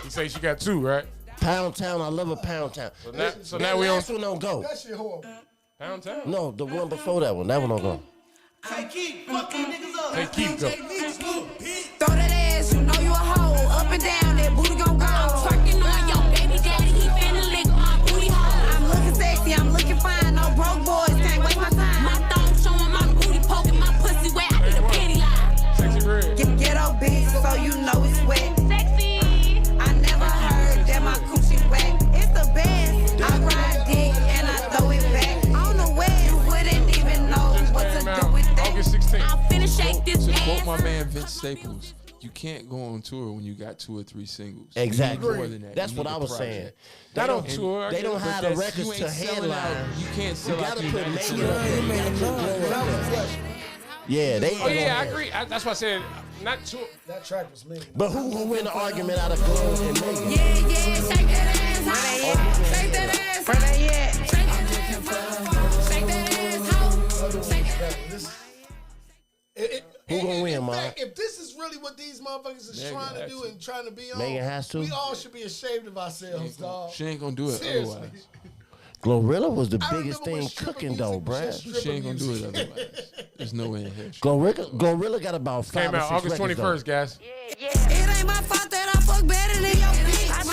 You say she got 2, right? Pound town, I love her pound town. So now we on Last one don't go. That shit horrible. Pound Town. No, the one before that one don't go. Take keep fucking niggas up. Take keep go. Throw that ass, you know you a hoe. Up and down, that booty gon' go. Twerking on your baby daddy, he finna lick my booty hole. I'm looking sexy, I'm looking fine. No broke boys, can't waste my time. My thumb showing my booty, poking my pussy wet. I need a penny line. Sexy red. Get up, bitch, so you know it's wet. Sexy. I never heard that my coochie wet. It's the best. I ride dick and I throw it back. On the way, you wouldn't even know what to do with that. August 16th. I'm finna shake this To ass. quote my man Vince Staples, you can't go on tour when you got 2 or 3 singles. You need Exactly. more than that. That's You what need I a was project. saying. Not on And- tour. They don't But have the that's- records you to ain't selling out. headline. You can't You sell out gotta the put United Megan States. up there. You gotta put Glow That up was there. flesh. Yeah, they. Oh yeah, I agree. That's why I said not tour. That track was mean. But who win the argument out of Glow and Megan? Yeah, shake that ass, ho. Shake that ass, where they at? Shake that ass, ho. Shake that ass, ho. Who gonna win, in man? fact, if this is really what these motherfuckers is Megan trying to has do to. and trying to be on, Megan has to. we all should be ashamed of ourselves, dog. She ain't gonna do it Seriously. otherwise. Glorilla was the I biggest remember when thing stripper cooking music though, was bruh. just stripper She ain't gonna do music. it otherwise. There's no way in hell. Glorilla got about 5 Came or out 6 August records, 21st, guys. It ain't my fault that I fuck better than your bitch. I'm so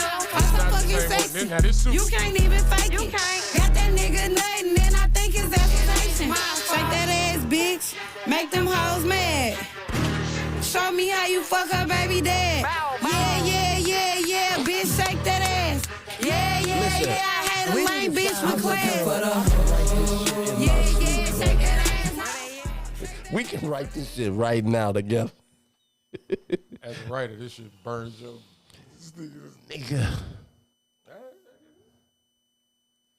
fucking Same one. sexy. Now this suit. You can't even fake it. Got that nigga nuttin' and I think it's affirmation. Shake that ass, bitch. Make them hoes mad. Show me how you fuck her baby dad. Yeah, bitch, shake that ass. Yeah, Listen, I hate a we lame need bitch with class. Shake that ass. We can write this shit right now together. As a writer, this shit burns your. Nigga.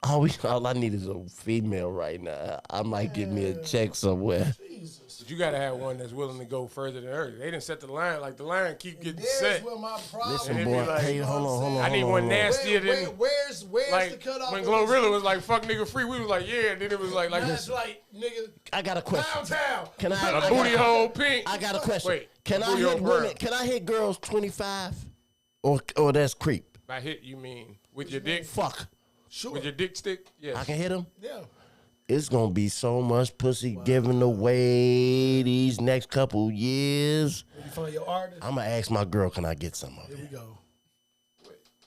All I need is a female right now. I might get me a check somewhere. But you gotta have one that's willing to go further than her. They didn't set the line. Like the line keep getting There's set. where my problem Listen, And boy. it be like, Hey, hold on. I need one nastier than. Where's the Like cutoff? when of Glorilla this? was like "fuck nigga free," we was like "yeah," and then it was like That's like, nigga, I got a question. downtown. Can a I booty hole pink. I got a question. Wait, Can I booty hole hit women? brown. Can I hit girls 25? Or that's creep? By hit you mean with your dick? Fuck. Sure. With your dick stick? Yes. I can hit them? Yeah. It's gonna be so much pussy given away these next couple years. When you find your artist, I'm gonna ask my girl, can I get some of here it? we go.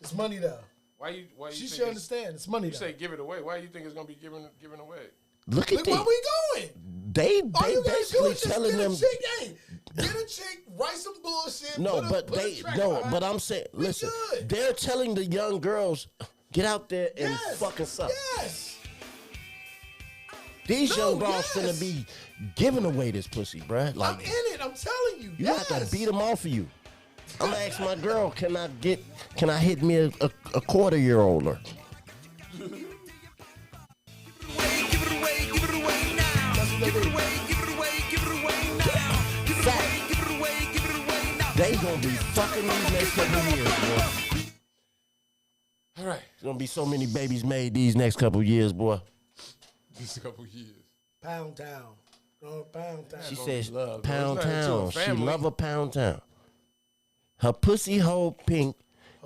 It's money though. Why you She think should it's- understand. It's money You though. say give it away. Why you think it's gonna be given away? Look at Look where this. we going. They All you gotta do basically is just telling get them. a chick, hey, get a chick, write some bullshit. No, put a- but put a they track no, behind but it. I'm saying, We listen, good. they're telling the young girls, get out there and Yes. fucking suck. Yes. These No, young girls yes. finna be giving away this pussy, bruh. I'm Like in it. I'm telling you. you yes. have to beat them off of you. I'm gonna ask my girl, can I hit me a quarter-year-old? Give it away now. Give it away now. They gonna be fucking these next couple years, boy. All right. There's gonna be so many babies made these next couple years, boy. Just a couple years. Pound Town. Pound Town. She says love, bro. Pound It's not into a Town. She family. love a Pound Town. Her pussy hole pink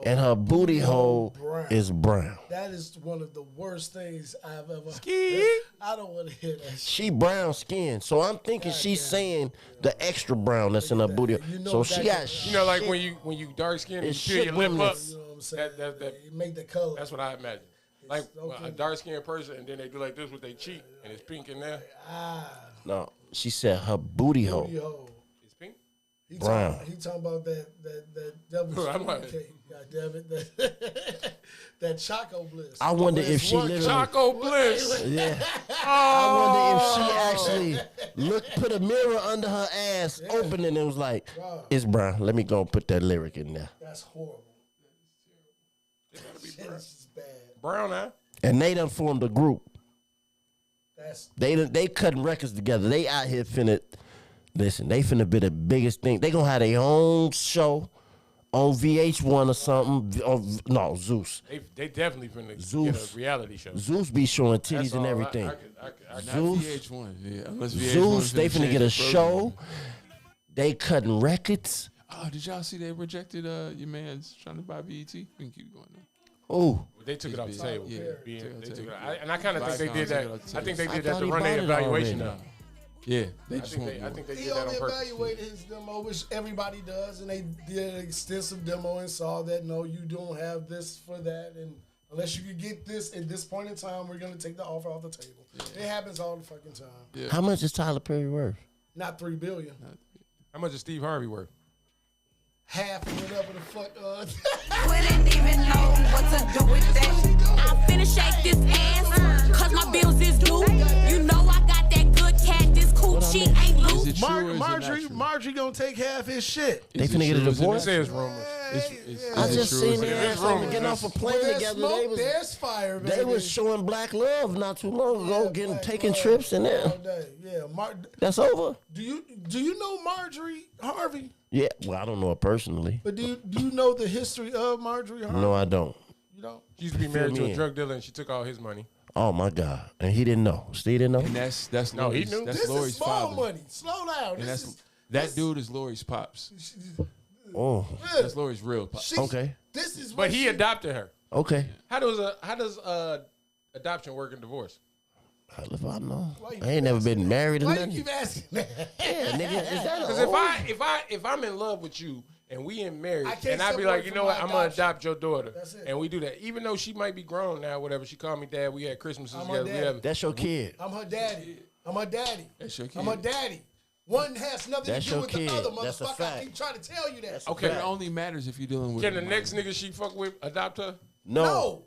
and her booty hole brown. is brown. That is one of the worst things I've ever. Ski. I don't want to hear that shit. She brown skin, so I'm thinking she's saying the extra brown that's in her booty. You know So that she can- got You know, like shit. when you dark skin and you It's peel your shit lip women up. that's- You know what I'm saying? That You make the color. that's what I imagine. Like okay. a dark skinned person, and then they do like this with their cheek, and it's pink in there. No, she said her booty hole. Yo, It's pink. he Brown. talking about that devil's I'm like- food cake. God damn it, that Choco Bliss. I wonder There's if she one literally. Choco Bliss. Yeah. I wonder if she actually put a mirror under her ass, opened it, and was like, "It's brown. Let me go and put that lyric in there." That's horrible. Shit is bad. Brown eye. And they done formed a group. That's They cutting records together. They out here finna listen. They finna be the biggest thing. They gonna have their own show on VH1 or something. No, Zeus. They definitely finna Zeus. get a reality show. Zeus be showing That's titties and all. everything. I Not Zeus. VH1. Yeah, unless VH1 Zeus, they finna get a show. They cutting records. Oh, did y'all see they rejected your man's trying to buy BET? We can keep going now. Oh, They took it off the table. Yeah, They took it off the took it table. out. And I kind of think they did that. I think they did that thought to he run their bought it evaluation already. up. Yeah, they I just think want they, I think they He did that on only purpose. evaluated his demo, which everybody does, and they did an extensive demo and saw that no, you don't have this for that, and unless you could get this at this point in time, we're gonna take the offer off the table. It happens all the fucking time. Yeah. how much is Tyler Perry worth? Not $3 billion, How much is Steve Harvey worth? half of whatever the fuck. Wouldn't even know what to do with that. I'm finna shake this ass, cause my bills is due. You know I got that good cat, this coochie ain't Is loose. it true or is it not true? Marjorie gonna take half his shit. They Is it finna get a true or is it divorce? not It true? says rumors. I Is it just true or seen is it their not ass true? on getting off a plane When there's together. smoke, there's fire, baby. They was showing Black Love not too long ago, taking trips in there. All day. Yeah, That's over. do you know Marjorie Harvey? Yeah, well, I don't know her personally. But do you know the history of Marjorie Harvey? No, I don't. You don't? She used to be Fill married to me a in. drug dealer and she took all his money. Oh my God! And he didn't know. Steve didn't know. And that's No, he Lori's, knew. that's This Lori's is small father. money. Slow down. And This that dude is Lori's pops. Oh, That's Lori's real pops. okay, This is But he adopted her. okay. How does adoption work in divorce? Hell if I know. you I ain't never been married or Why you nothing. keep asking that? Yeah, nigga, is that Because if I'm in love with you and we ain't married, I can't and I be separate like, you from know what, my I'm gonna adoption. adopt your daughter, That's it. and we do that, even though she might be grown now, whatever. She called me dad. We had Christmases I'm her together. daddy. We have, That's your kid. I'm her daddy. I'm her daddy. That's your I'm her kid. daddy. One has nothing That's to do your with kid. the other, That's a motherfucker. I fact. keep trying to tell you that. okay. But it only matters if you're dealing with Can the a next minor. nigga she fuck with adopt her? No,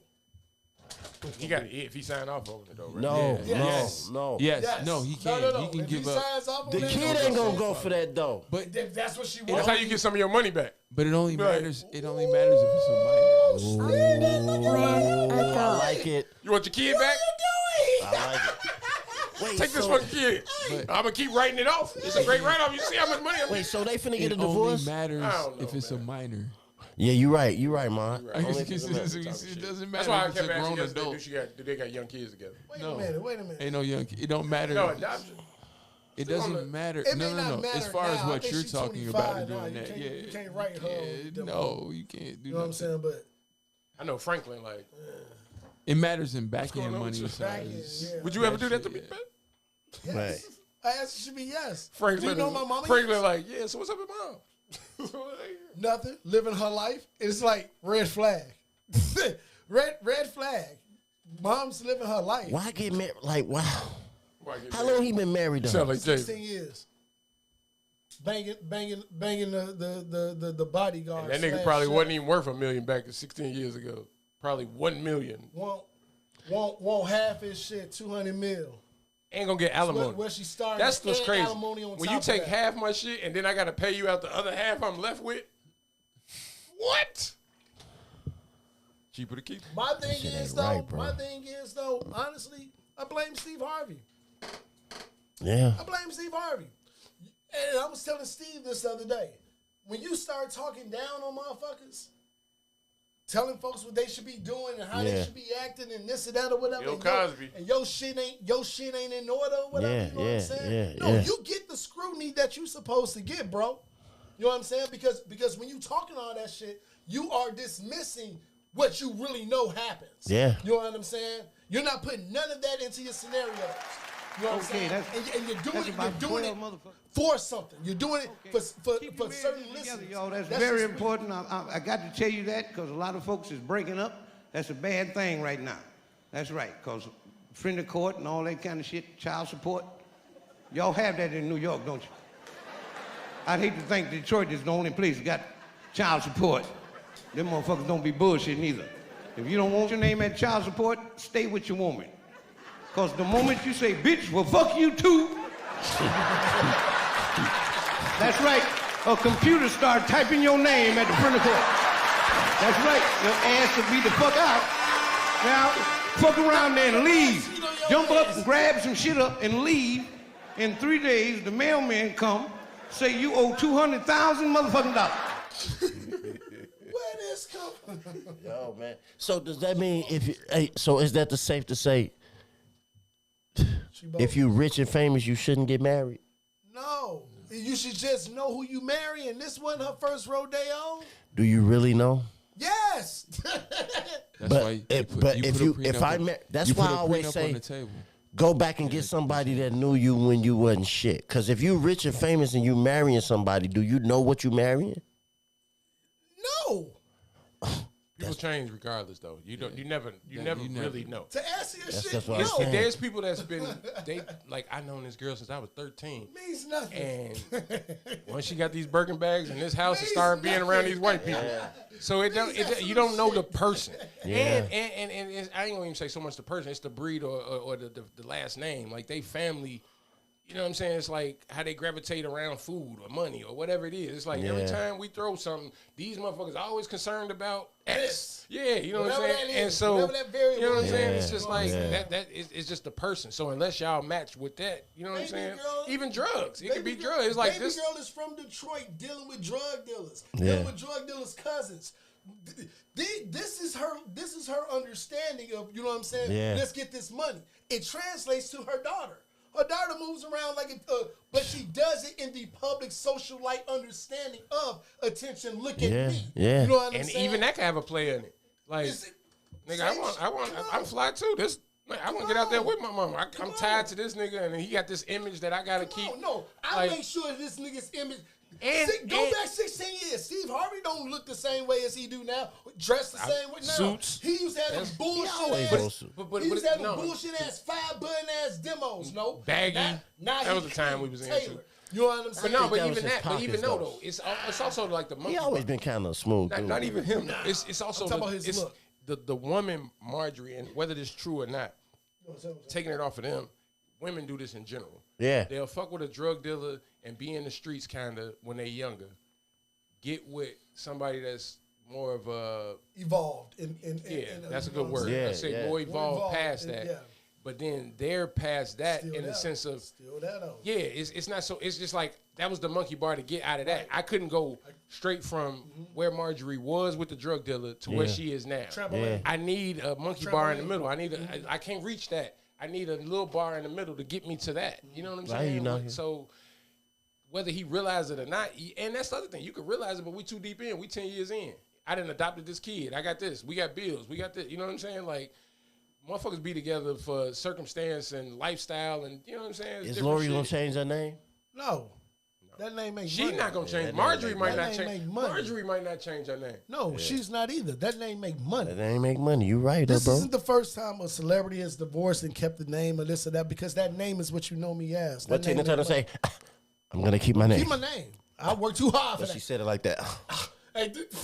He got if he signed off over it though. Right? no, Yeah. no, Yes. no. Yes, Yes. no, he No, can't. no, no. He can If give he up. signs off on The that, kid ain't gonna go for that though. But If that's what she That's wants. how you get some of your money back. but it only Right. matters. It only matters if it's a minor. I like it. You want your kid back? I like it. Wait, Take this so, fucking kid. I'm gonna keep writing it off. It's a great write off. You see how much money I'm Wait, so they finna get It a only divorce? matters I don't know, if it's a minor. Yeah, you right. You right, man. It doesn't That's matter why I if it's a kept asking grown yesterday, adult. do they got young kids together? Wait No. a minute. Wait a minute. Ain't no young. It don't matter. No, adoption. It Still on the- doesn't matter. It may No. not matter As far as now. I what think you're she's talking 25 about and now. doing You that, can't- yeah, you can't write her Yeah, on no, you can't do You know what I'm nothing. saying? But I know Franklin. Like, It matters in backhand going on money. with you? size. yeah. would you ever do that to me, shit, man? yes. Right. I answer should be yes. Franklin, Do you know my mama? Franklin, Yes. like, yeah. So what's up with mom? Nothing. Living her life. It's like red flag. red flag. Mom's living her life. Why get married? Like, wow. Why get How married? long he been married Sound though? like Jay. 16 years. Banging the bodyguard. That nigga slash probably chef. wasn't even worth $1 million back 16 years ago. Probably $1 million. Want half his shit, 200 mil. Ain't gonna get alimony. Where she started. That's what's and crazy. alimony on When top you of take that. half my shit and then I gotta pay you out the other half I'm left with. What? Cheaper to keep. My thing Shit is ain't though. right, bro. My thing is though. Honestly, I blame Steve Harvey. Yeah. I blame Steve Harvey. And I was telling Steve this the other day. When you start talking down on motherfuckers, telling folks what they should be doing and how they Yeah. should be acting and this and that or whatever. Bill and Cosby. your shit ain't in order or whatever. Yeah, you know what yeah, I'm saying? yeah, No, yeah. you get the scrutiny that you supposed to get, bro. You know what I'm saying? Because when you talking all that shit, you are dismissing what you really know happens. Yeah. You know what I'm saying? You're not putting none of that into your scenarios. You know what I'm Okay, saying? that's- And you're doing that's it. about You're doing 12 it motherfuckers. for something. You're doing it Keep for your certain marriages together, listeners. y'all. That's just very me. important. I got to tell you that because a lot of folks is breaking up. That's a bad thing right now. That's right, because friend of court and all that kind of shit, child support. Y'all have that in New York, don't you? I'd hate to think Detroit is the only place that got child support. Them motherfuckers don't be bullshitting either. If you don't want your name at child support, stay with your woman. Because the moment you say, bitch, well, fuck you too. That's right. A computer start typing your name at the front of court. That's right. Your ass will be the fuck out. Now, fuck around there and leave. Jump up and grab some shit up and leave. In 3 days, the mailman come, say you owe $200,000 motherfucking dollars. Where this come from? Yo, man. So does that mean if you? Hey, so is that the safe to say? If you rich and famous, you shouldn't get married. No. You should just know who you marrying. This wasn't her first rodeo. Do you really know? Yes. That's why that's why I always say, go back and get somebody that knew you when you wasn't shit. Because if you rich and famous and you marrying somebody, do you know what you marrying? No. People change regardless, though. You never really know. To answer your shit, that's what no. I'm saying. There's people that's been I known this girl since I was 13. Means nothing. And once she got these Birkin bags in this house, and started being around these white people. So you don't know the person. Yeah. And I ain't gonna even say so much the person. It's the breed or the last name. Like they family. You know what I'm saying? It's like how they gravitate around food or money or whatever it is. It's like every time we throw something, these motherfuckers are always concerned about X. Yeah, you know what I'm saying? And so, you know what I'm saying? It's just like it's just the person. So unless y'all match with that, you know what I'm saying? Even drugs. It could be drugs. It's like this. Baby girl is from Detroit dealing with drug dealers. Dealing with drug dealers' cousins. This is her understanding of, you know what I'm saying? Yeah. Let's get this money. It translates to her daughter. Her daughter moves around like but she does it in the public social light understanding of attention. Look at me. Yeah. You know what I'm And saying? even that can have a play in it. Like, nigga, I'm fly too. I want to get out there with my mama. I'm tied to this nigga, and he got this image that I gotta keep. No, I make sure this nigga's image. Go back 16 years. Steve Harvey don't look the same way as he do now. Dressed the same way now. Suits. He used to have them bullshit ass. He used to have them bullshit ass 5-button ass demos. No, baggy. Now that was the time we was into. You know what I'm saying? But even though it's also like the monkey. He always been kind of smooth. Not even him. It's also talking about his look. The woman Marjorie, and whether it's true or not, taking it off of them. Women do this in general. Yeah. They'll fuck with a drug dealer and be in the streets kind of when they're younger. Get with somebody that's more of a... Evolved. That's a good word. Yeah, I say more evolved past that. Yeah. But then they're past that Still in the sense of... Still that on. Yeah, it's not so... It's just like, that was the monkey bar to get out of that. I couldn't go straight from where Marjorie was with the drug dealer to where she is now. I need a monkey bar in the middle. I can't reach that. I need a little bar in the middle to get me to that. You know what I'm saying? So whether he realized it or not, and that's the other thing. You could realize it, but we too deep in. We 10 years in. I done adopted this kid. I got this. We got bills. We got this. You know what I'm saying? Like, motherfuckers be together for circumstance and lifestyle, and you know what I'm saying? Is Lori gonna change her name? No. That name makes She money. not gonna change. Marjorie might not change. Marjorie might not change her name. No, she's not either. That name make money. That ain't make money. You right, This bro. isn't the first time a celebrity has divorced and kept the name or this or that because that name is what you know me as. What Tina Turner say? I'm gonna keep my name. Keep my name. I work too hard for But that. she said it like that. Hey, he did it.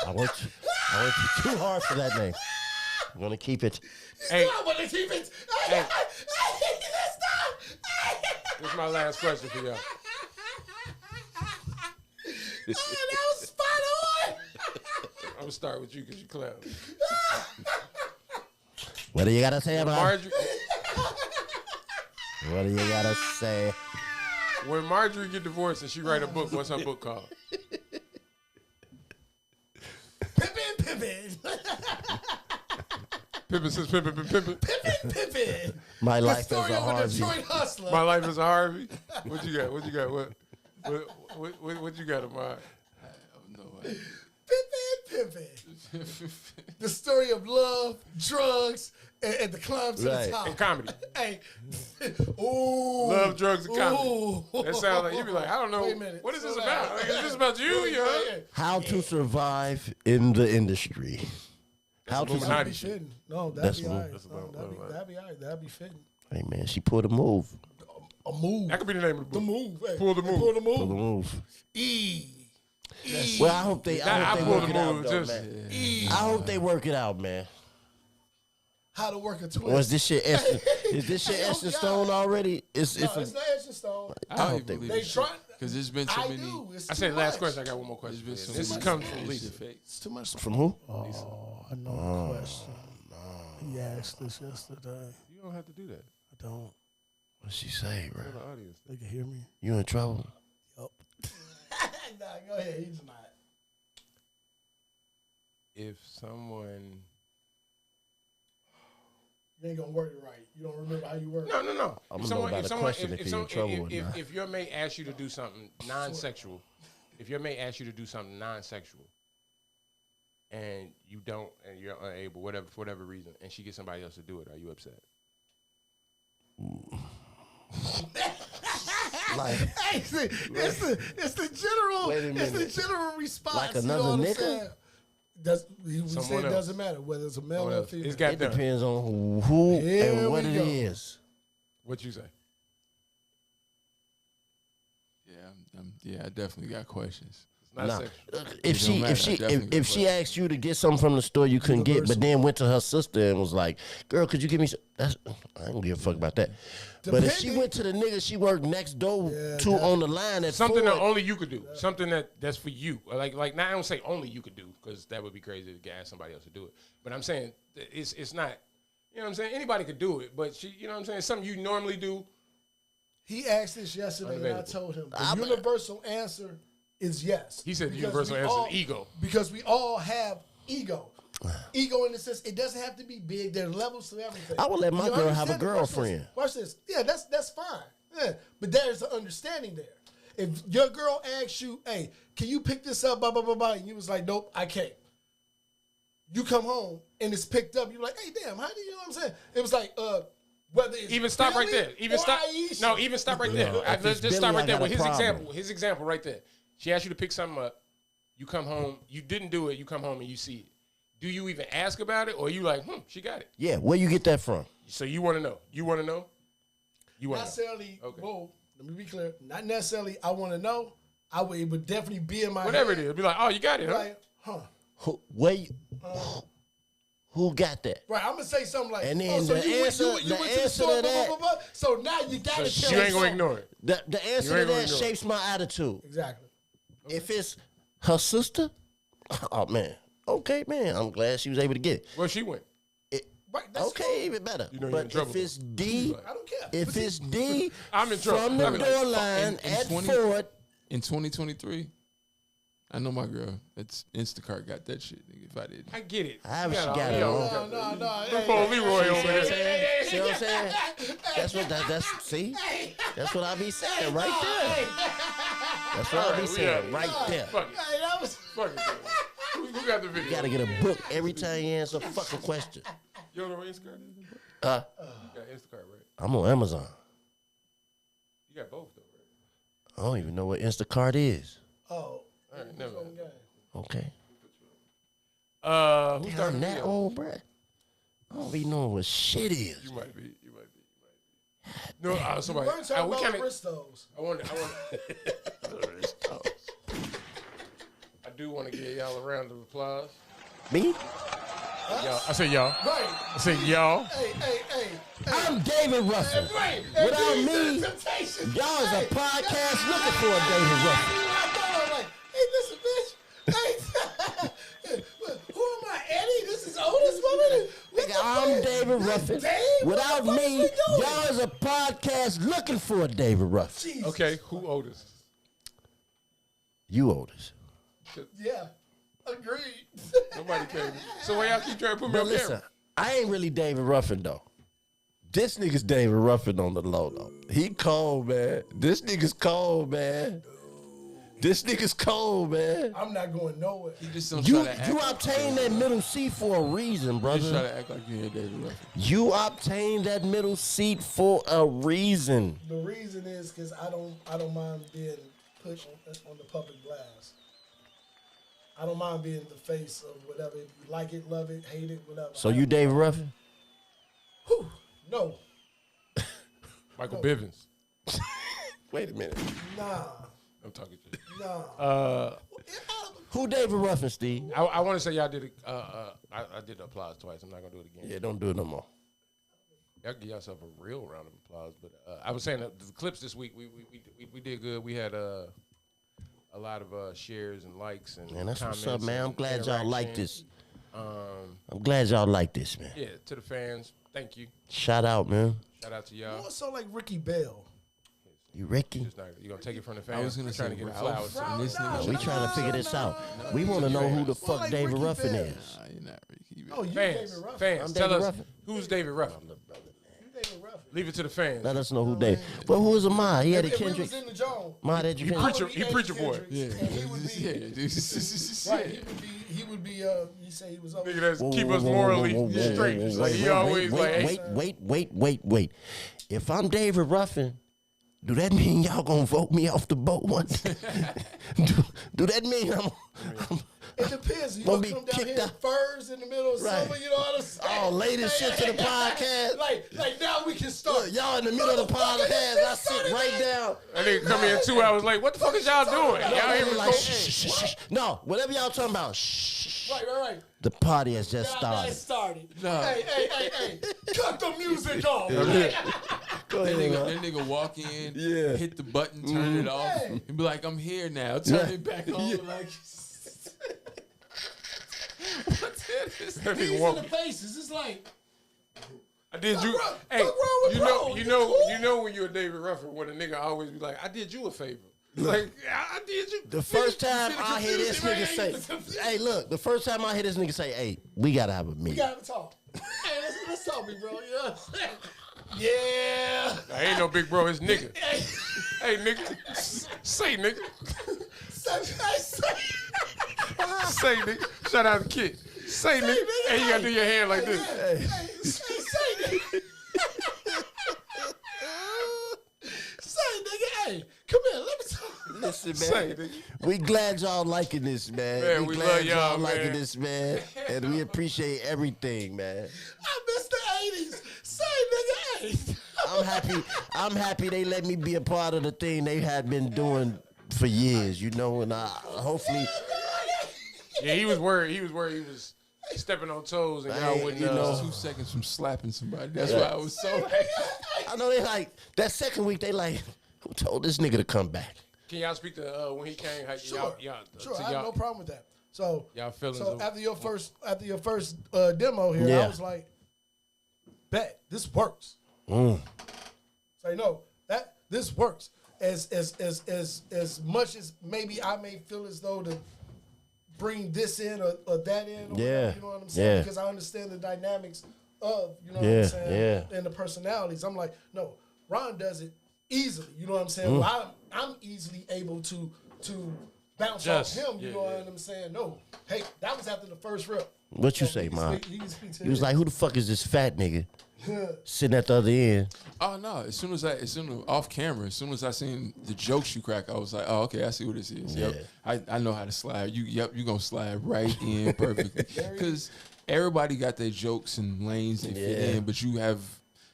I worked too hard for that name. I'm gonna keep it. Hey, I want to keep it. Hey. Stop. this is my last question for y'all. Oh, that was spot on. I'm gonna start with you because you clown. What do you gotta say about Marjorie. What do you gotta say? When Marjorie get divorced and she write a book, what's her book called? Pippin. Pippin says Pippin. Pippin. My The life as story a of a Harvey. Detroit hustler. My life is a Harvey. What you got? What you got, Amar? Pippin. The story of love, drugs, and the climb to the top. And comedy. Hey. Ooh. Love, drugs, and comedy. Ooh. That sounds like, you be like, I don't know. Wait a minute. What is this Slow about? down. Like, is this about you? You know? How to survive in the industry. How to Illuminati That'd be shit. fitting. No, That's that'd be all right. That's No, about- that'd be all right. That'd be fitting. Hey man, she pulled a move. A move. That could be the name of the The book. move. Hey. Pull the move. Pull the Pull the move. move. E. Well, I hope they I pulled work the it out, move. though, Just man. E. I hope they work it out, man. How to work a twist. Or is this shit is this shit etched in stone already? It's No, it's not etched in stone. I don't hope even believe They it. try. Because there's been so I many. do. It's I too said last much. question. I got one more question. There's been so This many comes from shit Lisa. fake. It's too much. from who? Oh, I know the question. He asked this yesterday. You don't have to do that. I don't. What'd she say, bro? Tell the audience. They can hear me. You in trouble? Yup. Nah, go ahead. He's not. If someone You ain't gonna word it right. You don't remember how you word it. No. I'm gonna know about a question if you're in trouble or not. If your mate asks you to do something non-sexual, and you don't, and you're unable, whatever for whatever reason, and she gets somebody else to do it, are you upset? Like, Hey, it's the general. Wait a It's the minute. general response. Like you know another what I'm nigga? saying? We Someone say it else. doesn't matter whether it's a male or a female. It's got it done. depends on who Here and what we it go. is. What you say? Yeah, I definitely got questions. It's not Nah. sexual. If It she don't matter. if she I definitely if she asked you to get something from the store you couldn't get, but then went to her sister and was like, "Girl, could you give me some?" That's I don't give a fuck about that. But if she Depending- went to the nigga she worked next door Yeah, to on the line at Something that Ford, only you could do. Something that's for you. Like now I don't say only you could do because that would be crazy to ask somebody else to do it. But I'm saying it's not. You know what I'm saying? Anybody could do it, but you know what I'm saying? Something you normally do. He asked this yesterday, and I Unavailable. told him the universal answer is yes. He said the Because universal we answer all- is ego. Because we all have ego. Ego in the sense it doesn't have to be big. There are levels to everything. I would let my girl have a understand it. girlfriend. Watch this. Yeah, that's fine. Yeah, but there's an understanding there. If your girl asks you, "Hey, can you pick this up?" Blah blah blah blah, and you was like, "Nope, I can't." You come home and it's picked up. You're like, "Hey, damn, how do you know what I'm saying?" It was like, whether it's Even stop right Billy there. Even or stop. Aisha. No, even stop right there. if Let's it's just stop Billy, right I there got with a his problem. example. His example right there. She asked you to pick something up. You come home. You didn't do it. You come home and you see it. Do you even ask about it, or are you like, she got it? Yeah, where you get that from? So you want to know? You want to know? You Not want to know? necessarily. Okay. Whoa, let me be clear. Not necessarily. I want to know. It would definitely be in my Whatever it head. is, be like, oh, you got it, huh? Like, Who got that? right. I'm gonna say something like, And then so the you answer- went to the the answer store, to blah, that- blah, blah, blah. So now you gotta So tell you ain't me gonna something. ignore it. The answer You to ain't gonna that ignore shapes my attitude. Exactly. If it's her sister, oh man, okay, man, I'm glad she was able to get it. Well, she went. Right. That's Okay, even better. You know you're in But trouble, if it's D, I don't care. if But see- it's D I'm in trouble. from the I'm in- door line in at 20 Ford, In 2023, I know my girl. That's Instacart got that shit. Nigga, if I did, I get it. How You she all- got you it all- on? No. Loophole Leroy over there. see what I'm saying? That's what see? That's what I be saying right there. That's what I be Alright, saying yeah. right there. Fuck it. Hey, that was. Fuck it. Who got the video? You gotta get a book every time you answer a fucking question. You don't know what Instacart is? You Uh, got Instacart, right? I'm on Amazon. You got both, though, right? I don't even know what Instacart is. Oh. All right, never mind. Okay. Who Damn, started I'm the that video? old, bruh. I don't be knowing what shit is. You might be. No, somebody. We're talking we about kinda, Bristos. I want. I do want to give y'all a round of applause. Me? Y'all. I said y'all. Right. I said y'all. Hey. I'm David Ruffin. Right. Without Hey, me, temptation. y'all is a podcast looking for a David Ruffin. I like, hey, listen, bitch. Hey, who am I, Eddie? This is Otis woman. What the I'm fuck? David Ruffin. Dave, Without what the fuck me, is we doing? y'all is a podcast looking for a David Ruffin. Jesus. Okay, who Otis? You Otis. Yeah. Agreed. Nobody came. So why y'all keep trying to put me But on listen, camera? I ain't really David Ruffin though. This nigga's David Ruffin on the low though. He cold, man. This nigga's cold, man. This nigga's cold, man. I'm not going nowhere. you just don't You try to act. obtained that middle seat for a reason, You just try brother. to act like you ain't David Ruffin. You obtained that middle seat for a reason. The reason is because I don't mind being put on the public blast. I don't mind being the face of whatever. If you like it, love it, hate it, whatever. So you David Ruffin? Whew, no. Michael Bivins. Wait a minute. Nah. I'm talking to you. Nah. Who David Ruffin, Steve? I want to say y'all did it. I did the applause twice. I'm not gonna do it again. Yeah, don't do it no more. Y'all give yourself a real round of applause. But I was saying that the clips this week we did good. We had a lot of shares and likes and Man, that's what's comments up, man. I'm and glad y'all like interaction. this. I'm glad y'all like this, man. Yeah, to the fans, thank you. Shout out, man. Shout out to y'all. More so like Ricky Bell. You Ricky? Just not, you gonna take it from the fans? I was gonna trying say to get Ralph. flowers. And this No, nigga, We trying to figure this out. We want to know who the fuck like David Ricky Ruffin Bell. is. Nah, you're not Ricky. you. Oh, you Fans, David Ruffin. fans, I'm tell David us Ruffin. who's David Ruffin. You David Ruffin. Leave it to the fans. Let us know who they. Well, who was Ahmad? He had a If we Kendrick. was in the zone, Ahmad had He your preacher, Kendrick. he preacher boy. Yeah, and he would be yeah, dude. right. He would be. You say he was up. Nigga that's Whoa, keep whoa, us whoa, morally whoa, whoa, whoa, straight. whoa, whoa, Like he wait, always wait, like, hey, wait. If I'm David Ruffin, do that mean y'all gonna vote me off the boat once? do that mean I'm It depends. You Gonna gonna be come down kicked here in out. furs in the middle of Right. summer. You know what I'm saying? Oh, latest shit to the podcast. Like now we can start. Look, y'all in the middle of the podcast? I sit right down. that nigga come in 2 hours late. What the fuck is y'all doing? Y'all Y'all here like shh. No, whatever y'all talking about. Shh. Right. The party has just Now started. it started. No. Hey. Cut the music off. Go ahead, man. That nigga walk in, Yeah. hit the button, turn it off, Hey. and be like, I'm here now. Turn Yeah. it back on. Like, what is That These nigga in walk. the faces. It's like I did you. wrong- Hey, what's wrong with bro? you know when you're a David Ruffin when a nigga always be like, I did you a favor. Like I did you. The first Nigga, time you see the I hear this confusion, nigga man? say, hey, look, the first time I hear this nigga say, hey, we gotta have a we meeting. gotta talk. Hey, let's talk, me, bro. You know what I'm saying? Yeah. I ain't no big bro, it's nigga. Hey nigga, say nigga, say nigga. Shout out to Kid. Say nigga. nigga, Hey, you gotta do your hand like this. Say, nigga, hey, come here, let me talk. Listen, Say, man, nigga. we glad y'all liking this, man. Man, we glad love y'all, liking man. this, man. And we appreciate everything, man. I miss the 80s. Say, nigga, hey. I'm happy they let me be a part of the thing they had been doing for years, you know, and I hopefully Yeah, he was worried. He was stepping on toes and y'all wouldn't you know. 2 seconds from slapping somebody? That's why I was so. I know they like that second week they like, who told this nigga to come back? Can y'all speak to when he came? How, Sure, y'all, sure. to I have y'all, no problem with that. So, Y'all feelings so of- after your first demo here, Yeah. I was like, bet this works. Mm. Say no, that this works. As much as maybe I may feel as though to bring this in or that in, or Yeah, whatever, you know what I'm saying? yeah. Because I understand the dynamics of, you know what Yeah, I'm saying, yeah. and the personalities. I'm like, no, Ron does it easily. You know what I'm saying? Mm. Well, I'm easily able to bounce Just, off him. You yeah, know yeah. what I'm saying? No, hey, that was after the first rep. What you So say, he can man? speak- he can speak to He was this. like, who the fuck is this fat nigga sitting at the other end? Oh no! As soon as off camera, as soon as I seen the jokes you crack, I was like, "Oh, okay, I see what this is. Yep, I know how to slide. You gonna slide right in perfectly." Because everybody got their jokes and lanes they fit Yeah. in, but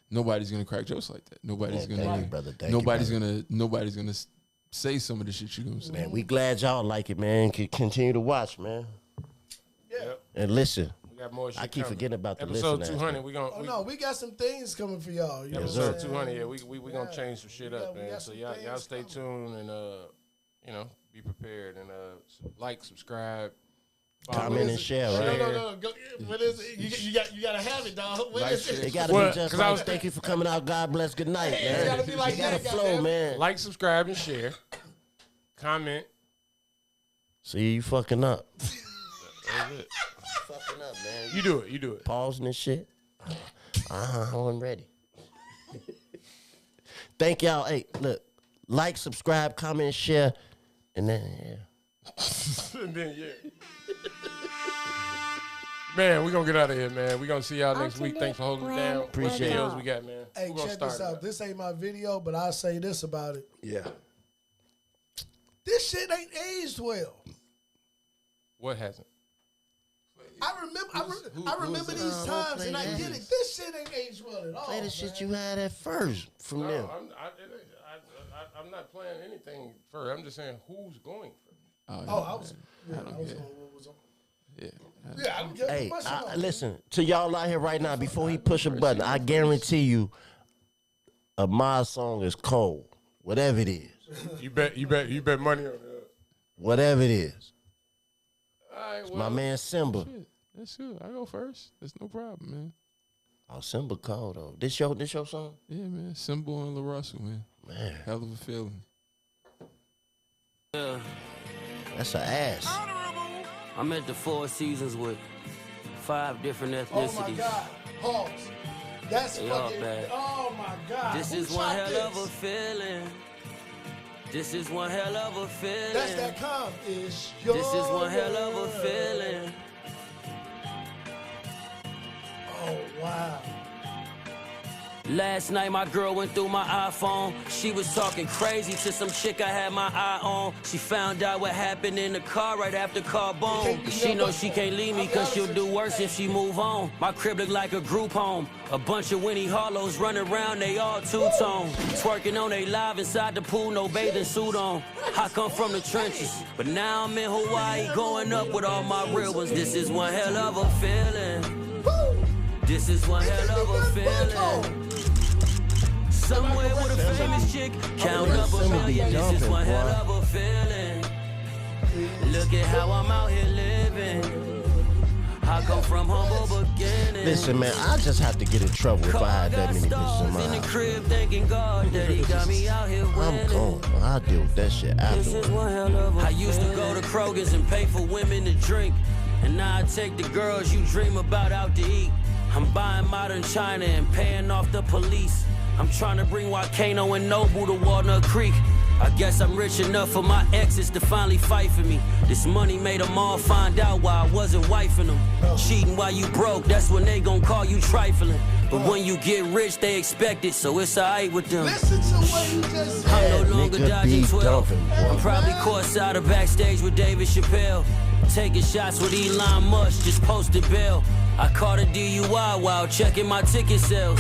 nobody's gonna crack jokes like that. Nobody's Yeah, gonna, thank you, brother. Thank you, brother. nobody's gonna say some of the shit you gonna say. Man, we glad y'all like it, man. Continue to watch, man. Yeah. And listen, we got more shit I keep coming. forgetting about the episode listening 200. aspect. We gonna Oh no, we got some things coming for y'all. You know what I'm episode saying? 200. Yeah, we gonna change some shit up, we man. got So some y'all things stay tuned and be prepared and like, subscribe, follow. Comment and share, right? No. Go, what is it? You gotta have it, dog. What Like, is it? It gotta What? be just 'Cause I like, was- thank you for coming out. God bless. Good night, man. gotta be like You gotta that, flow, goddamn. man. Like, subscribe, and share. Comment. See, you fucking up. That's it. Fucking up, man. You do it. You do it. Pausing and shit. I wasn't ready. Thank y'all. Hey, look, like, subscribe, comment, share, and then And then man, we gonna get out of here, man. We gonna see y'all next week. Thanks for holding it down. Appreciate What videos it. we got, man. Hey, Who gonna check this start it out. This ain't my video, but I'll say this about it. yeah. This shit ain't aged well. What hasn't? I remember these don't times, play and I that. get it. This shit ain't aged well at all. Play the shit you had at first from them. No, I'm not playing anything first. I'm just saying who's going first. I was on what was on. Yeah. Yeah, I don't get Hey, much on. listen, to y'all out here right now, before he push a button, I guarantee you a my song is cold. Whatever it is. You bet money on that. Whatever it is. All right, well, My man Simba. Shit, that's good. I go first. That's no problem, man. Oh, Simba cold though. This your song? Yeah, man. Symbol and La Russell, man. Man, Hell of a feeling. that's an ass. I'm at the Four Seasons with 5 different ethnicities. Oh my God, pause. That's They all fucking. bad. Oh my God. This Who is one shot hell of this? a feeling. This is one hell of a feeling. That's that calm-ish. This is one hell of a feeling. Oh wow. Last night my girl went through my iPhone. She was talking crazy to some chick I had my eye on. She found out what happened in the car right after car boom. She knows she can't leave me cause she'll do worse if she move on. My crib look like a group home. A bunch of Winnie Harlows running around, they all two-tone. Twerking on they live inside the pool, no bathing suit on. I come from the trenches, but now I'm in Hawaii going up with all my real ones. This is one hell of a feeling. This is one hell of a feeling. Somewhere with a famous chick, count up a million. This is one hell of a feeling. Look at how I'm out here living. I come from humble beginnings. Listen, man, I just have to get in trouble if I had that many bitches in my in the house. crib thanking God that he got me out here winning. I'm gone. I'll deal with that shit afterwards. I used to go to Kroger's and pay for women to drink. And now I take the girls you dream about out to eat. I'm buying modern China and paying off the police. I'm trying to bring Wakano and Nobu to Walnut Creek. I guess I'm rich enough for my exes to finally fight for me. This money made them all find out why I wasn't wifing them. Cheating while you broke, that's when they gon' call you trifling. But when you get rich, they expect it, so it's alright with them. Listen to what he just I'm said. no longer nigga dodging be 12. dumping, boy. I'm probably courtside or backstage with David Chappelle. Taking shots with Elon Musk, just posted bail. I caught a DUI while checking my ticket sales.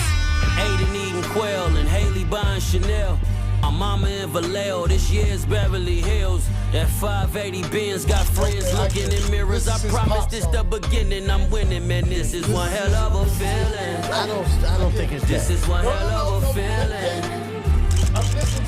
Aiden eating quail and Haley buying Chanel. My mama in Vallejo, this year's Beverly Hills. That 580 Benz got friends looking in mirrors. I promise this the beginning, I'm winning, man. This is one hell of a feeling. I don't think it's This that. is one hell of a feeling.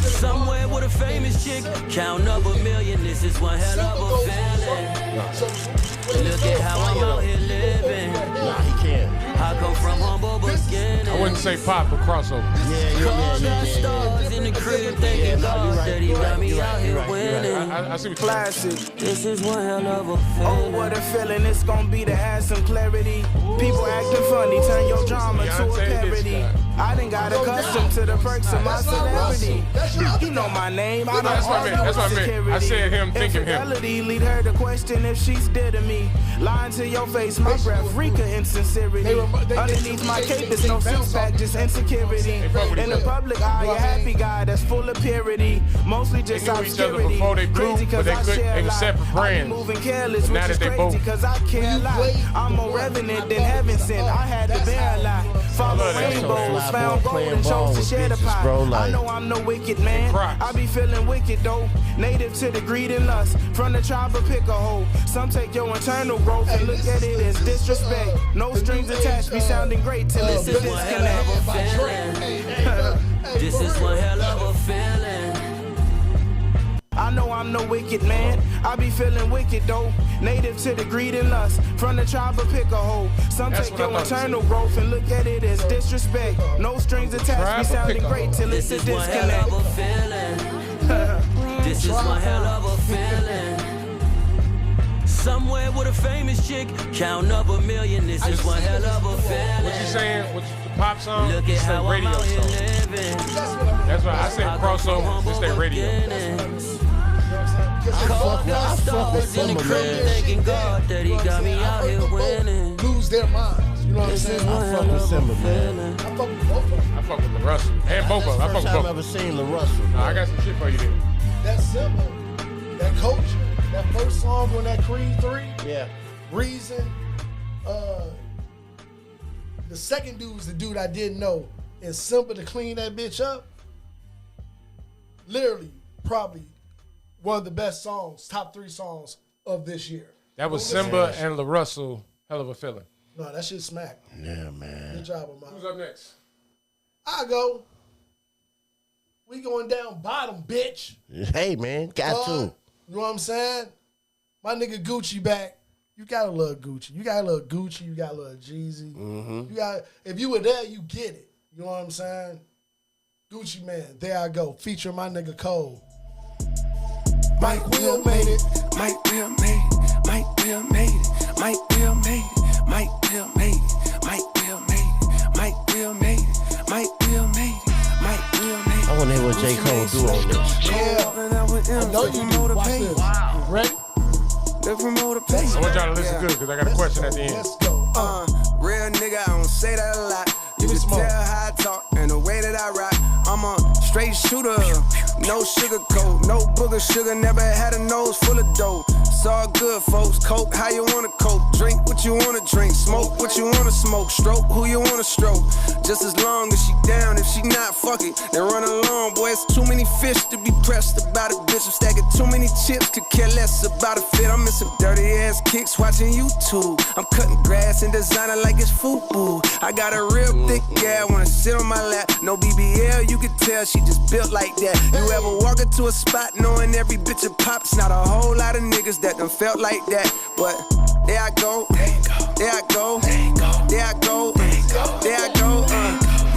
Somewhere with a famous chick, count up a million. This is one hell of a feeling. Look at how I'm out here living. Nah, he can't. I come from humble beginnings. I wouldn't say pop, but crossover. Yeah. Stars in the crib thanking God that he got me out here winning. I see what you're Classic. This is one hell of a Oh, feeling. what a feeling it's gonna be to add some clarity. People acting funny, turn your drama to a Beyonce, this parody. guy. I done got accustomed to the perks of my celebrity. You know my name, I don't That's what I meant. That's what I meant. I said him thinking him. Infidelity lead her to question if she's dead to me. Lying to your face, my breath, reek of insincerity. Underneath my cape, there's no six pack, just insecurity. In the public eye, a happy guy that's full of purity. Mostly just They knew each other obscurity. before they grew, Crazy but cause they I couldn't- share they a were lot. separate I be brands. moving careless, Now which that is they crazy both- cause I care a lot. I'm more revenant than heaven sent. I had to bear a lot. Follow love that. rainbows, So fly found boy gold playing and ball chose to with share the bitches, pot. bro, I like- know I'm no wicked man. Crocs. I be feeling wicked though. Native to the greed and lust. From the tribe of pick a hole. Some take your internal growth and look at it as disrespect. No strings attached, be sounding great till it's a This is one hell disconnect. of a feeling. This is one hell of a feeling. I know I'm no wicked man. I be feeling wicked though. Native to the greed and lust. From the tribe of pick a hole. Some That's take what I your thought you internal growth and look at it as disrespect. No strings attached, Tribe be of sounding pick a great hole. till This it's a is one hell disconnect. of a feeling. This is one hell of a feeling. Somewhere with a famous chick, count up a million. This is one hell of a feeling. What you saying? What the pop song? Look at It's how their I'm radio out here song. living. That's why I said I come from crossover. humble It's their radio. beginnings. I Called fuck out with stars in the some of crib, them. thanking God that he got me out here winning. Lose their minds. You know what I'm This saying? is one I hell fuck with of a Simba, man. feeling. fuck with both of them. I fuck with the Russell. And both of them. I fuck First with time both. I ever seen the Russell. Nah, I got some shit for you there. That Simba, that Culture, that first song on that Creed 3, Yeah. Reason. The second dude's the dude I didn't know. And Simba to clean that bitch up. Literally, probably one of the best songs, top 3 songs of this year. That was Simba and La Russell. Hell of a feeling. No, that shit smack. Yeah, man. Good job, Amar. Who's up next? I go. We going down bottom, bitch. Hey, man, got to. You know what I'm saying? My nigga Gucci back. You gotta love Gucci. You gotta love Gucci. You gotta love Jeezy. You got. If you were there, you get it. You know what I'm saying? Gucci Man, there I go. Featuring my nigga Cole. Mike Will made it. Mike Will made it. Mike Will made it. Mike Will made it. Mike Will made it. Mike Will made it. Mike Will made it. Mike Will made it. Mike Will made it. I want to hear what J. Cole do on this. Yeah. I know you do. Watch this. Wow. Ready? I want y'all to listen good because I got a question at the end. Let's go. Real nigga, I don't say that a lot. You can tell how I talk and the way that I rock. I'm a straight shooter, no sugar coat, no booger sugar, never had a nose full of dough. It's all good, folks. Coke, how you wanna coke? Drink what you wanna drink, smoke what you wanna smoke, stroke who you wanna stroke. Just as long as she down, if she not, fuck it, then run along, boy. It's too many fish to be pressed about a bitch. I'm stacking too many chips, could care less about a fit. I'm in some dirty ass kicks watching YouTube. I'm cutting grass and designer like it's FUBU. I got a real thick gal, wanna sit on my lap. No BBL, you can tell she just built like that. You ever walk into a spot knowing every bitch a pop? It's not a whole lot of niggas that done felt like that. But there I go, there I go, there I go, there I go.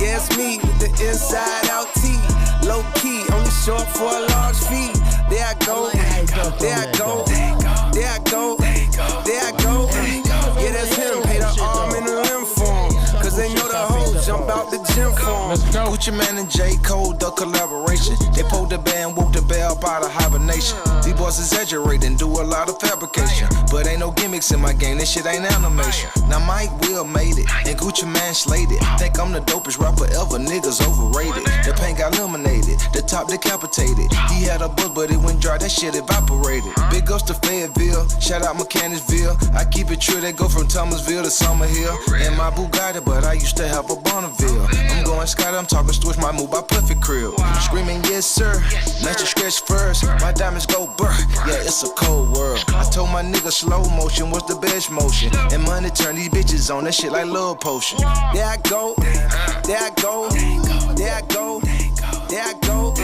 Yeah, it's me with the inside out T. Low key, only short for a large fee. There I go, there I go, there I go, there I go. Yeah, that's him, pay the arm and the limb for him. Cause they know the hoes jump out the gym for him. Gucci Man and J. Cole, the collaboration. They pulled the band, woke the bell up out of hibernation. These boys exaggerate and do a lot of fabrication. But ain't no gimmicks in my game, this shit ain't animation. Now Mike Will made it, and Gucci Man slayed it. Think I'm the dopest rapper ever, niggas overrated. The paint got eliminated, the top decapitated. He had a book, but it went dry, that shit evaporated. Big ups to Fayetteville, shout out Mechanicsville. I keep it true, they go from Thomasville to Summerhill. And my Bugatti, but I used to have a Bonneville. I'm going Scott, I'm talking switch my move by Puffy Crib. Screaming yes sir, natural stretch first. My diamonds go burr, yeah it's a cold world. I told my nigga slow motion was the best motion. And money turn these bitches on, that shit like love potion. There I go, there I go, there I go, there I go.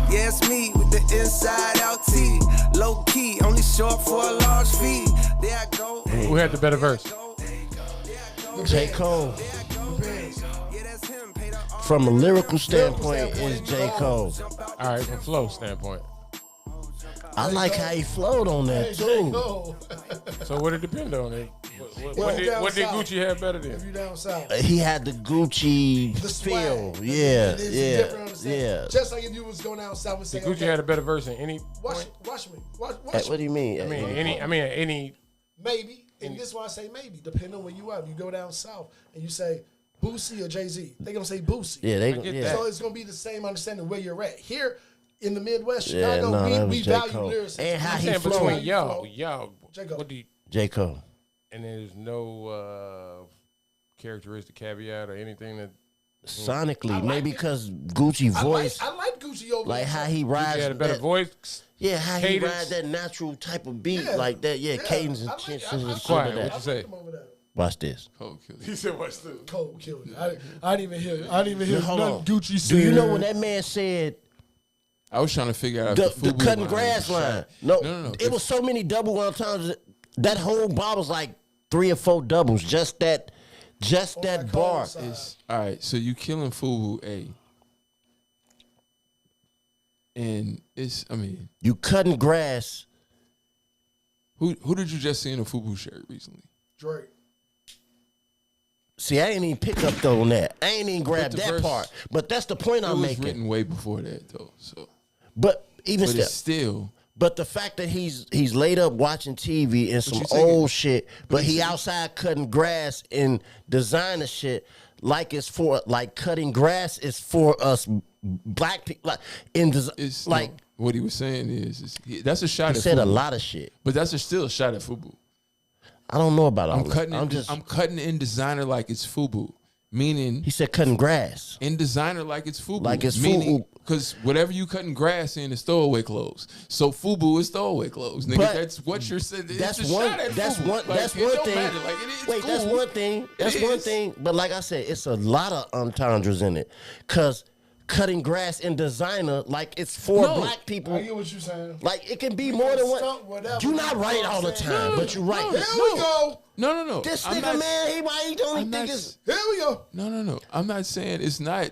Yeah, it's me with the inside out T. Low key, only short for a large fee. There I go. Who had the better verse? J. Cole. From a lyrical standpoint, is J. Cole. All right, from flow standpoint. I like how he flowed on that too. So what it depend on it? What did Gucci have better than? If you down south. He had the Gucci feel. Yeah, yeah. Just like if you was going down south and saying, Gucci had a better verse than any. Watch me. What do you mean? I mean, any. Maybe, and this is why I say maybe, depending on where you are. If you go down south and you say Boosie or Jay-Z, they're gonna say Boosie. Yeah, So it's gonna be the same understanding where you're at. Here in the Midwest, Chicago, we value lyrics. And how he flowed. Between y'all, what do you? J. Cole. And there's no characteristic caveat or anything that. Sonically, maybe because Gucci voice. I like Gucci over like how he rides. He had a better voice. Yeah, how cadence. he rides that natural type of beat like that. Yeah, cadence and shit. Quiet. What you say? Watch this. Cole killed it. He said, "Watch this." Cole killed it. I didn't even hear. Hold on. Gucci said. Do you know when that man said? I was trying to figure out the cutting grass line. No. It was so many double entendres. That whole bar was like 3 or 4 doubles. Just that bar. All right, so you killing FUBU, A. And it's, I mean, you cutting grass. Who did you just see in a FUBU shirt recently? Drake. See, I ain't even pick up though on that. I ain't even grab that part. But that's the point I'm making. It was written way before that though. So, but even still. But the fact that he's laid up watching TV and some old shit, but he outside cutting grass and designer shit like it's for cutting grass is for us black people. What he was saying is that's a shot. He said a lot of shit, but that's still a shot at FUBU. I don't know about all I'm cutting in designer like it's FUBU. Meaning he said cutting grass in designer like it's FUBU. Like it's FUBU. Because whatever you cutting grass in is throwaway clothes. So FUBU is throwaway clothes, nigga. But that's what you're saying. That's one thing. That's one thing. That's one thing. But like I said, it's a lot of entendres in it. Cause cutting grass in designer like it's for black people. I get what you're saying. Like it can be more than one. You're not right all the time, but you're right. Here we go. No. This nigga, man, he don't think it's. Here we go. No. I'm not saying it's not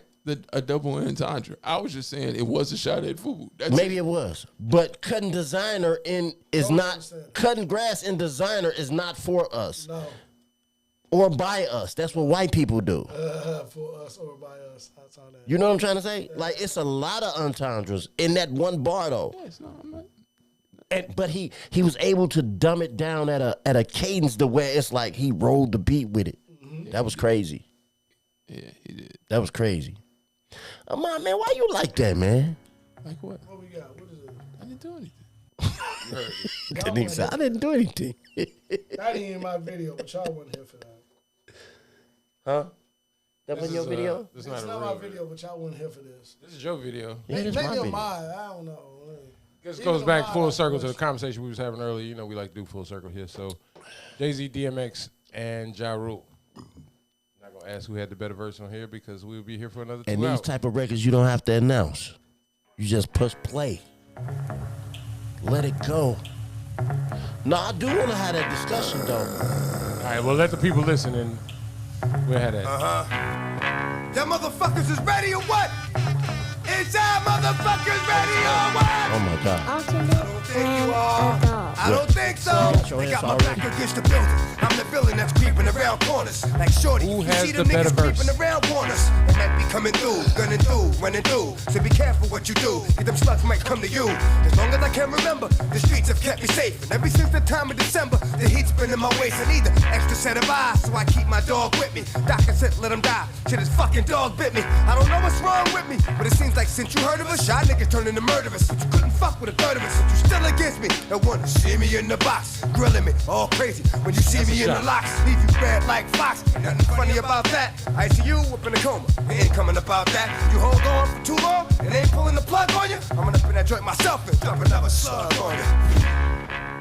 a double entendre. I was just saying it was a shot at food. That's Maybe it was, but cutting cutting grass in designer is not for us. No. Or by us. That's what white people do. For us or by us. I saw that. You know what I'm trying to say? Like, it's a lot of entendres in that one bar, though. Yeah, it's not, But he was able to dumb it down at a cadence to where it's like he rolled the beat with it. Mm-hmm. That was crazy. Yeah, he did. That was crazy. Man, why you like that, man? Like what? What we got? What is it? I didn't do anything. That nigga said, I didn't do anything. That ain't in my video, but y'all wasn't here for that. Huh? That wasn't your video? This It's not my video, but y'all wasn't here for this. This is your video. Yeah, Maybe this my on video. mine. I don't know. This Even goes on back mine, full I circle to the push. conversation we was having earlier. You know, we like to do full circle here. So, Jay-Z, DMX, and Ja Rule. Not gonna ask who had the better verse on here because we'll be here for another 2 And hours. these type of records you don't have to announce. You just push play. Let it go. No, I do want to have that discussion, though. All right, well, let the people listen and we'll have that. Y'all motherfuckers is ready or what? Is y'all motherfuckers ready or what? Oh, my God. I don't think you are. I don't think so. Got your They ass got my already. back against the building. I'm the villain that's creeping around corners. Like Shorty, Who you has see the them better niggas verse? creeping around corners. They might be coming through, gunning through, running through. So be careful what you do, cause them slugs might come to you. As long as I can remember, the streets have kept me safe. And ever since the time of December, the heat's been in my waist. I need an extra set of eyes, so I keep my dog with me. Doctor said let him die, shit his fucking dog bit me. I don't know what's wrong with me, but it seems like since you heard of us, y'all niggas turned into murderers. But you couldn't fuck with a third of us, but you still against me. And wanna see me in the box, grilling me, all crazy. When you see me in the locks, leave you red like Fox. Ain't nothing funny about that. I see you up in a coma, it ain't coming about that. You hold on for too long, and ain't pulling the plug on you. I'm gonna up in that joint myself and dump another slug on you.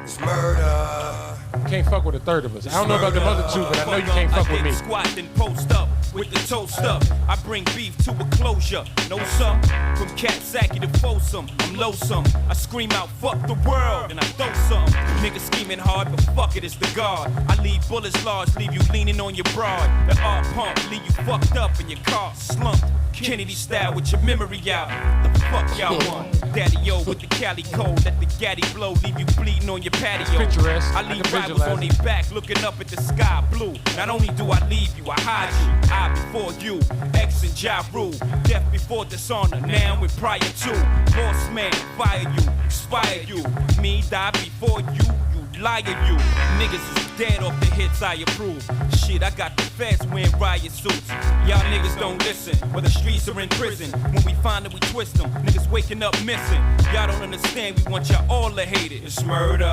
It's murder. Can't fuck with a third of us. I don't know about the other two, but I know you can't fuck with me. Squat and post up with the toast up. I bring beef to a closure. No sir, from Katsaki to Folsom, I'm loathsome. I scream out, fuck the world, and I throw some. Niggas scheming hard, but fuck it, it's the guard. I leave bullets large, leave you leaning on your broad. The art pump, leave you fucked up in your car, slumped. Kennedy style with your memory out. The fuck y'all want? Daddy-o with the Cali code, let the gaddy blow, leave you bleeding on your patio. Picturesque. I leave rivals on their back, looking up at the sky blue. Not only do I leave you, I hide you. I before you, X and Ja Rule. Death before dishonor, now and prior to. Boss man, fire you, expire you. Me die before you liar you. Niggas is dead off the hits I approve. Shit, I got the feds wearing riot suits. Y'all niggas don't listen, or the streets are in prison. When we find it, we twist them. Niggas waking up missing. Y'all don't understand, we want y'all all to hate it. It's murder.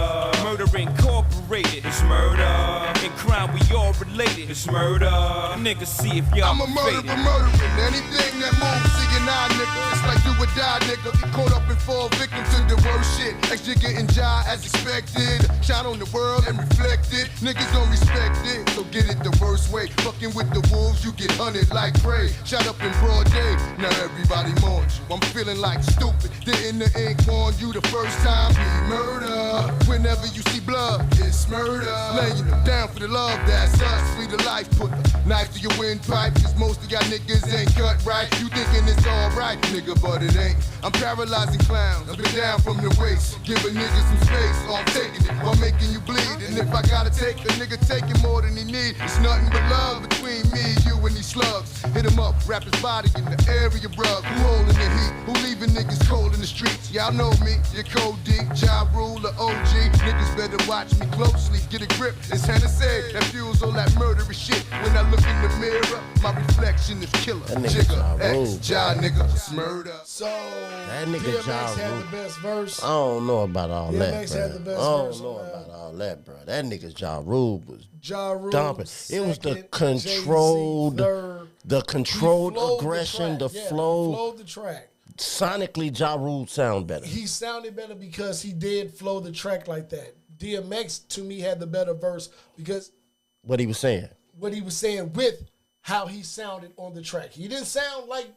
Murder incorporated. It's murder. In crime, we all related. It's murder. Niggas see if y'all I'm a murderer, faded. murdering anything that moves. See you now, nigga. It's like do or die, nigga. Get caught up and fall victim to the worst shit. Extra getting ja as expected. Shine on the world and reflect it. Niggas don't respect it, so get it the worst way. Fucking with the wolves, you get hunted like prey. Shot up in broad day, now everybody mourns you. I'm feeling like stupid. Didn't the ink warn you the first time? Be murder. Whenever you see blood, it's murder. Laying them down for the love, that's us. We the life, put the knife to your windpipe. Cause most of y'all niggas ain't cut right. You thinking it's alright, nigga, but it ain't. I'm paralyzing clowns, I've been down from the waist. Giving niggas some space, so I'm taking it while making you bleed. And if I gotta take a nigga taking more than he need, it's nothing but love between me, you, and these slugs. Hit him up, wrap his body in the area rug. Who holding the heat? Who leaving niggas cold in the streets? Y'all know me, your Code D, Ja Rule, the OG. Niggas better watch me closely, get a grip. It's Hennessy that fuels all that murderous shit. When I look in the mirror, my reflection is killer. That nigga Ja Rule, X, Ja nigga, it's murder. So That nigga DMX Ja had Rule. the best verse. I don't know about all that, DMX bro. had the best I don't verse know on about all that, bro. That nigga Ja Rule was Ja Rule dumping. It was the second, controlled, Jay-Z third. the controlled He flowed aggression, the track. Yeah, flow. He flowed the track. Sonically, Ja Rule sound better. He sounded better because he did flow the track like that. DMX to me had the better verse because What he was saying. what he was saying with how he sounded on the track. He didn't sound like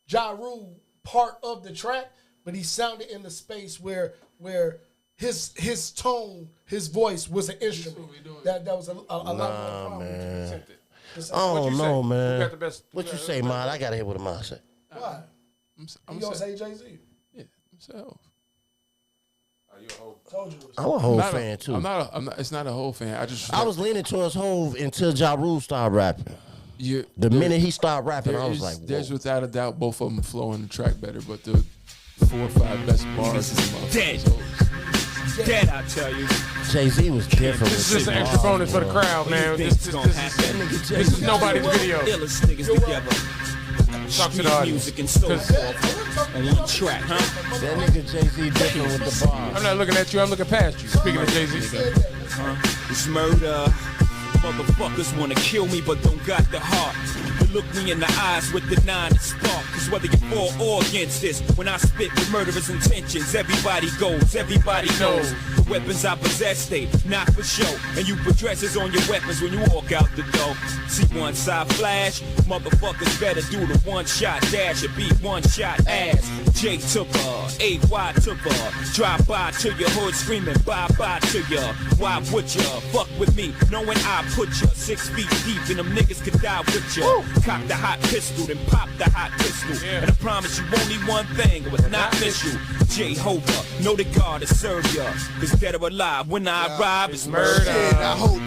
Ja Rule part of the track, but he sounded in the space where his tone, his voice was an instrument. That was a lot more Nah, power. man. Just- I don't know, man. Who got the best- What you say, man? I gotta hear what Ahmad say. Why? I'm gonna say Jay-Z? Yeah, myself. Are you a Hov? Told you. I'm a Hov fan too. I'm not. It's not a Hov fan. I was leaning towards Hov until Ja Rule started rapping. The minute he started rapping, I was like, whoa. There's without a doubt both of them flow on the track better, but the 4 or 5 best bars in the motherfucker. Dead, I tell you. Jay-Z was different. This is just an extra bonus for the crowd, man. This is nobody's video. Illest niggas together. Talk to the audience. Music and so forth on one track, huh? That nigga Jay-Z different with the bars. I'm not looking at you. I'm looking past you. Speaking of Jay-Z. It's murder. Motherfuckers wanna kill me but don't got the heart. You look me in the eyes with the 9 to spark. Cause whether you're for or against this, when I spit with murderous intentions, everybody goes, everybody knows. The weapons I possess, they not for show. And you put dresses on your weapons when you walk out the door. See one side flash, motherfuckers better do the one shot dash or beat one shot ass. J took her, AY took her. Drive by to your hood screaming bye-bye to ya. Why would ya fuck with me knowing I put ya 6 feet deep and them niggas could die with ya. Cock the hot pistol, then pop the hot pistol. Yeah. And I promise you only one thing, I would not miss you. Jehovah, know the God to serve ya. Cause dead or alive, when I arrive, it's murder. Shit, I hope,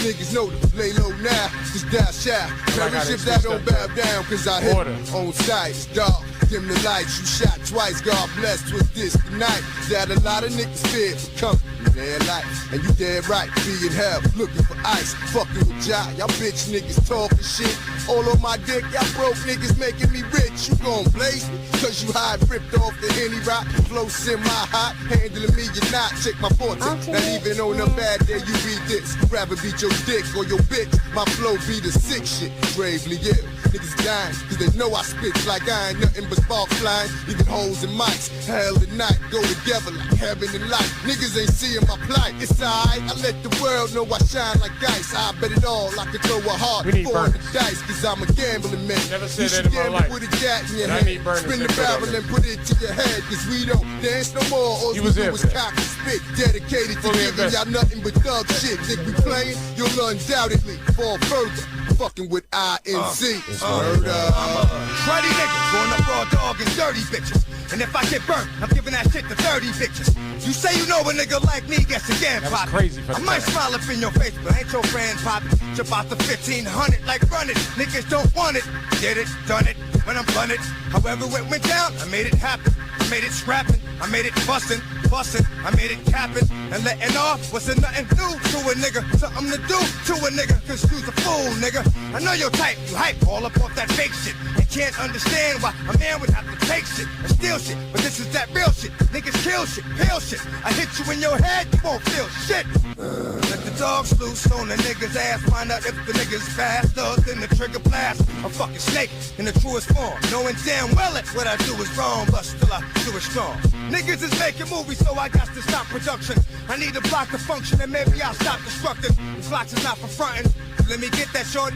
niggas know to lay low now. Just die shy. Perish if that don't bow down, cause I hit on sight. It's dark. Dim the lights, you shot twice. God blessed with this tonight. That a lot of niggas fear come in their life. And you dead right, be in hell, looking for ice. Fucking with y'all bitch niggas talking shit. All on my dick, y'all broke niggas making me rich. You gon' blaze me, cause you high ripped off the Henny rock. Flow semi-hot, handling me, you're not. Check my forte, not even on a bad day you read this. Rather beat your dick or your bitch. My flow be the sick shit, gravely ill. Niggas dying, cause they know I spit like I ain't nothing but sparks flying. Even hoes and mics, hell and night go together like heaven and light. Niggas ain't seeing my plight, it's alright. I let the world know I shine like ice. I bet it all, I could throw a heart for the dice, cause I'm a gambling man. Never said you that in my life. with a gat in your I hand. need Burner Spin to the put on barrel there. and put it to your head, cause we don't dance no more. All you do is cock and spit. Dedicated to giving y'all nothing but thug shit. Think we playing? You'll undoubtedly fall further. Fucking with INC. It's murder. I'm a cruddy nigga, going up raw dog and dirty bitches. And if I get burnt, I'm giving that shit to 30 bitches. You say you know a nigga like me gets again poppin'. Crazy for I might smile up in your face, but ain't your friend poppin'. Jump out the 1500 like run it. Niggas don't want it. Did it, done it, when I'm done it. However it went down, I made it happen. I made it scrappin', I made it bustin', I made it cappin'. And letting off wasn't nothing new to a nigga. Something to do to a nigga, cause you's a fool, nigga. I know your type, you hype all up off that fake shit. And can't understand why a man would have to take shit and steal shit. But this is that real shit. Niggas kill shit, pale shit. I hit you in your head, you won't feel shit. Let the dogs loose on the nigga's ass. Find out if the nigga's faster than the trigger blast. A fucking snake in the truest form. Knowing damn well that what I do is wrong, but still I do it strong. Niggas is making movies, so I got to stop production. I need to block the function and maybe I'll stop destructing. These blocks is not for frontin'. Let me get that shorty.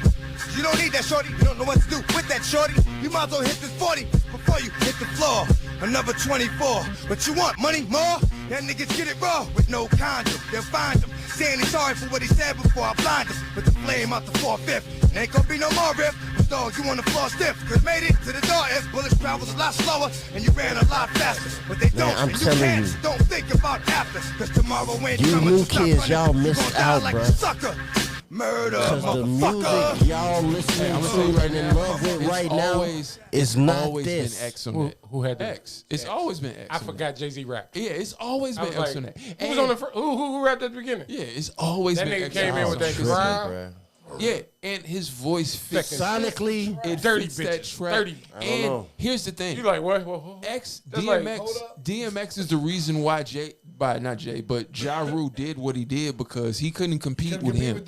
You don't need that shorty. You don't know what to do with that shorty. You might as well hit this 40 before you hit the floor. Another 24. But you want money more? That niggas get it raw with no condom. They'll find him. Saying he's sorry for what he said before I blind him. With the flame out the 4/5. And ain't gonna be no more riff. But dog, you on the floor stiff. Cause made it to the door if bullets travels a lot slower. And you ran a lot faster. But they don't. I'm and telling can't. you. Don't think about after. Cause tomorrow ain't You coming. new So stop kids, running. y'all You missed gon' die out, like a bruh. sucker. Murder, Because the motherfucker. music y'all listening to and in love with right now is not always this. been X on that. Who had that? X? It's always been X. I forgot Jay-Z rap. Yeah, it's always been X on that. Who was on the who rapped at the beginning? Yeah, it's always that been nigga X. came in with that growl. Yeah, and his voice fits sonically. It dirty fits that bitches. track. Dirty. I don't And know. here's the thing. You like what? X That's DMX is the reason why Ja Rule did what he did because he couldn't compete with him.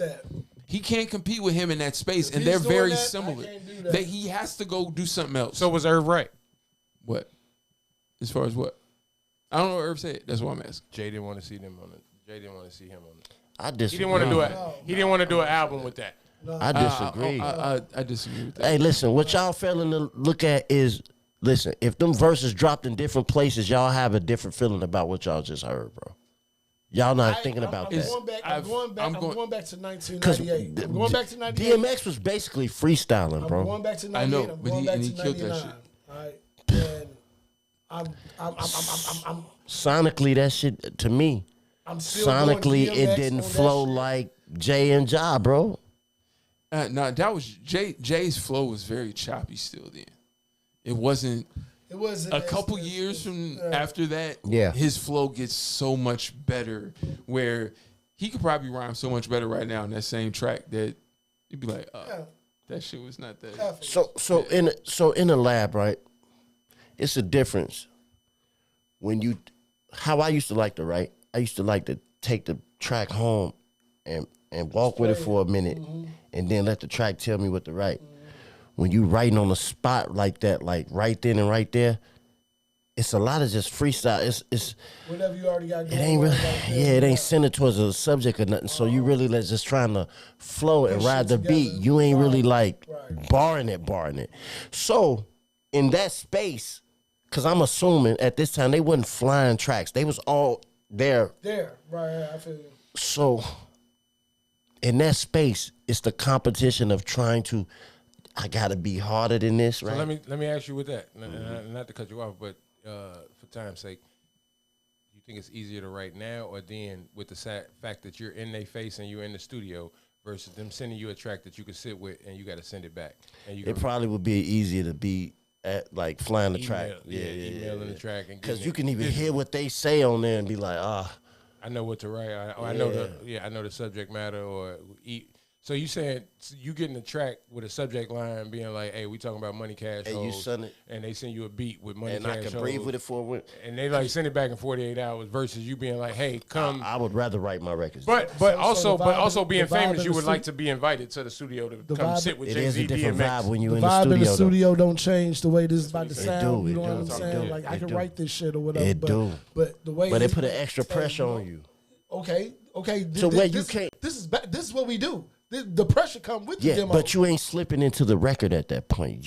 He can't compete with him in that space, and they're very similar. That he has to go do something else. So was Irv right? What? As far as what? I don't know what Irv said. That's why I'm asking. Jay didn't want to see them on it. Jay didn't want to see him on it. I disagree. He didn't want to do it. He didn't want to do an album with that. I disagree. I disagree with that. Hey, listen, what y'all failing to look at is, listen, if them verses dropped in different places, y'all have a different feeling about what y'all just heard, bro. Y'all not thinking about that. I'm going back to 1998. Because I'm going back to 98. DMX was basically freestyling, bro. I'm going back to 98. I know, I'm but going back he to killed that 99. shit. All right, and I'm sonically that shit to me. I'm still Sonically, going it DMX didn't on that flow shit. like Jay and Ja, bro. No, that was Jay's flow was very choppy still then. It wasn't. It wasn't a couple years from after that. Yeah. His flow gets so much better. Where he could probably rhyme so much better right now in that same track that you'd be like, oh, that shit was not that. So in the lab, right? It's a difference when you. How I used to like to write. I used to like to take the track home and walk with it for a minute, and then let the track tell me what to write. When you writing on the spot like that, like right then and right there, it's a lot of just freestyle. It's whatever you already got. It ain't really, it ain't centered towards a subject or nothing. So you really just trying to flow and ride the beat. You ain't really like barring it. So in that space, because I'm assuming at this time they wasn't flying tracks. They was all there. Right, I feel you. So in that space, it's the competition of trying to. I gotta be harder than this, right? So let me ask you with that, not to cut you off, but for time's sake, you think it's easier to write now or then with the fact that you're in their face and you're in the studio versus them sending you a track that you can sit with and you got to send it back? And It probably would be easier to be at like flying the track, emailing the track, because you can even hear what they say on there and be like, I know what to write. I know I know the subject matter or So you saying you getting a track with a subject line being like, "Hey, we talking about money, cash, and you hoes," send it, and they send you a beat with money, and cash, I can hoes, breathe with it for a week, and they like send it back in 48 hours versus you being like, "Hey, come." I would rather write my records, but also being famous, you would like to be invited to the studio to come sit with Jay-Z. It is a different vibe when you in the the studio. vibe in the studio don't change the way this is about to It sound. do, You know it what do, I'm saying? it Like do, I can it write this shit or whatever. It do. But the way But they put an extra pressure on you. Okay. So where you can't. This is what we do. The pressure come with the Yeah, demo. but you ain't slipping into the record at that point.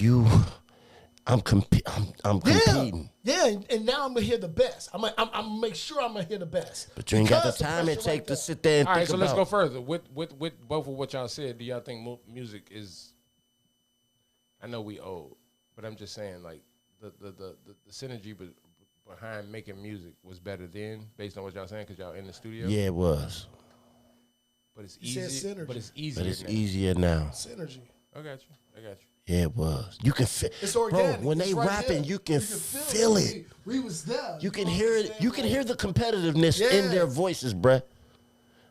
I'm competing. Yeah, and now I'm gonna hear the best. I'm gonna make sure I'm gonna hear the best. But you ain't got the Because time it pressure take right to there. sit there and All right, think so about. let's go further. With both of what y'all said, do y'all think music is? I know we old, but I'm just saying like the synergy behind making music was better then, based on what y'all saying, because y'all in the studio. Yeah, it was. But it's You said easier. synergy. But it's easier. But it's now. easier now. Synergy. I got you. Yeah, it was. You can feel. It's organic. Bro, when It's they right rapping, here. you can feel it. We was there. You can hear it. You can hear the competitiveness in their voices, bruh.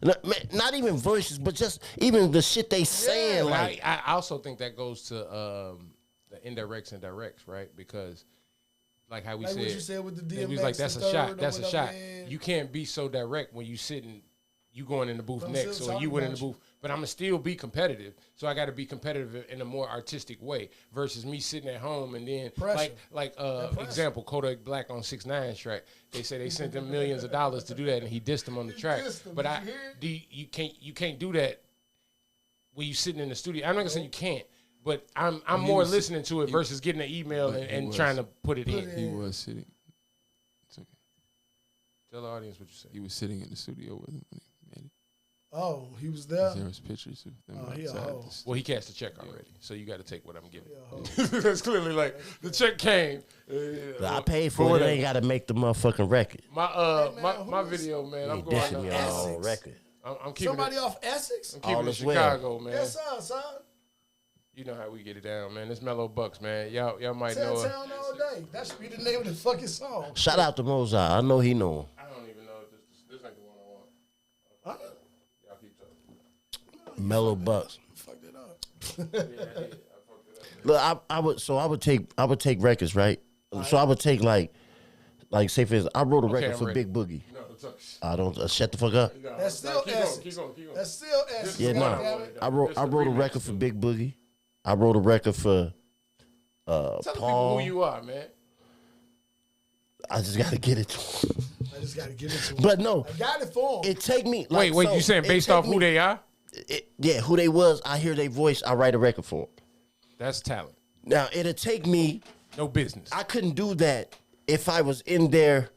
Not even voices, but just even the shit they saying. But Like I also think that goes to the indirects and directs, right? Because like how we Like said, what you said with the we was DMX, like that's the a shot. third or That's a whatever, shot. yeah. You can't be so direct when you sitting. You going in the booth I'm next, still or you talking went in the about you. booth. But I'm gonna still be competitive, so I got to be competitive in a more artistic way versus me sitting at home and then Pressure. like pressure. example Kodak Black on 6ix9ine's track. They say they sent them millions of dollars to do that, and he dissed them on the track. dissed him. But Did you you can't do that when you sitting in the studio. I'm not gonna say you can't, but I'm He more was- listening to it versus getting an email But he and was- trying to put it in. He was sitting. It's okay. Tell the audience what you said. He was sitting in the studio with him when he made it. Oh, he was there. There was pictures of them Oh, he a outside. hoe. the Well, he cashed the check already, so you got to take what I'm giving. Yeah, That's clearly like the check came. I paid for it. They ain't got to make the motherfucking record. My video, man. You I'm ain't going. dissing your own record. I'm keeping Somebody it. off Essex? I'm keeping All it is well. Chicago, man. Yes, sir, son. You know how we get it down, man. It's Mellow Bucks, man. Y'all might Tell know. town all day. That should be the name of the fucking song. Shout out to Mozart. I know he know him. I don't even know if this ain't the one I want. Huh? Y'all keep talking. Mellow Bucks. Fucked it up. Yeah, I did. I fucked it up. Look, I would take records, right? So I would take like say for instance, I wrote a record I'm for ready. Big Boogie. No, it's okay. I don't shut the fuck up. No, That's still keep Essex. going. That's still Essex. Yeah, God no. damn it. I wrote a record for Big Boogie. I wrote a record for Tell the people Paul. who you are, man. I just gotta get it to him. I just gotta give it to him. But no, I got it for him. it take me like Wait, so, you saying it based take off who me- they are? Yeah, who they was. I hear their voice. I write a record for them. That's talent. Now it'll take me. No business. I couldn't do that if I was in there.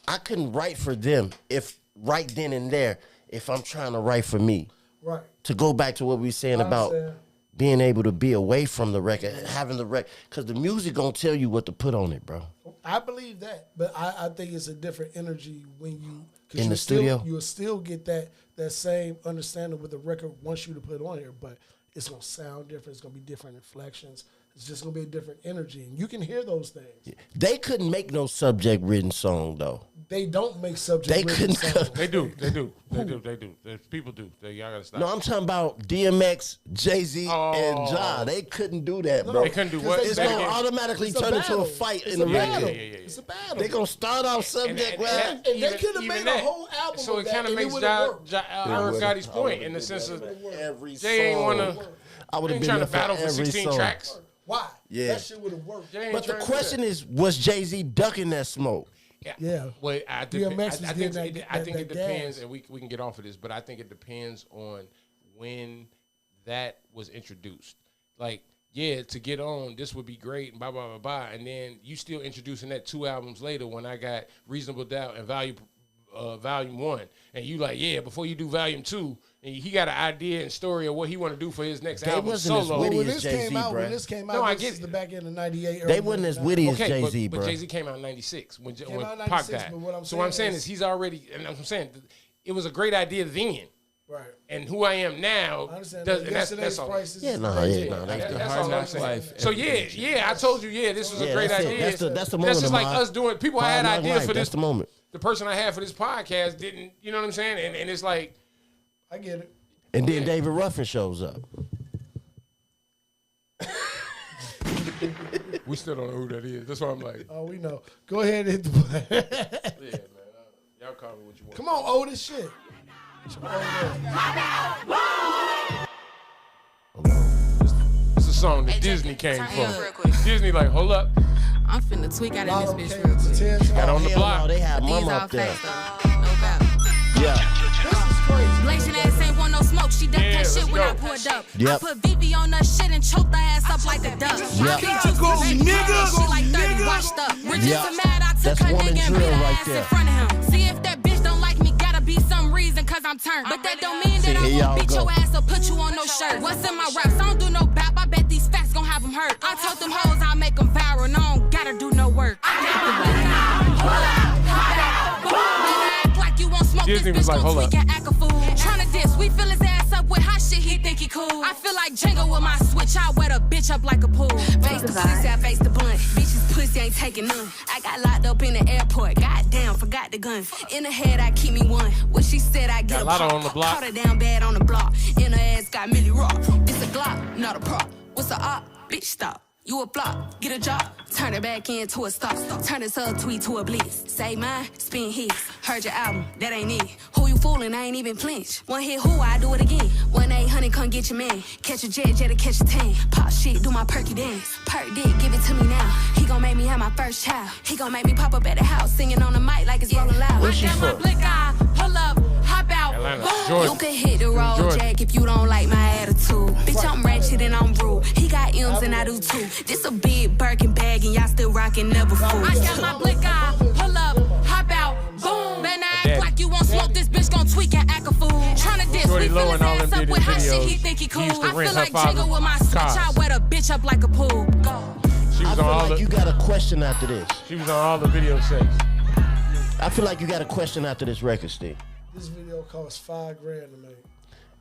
I couldn't write for them if right then and there if I'm trying to write for me. Right. To go back to what we were saying I about understand. being able to be away from the record, having the record, because the music gonna tell you what to put on it, bro. I believe that, but I think it's a different energy when you in the studio. You'll still get that same understanding with the record wants you to put on here, but it's gonna sound different. It's gonna be different inflections. It's just gonna be a different energy, and you can hear those things. They couldn't make no subject written song though. They don't make subject. They couldn't. songs. They do. People do. Y'all gotta stop. No, I'm talking about DMX, Jay-Z, and Ja. They couldn't do that, bro. They couldn't do what? It's gonna automatically turn into a fight in the record. It's a battle. They gonna start off subject and they could have made a whole album. So of it kind of that, makes Eric Gotti's point in the sense of they ain't want to. I would have been trying to there battle for for every 16 song. tracks. Why? Yeah. That shit would have worked. But the question is, was Jay-Z ducking that smoke? Yeah. Well, I DMX was think getting it that depends, gas. and we can get off of this, but I think it depends on when that was introduced. Like, yeah, to get on, this would be great, and blah, blah, blah, blah. And then you still introducing that 2 albums later when I got Reasonable Doubt and Volume 1. And you like, yeah, before you do Volume 2, and he got an idea and story of what he want to do for his next album wasn't solo. as witty When as this Jay-Z, came out, bro. when this came out, No, I this get is it. the back end of '98. They wasn't as witty as Okay, Jay-Z, but bro. Jay-Z came out in 96 when out in Pac 96, died. but what I'm So what I'm saying saying is- is he's already, and I'm saying it was a great idea then. Right. And who I am now, I understand does, that. and Yesterday's that's all. prices Yeah, is no, crazy. yeah, no, That's The all Hard I'm Knocks saying. Life. So yeah, I told you, this was a great that's it. idea. That's the That's moment, just like Ahmad. us doing. People Hard had Knock ideas Life, for this. That's the moment. The person I had for this podcast didn't. You know what I'm saying? And it's like, I get it. And then David Ruffin shows up. we still don't know who that is. That's why I'm like, Oh, we know. Go ahead and hit the button. yeah, man. Y'all call me what you want. Come on, Otis shit. It's a song that Disney came from. Disney like, hold up, I'm finna tweak out Lotto in this came bitch real to quick. 10 got on the Hell block. no, they had These mama all up there. facts though, no doubt. Yeah. This is crazy. Blazing ass ain't want no smoke. She ducked Yeah, that shit let's when go. I pulled up. I Yep. put VV on her shit and choked her ass up like a duck. Yep. I be juicy, baby, she like 30 washed up. Rich Yep. and mad, I took That's her woman nigga and beat drill her right ass there. in front of him. See if that bitch don't like me, gotta be some reason, cause I'm turned. But that don't mean that I here y'all won't beat go. your ass or put you on no shirt. What's in my raps? I don't do no bap. I bet these facts gon' have them hurt. I told them hoes I'll make them viral, and I don't gotta do no work. Like you won't smoke Disney this was bitch like, gon' hold tweak and act a fool. Tryna diss, we fill his ass up with hot shit, he think he cool. I feel like Django with my switch, I wet a bitch up like a pool. Face the pussy, I face the blunt. Bitches pussy ain't taking none. I got locked up in the airport, goddamn, forgot the gun. In the head, I keep me one. What she said, I get Got a Lotto pop. on the block. Caught her down bad on the block. In her ass got Millie Rock. This a Glock, not a prop. What's a op? Bitch, stop. You a flop, get a job, turn it back into a stop. Turn this up tweet to a blitz. Say mine, spin his. Heard your album, that ain't it. Who you fooling? I ain't even flinch. One hit who, I do it again. 1-800, come get your man. Catch a jet, to catch a tan. Pop shit, do my perky dance. Perk dick, give it to me now. He gon' make me have my first child. He gon' make me pop up at the house, singing on the mic like it's rolling loud. Where's she I got my from? blick eye, pull up, hop out. Atlanta, Boom. Georgia. You can hit the road, Georgia. Jack, if you don't like my attitude. Bitch, I'm ratchet and I'm rude. He got M's and I do too. This a big Birkin bag and y'all still rockin' never fool. I got my blick eye, pull up, hop out, boom. Then I act like you won't smoke, this bitch gon' tweak and act a fool. Tryna diss, Shorty we Low fill his and all ass them up did with his hot shit, videos. he think he He cool. used to I rent feel her like father's Jigga with my switch, cars. I wet a bitch up like a pool. Go. She I was feel on all like the. you got a question after this. She was on all the video sets. I feel like you got a question after this record, Steve. This video costs $5,000 to make.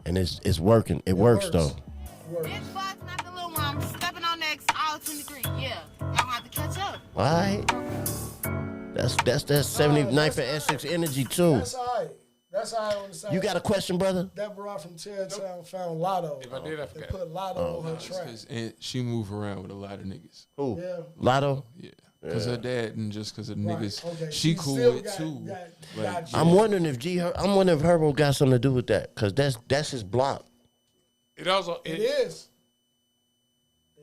And it's working. It works though. Works. Big Fox, not the little one. Stepping on next, all 23. Yeah, y'all have to catch up. All right. That's that 79th and Essex energy too. That's all right. That's all right on the side. You got a question, brother? That bro from Terrytown found Lotto. If I did, I They forgot. put Lotto on her track. And she move around with a lot of niggas. Who? Yeah. Lotto? Yeah. Because her dad and just because of niggas okay. she She cool still with got- too. got Like, you. I'm wondering if Herbo got something to do with that, because that's his block. It also It is.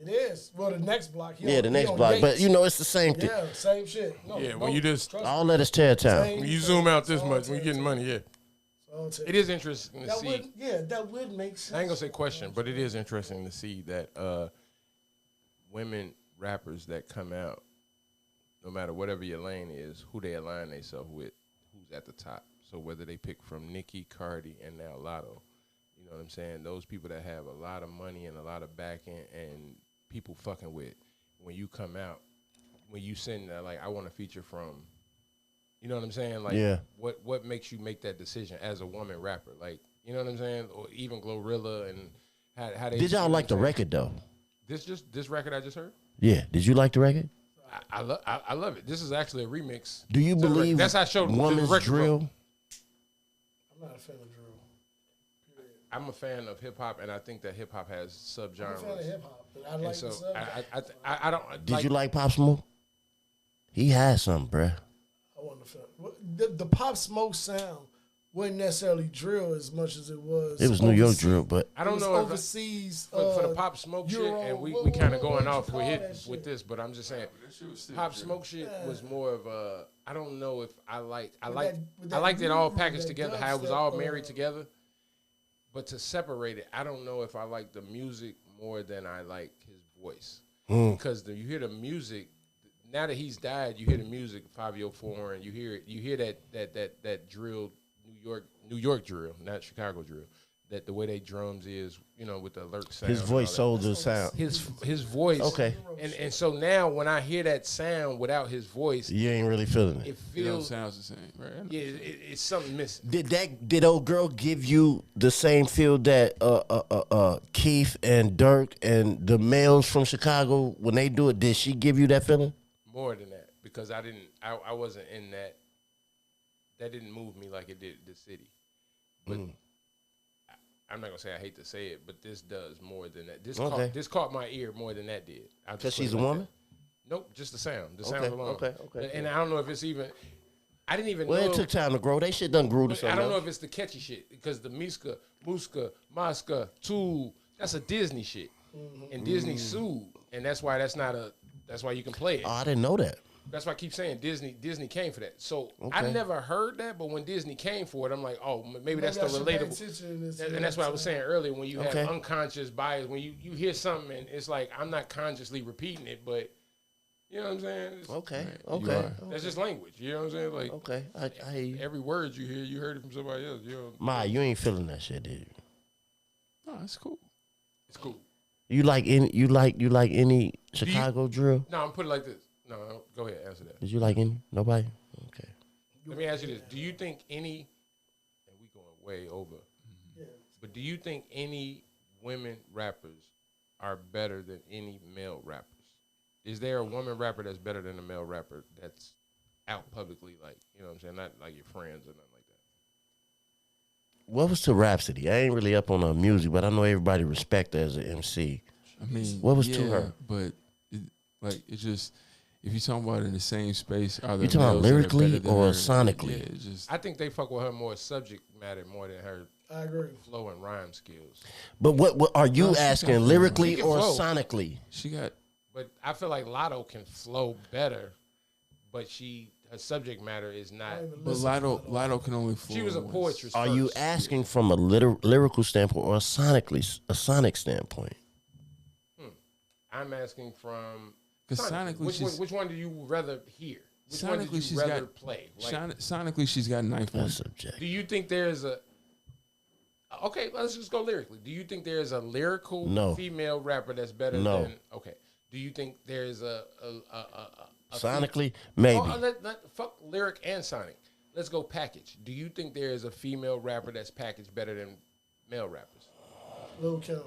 It is. Well, the next block. Yeah, the next block. But you know, it's the same thing. Yeah, same shit. No, Yeah, no, when you just trust me. All that is Terrytown. Same when you thing. zoom out this All much, when you getting money, yeah. All It is interesting to that see. would, yeah, that would make sense. I ain't gonna say question, but it is interesting to see that women rappers that come out, no matter whatever your lane is, who they align themselves with, who's at the top. So whether they pick from Nicki, Cardi, and now Lotto, you know what I'm saying? Those people that have a lot of money and a lot of backing and people fucking with, when you come out, when you send that, like, I want to feature from, you know what I'm saying? Like, what makes you make that decision as a woman rapper? Like, you know what I'm saying? Or even Glorilla and how they. Did y'all like the record though? This record I just heard? Yeah. Did you like the record? I love it. This is actually a remix. Do you believe that's how I showed woman's the drill? I'm not a fan of drill. I'm a fan of hip hop, and I think that hip hop has subgenres. I'm a fan of hip hop, but I like so the subgenre. I don't. Did you like Pop Smoke? He had something, bruh. I wasn't a fan. The Pop Smoke sound wasn't necessarily drill as much as it was. It was New York drill, but I don't know overseas for the Pop Smoke shit, and we kind of going off with this, but I'm just saying, Pop Smoke shit was more of a. I don't know if I liked it all packaged together, how it was all married together. But to separate it, I don't know if I like the music more than I like his voice. Because you hear the music, now that he's died, you hear the music, Fabio Foreign, you hear that drill, New York drill, not Chicago drill. That the way they drums is, you know, with the alert sound. His voice sold the sound. His voice. Okay. And so now when I hear that sound without his voice, you ain't really feeling it. It feels sounds the same, right? Yeah, it's something missing. Did old girl give you the same feel that Keith and Dirk and the males from Chicago when they do it? Did she give you that feeling? More than that, because I wasn't in that. That didn't move me like it did the city. But I'm not gonna say I hate to say it, but this does more than that. This caught my ear more than that did. Because she's a woman? Nope, just the sound. The sound alone. Okay. And I don't know if it's even. I didn't even know. Well, it took time to grow. They shit done grew to something. I don't know if it's the catchy shit, because the Miska, Muska, Maska, Tool, that's a Disney shit. And Disney sued. And that's why you can play it. Oh, I didn't know that. That's why I keep saying Disney came for that. So I never heard that, but when Disney came for it, I'm like, oh, maybe that's the relatable. And that's what I was saying earlier, when you have unconscious bias, when you hear something and it's like, I'm not consciously repeating it, but you know what I'm saying? Okay. That's just language. You know what I'm saying? Like, okay, I hear you. Every word you hear, you heard it from somebody else. You know? Ma, you ain't feeling that shit, did you? No, it's cool. It's cool. You like any Chicago drill? No, I'm putting it like this. No, go ahead, answer that. Did you like any? Nobody? Okay. Let me ask you this. Do you think any, and we going way over, but do you think any women rappers are better than any male rappers? Is there a woman rapper that's better than a male rapper that's out publicly, like, you know what I'm saying? Not like your friends or nothing like that. What was to Rhapsody? I ain't really up on her music, but I know everybody respect her as an MC. I mean, what was to her? But it's just, if you're talking about in the same space, are you talking about lyrically or sonically? Yeah, I think they fuck with her more subject matter more than her. I agree. Flow and rhyme skills. But what are you asking, lyrically or sonically? She got. But I feel like Lotto can flow better, but her subject matter is not. But Lotto can only flow. She was a poetry. Are you asking from a lyrical standpoint or a sonic standpoint? I'm asking from. Because sonically, which one do you rather hear? Which sonically, one did you she's rather got play? Sonically, she's got knife on. Subject. Do you think there's a? Okay, let's just go lyrically. Do you think there's a lyrical female rapper that's better than? Okay. Do you think there's a sonically maybe? Fuck lyric and sonic. Let's go package. Do you think there is a female rapper that's packaged better than male rappers? Lil' Kim.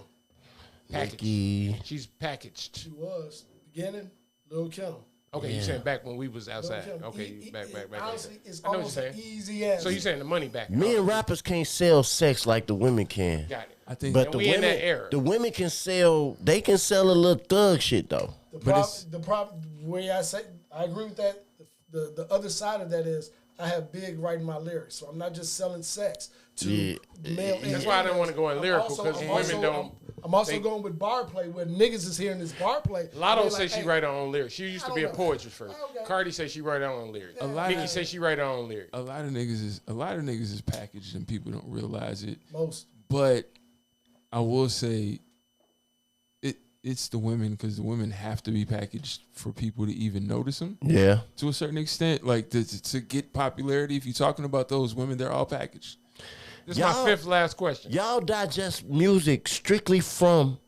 Packaged. She's packaged. She was beginning. Lil' Kim. Okay, you saying back when we was outside? Okay, back. Honestly, it's I know what almost you're saying. Easy as. So you saying the money back? Men rappers can't sell sex like the women can. Got it. I think, but we in that era. The women can sell. They can sell a little thug shit though. The problem, way I say, I agree with that. The other side of that is I have big writing my lyrics, so I'm not just selling sex to male. That's why I didn't want to go in lyrical, because women don't. I'm also going with bar play, where niggas is hearing this bar play. Lotto says she write her own lyrics. She used to be a poetry first. Cardi says she write her own lyrics. Nicki says she write her own lyrics. A lot of niggas is packaged and people don't realize it. Most. But I will say, it's the women, because the women have to be packaged for people to even notice them. Yeah. To a certain extent, like to get popularity. If you're talking about those women, they're all packaged. This is my 5th last question. Y'all digest music strictly from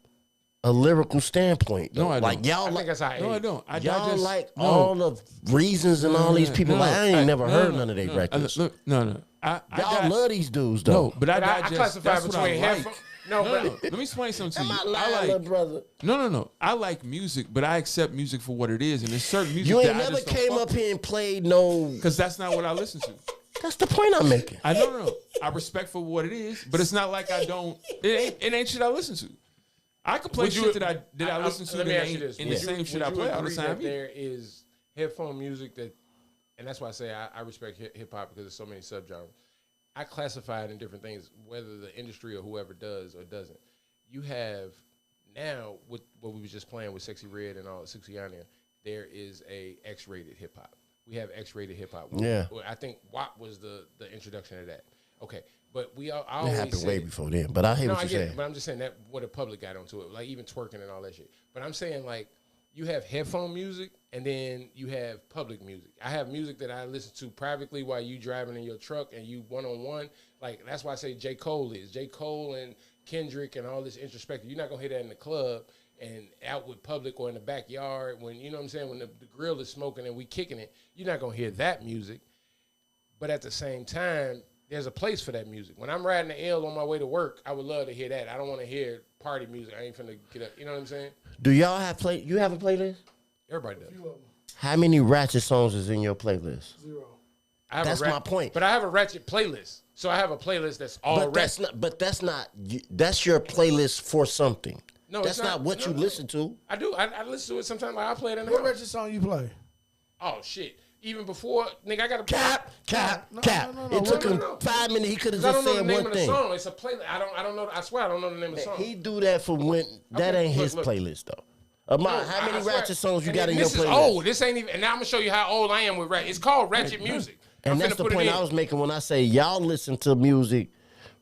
a lyrical standpoint. Though. No, I don't. Like y'all, I think that's how. No, I don't. Y'all digest, like all the reasons and all these people. Like I ain't never heard none of their records. No. Y'all love these dudes though. No, but I digest. classify that's between what I like. headphones. No. Let me explain something to you. I like, little brother. No. I like music, but I accept music for what it is, and there's certain music You ain't that I never just don't came fuck up here and played no. because that's not what I listen to. That's the point I'm making. I don't know. I respect for what it is, but it's not like I don't. It ain't shit I listen to. I could play shit that I listen to Let me that ask you ain't this. in the same shit I play all the Would you agree time. that there is headphone music that, and that's why I say I respect hip hop because there's so many subgenres. I classify it in different things, whether the industry or whoever does or doesn't. You have now with what we was just playing with Sexy Red and all Sexy Anya, there is a X-rated hip hop. We have X-rated hip hop. Yeah. I think WAP was the introduction of that. Okay. But I It always happened say, way before then. But I hear what I you're get saying. it, but I'm just saying that what the public got onto it, like even twerking and all that shit. But I'm saying like you have headphone music and then you have public music. I have music that I listen to privately while you driving in your truck and you one-on-one. Like that's why I say J. Cole and Kendrick and all this introspective. You're not gonna hear that in the club and out with public or in the backyard when you know what I'm saying when the grill is smoking and we kicking it. You're not gonna hear that music. But at the same time, there's a place for that music. When I'm riding the L on my way to work, I would love to hear that. I don't want to hear party music. I ain't finna get up. You know what I'm saying? Do y'all have you have a playlist? Everybody does. How many ratchet songs is in your playlist? 0. That's my point. But I have a ratchet playlist. So I have a playlist that's all ratchet. That's your playlist for something. No, that's it's not what you listen to. I do. I listen to it sometimes. Like I play it in the What house. ratchet song you play? Oh shit. Even before, nigga, I got a cap. No, It took him 5 minutes. He could have just said one thing. Song. It's a playlist. I don't know. I swear I don't know the name of the song. He do that for when that ain't his playlist though. Amar, how many ratchet songs you got in your playlist? This is old. This ain't even. And now I'm gonna show you how old I am with ratchet. It's called ratchet music. And that's the point I was making when I say y'all listen to music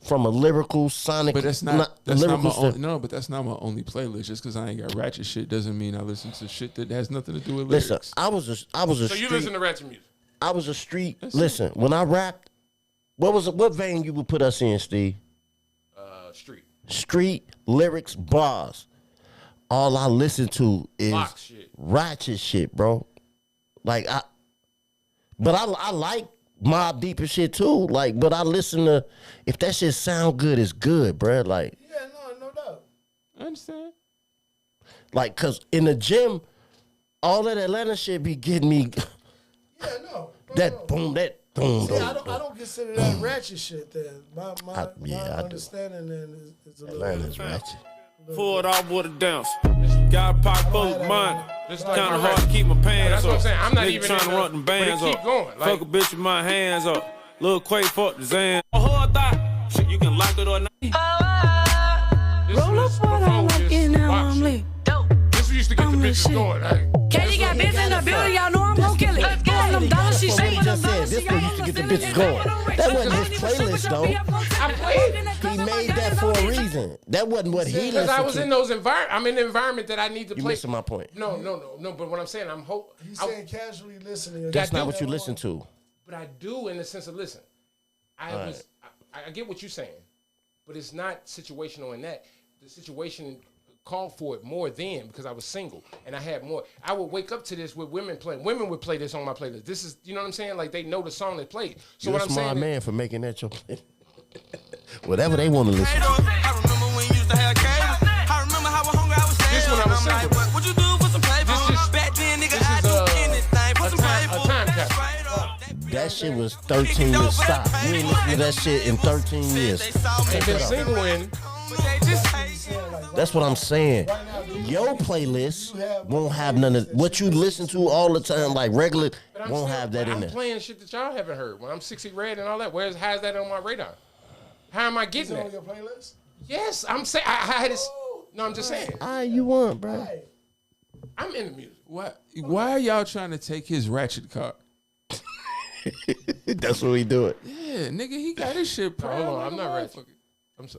from a lyrical, sonic. But that's not my lyrical no. But that's not my only playlist. Just because I ain't got ratchet shit doesn't mean I listen to shit that has nothing to do with lyrics. Listen, I was a So street, you listen to ratchet music? I was a street. Listen, when I rapped, what vein you would put us in, Steve? Street. Street lyrics, bars. All I listen to is ratchet shit, bro. Like but I like Mobb Deep and shit too. Like, but I listen to if that shit sound good, it's good, bro. Like, Yeah, no doubt. I understand. like, cause in the gym, all that Atlanta shit be getting me. Yeah, no. That boom, that boom. See, I don't consider that ratchet shit. Then my understanding then is a little Atlanta's ratchet. Pulled off with a dance. Got a pocket full of money. Kind of hard to keep my pants That's what I'm up. saying. I'm not Nigga even trying in to the- run them bands but it keep up. going, like- Fuck a bitch with my hands up. Lil Quay fuck the Zan. A whole thought. Shit, you can like it or not. Roll up what I like and now I'm lit. This used to get the bitches going. Like, Katie got bitch in the building, y'all know I'm gon' kill it. Let's get them dollars, she shaking them dollars. This one used to get the bitches going. That wasn't his playlist though. I played. He made that for a reason. That wasn't what he listened to. Because I was in those environments. I'm in the environment that I need to You play. missing my point. No. But what I'm saying, He's saying casually listening. That's not what you listen to. But I do in the sense of listen. I get what you're saying, but it's not situational in that. The situation called for it more then because I was single and I had more. I would wake up to this with women playing. Women would play this on my playlist. This is, you know what I'm saying? Like they know the song they played. So You're what a I'm smart saying, man for making that your playlist. Whatever they want to listen to. I remember when you used to have cable. I remember how hungry I was This staying. when I was I'm like, single. what would you do for some paper? Back then, nigga, I do anything for some paper. a time capsule. That shit was 13 years. Stop. You ain't listen to that shit in 13 years. I've been single in. That's what I'm saying. Your playlist won't have none of what you listen to all the time, like regular, won't have that in I'm there. playing shit that y'all haven't heard. When I'm 60 Red and all that, how's that on my radar? How am I getting Is it that? on your playlist? Yes, I'm saying I had this. No, I'm just saying. All you want, bro. I'm in the music. Why are y'all trying to take his ratchet card? That's what we do it. Yeah, nigga, he got his shit. No, hold on, I'm not ratchet. I'm. So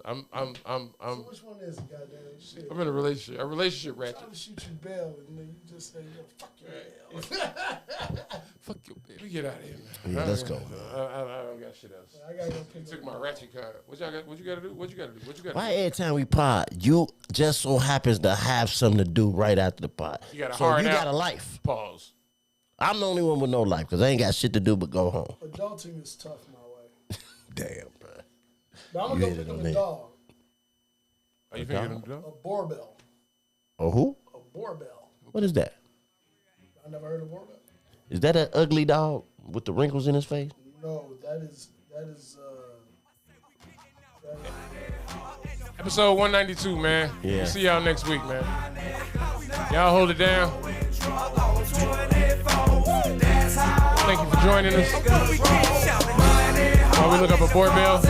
which one is it, goddamn shit? I'm in a relationship. A relationship I'm trying ratchet. to shoot you bail and then you just say, yo, fuck your bail. Fuck your baby. We get out of here, man. Yeah, let's go. I don't got shit else. I gotta go You took my ratchet card. What you got? What you got to do? What you got to do? What you got to Why do? every time we pod, you just so happens to have something to do right after the pod? You got a so hard you out. got a life. Pause. I'm the only one with no life because I ain't got shit to do but go home. Adulting is tough my way. Damn, bro. But I'm gonna go pick up a dog. Are you thinking of dog? A Borbell. Oh, who? A Borbell. What is that? I never heard of Borbell. Is that an ugly dog with the wrinkles in his face? No, that is Episode 192, man. Yeah. We'll see y'all next week, man. Y'all hold it down. Thank you for joining us. While we look up a Borbell.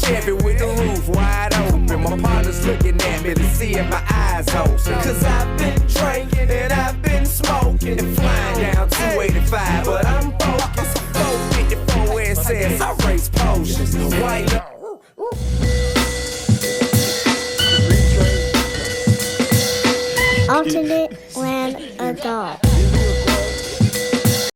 Chevy with the roof wide open. My partner's looking at me to see if my eyes open. Cause I've been drinking and I've been smoking and flying down 285, but I'm focused. 454 where it says I race potions. White Alternate when a dog.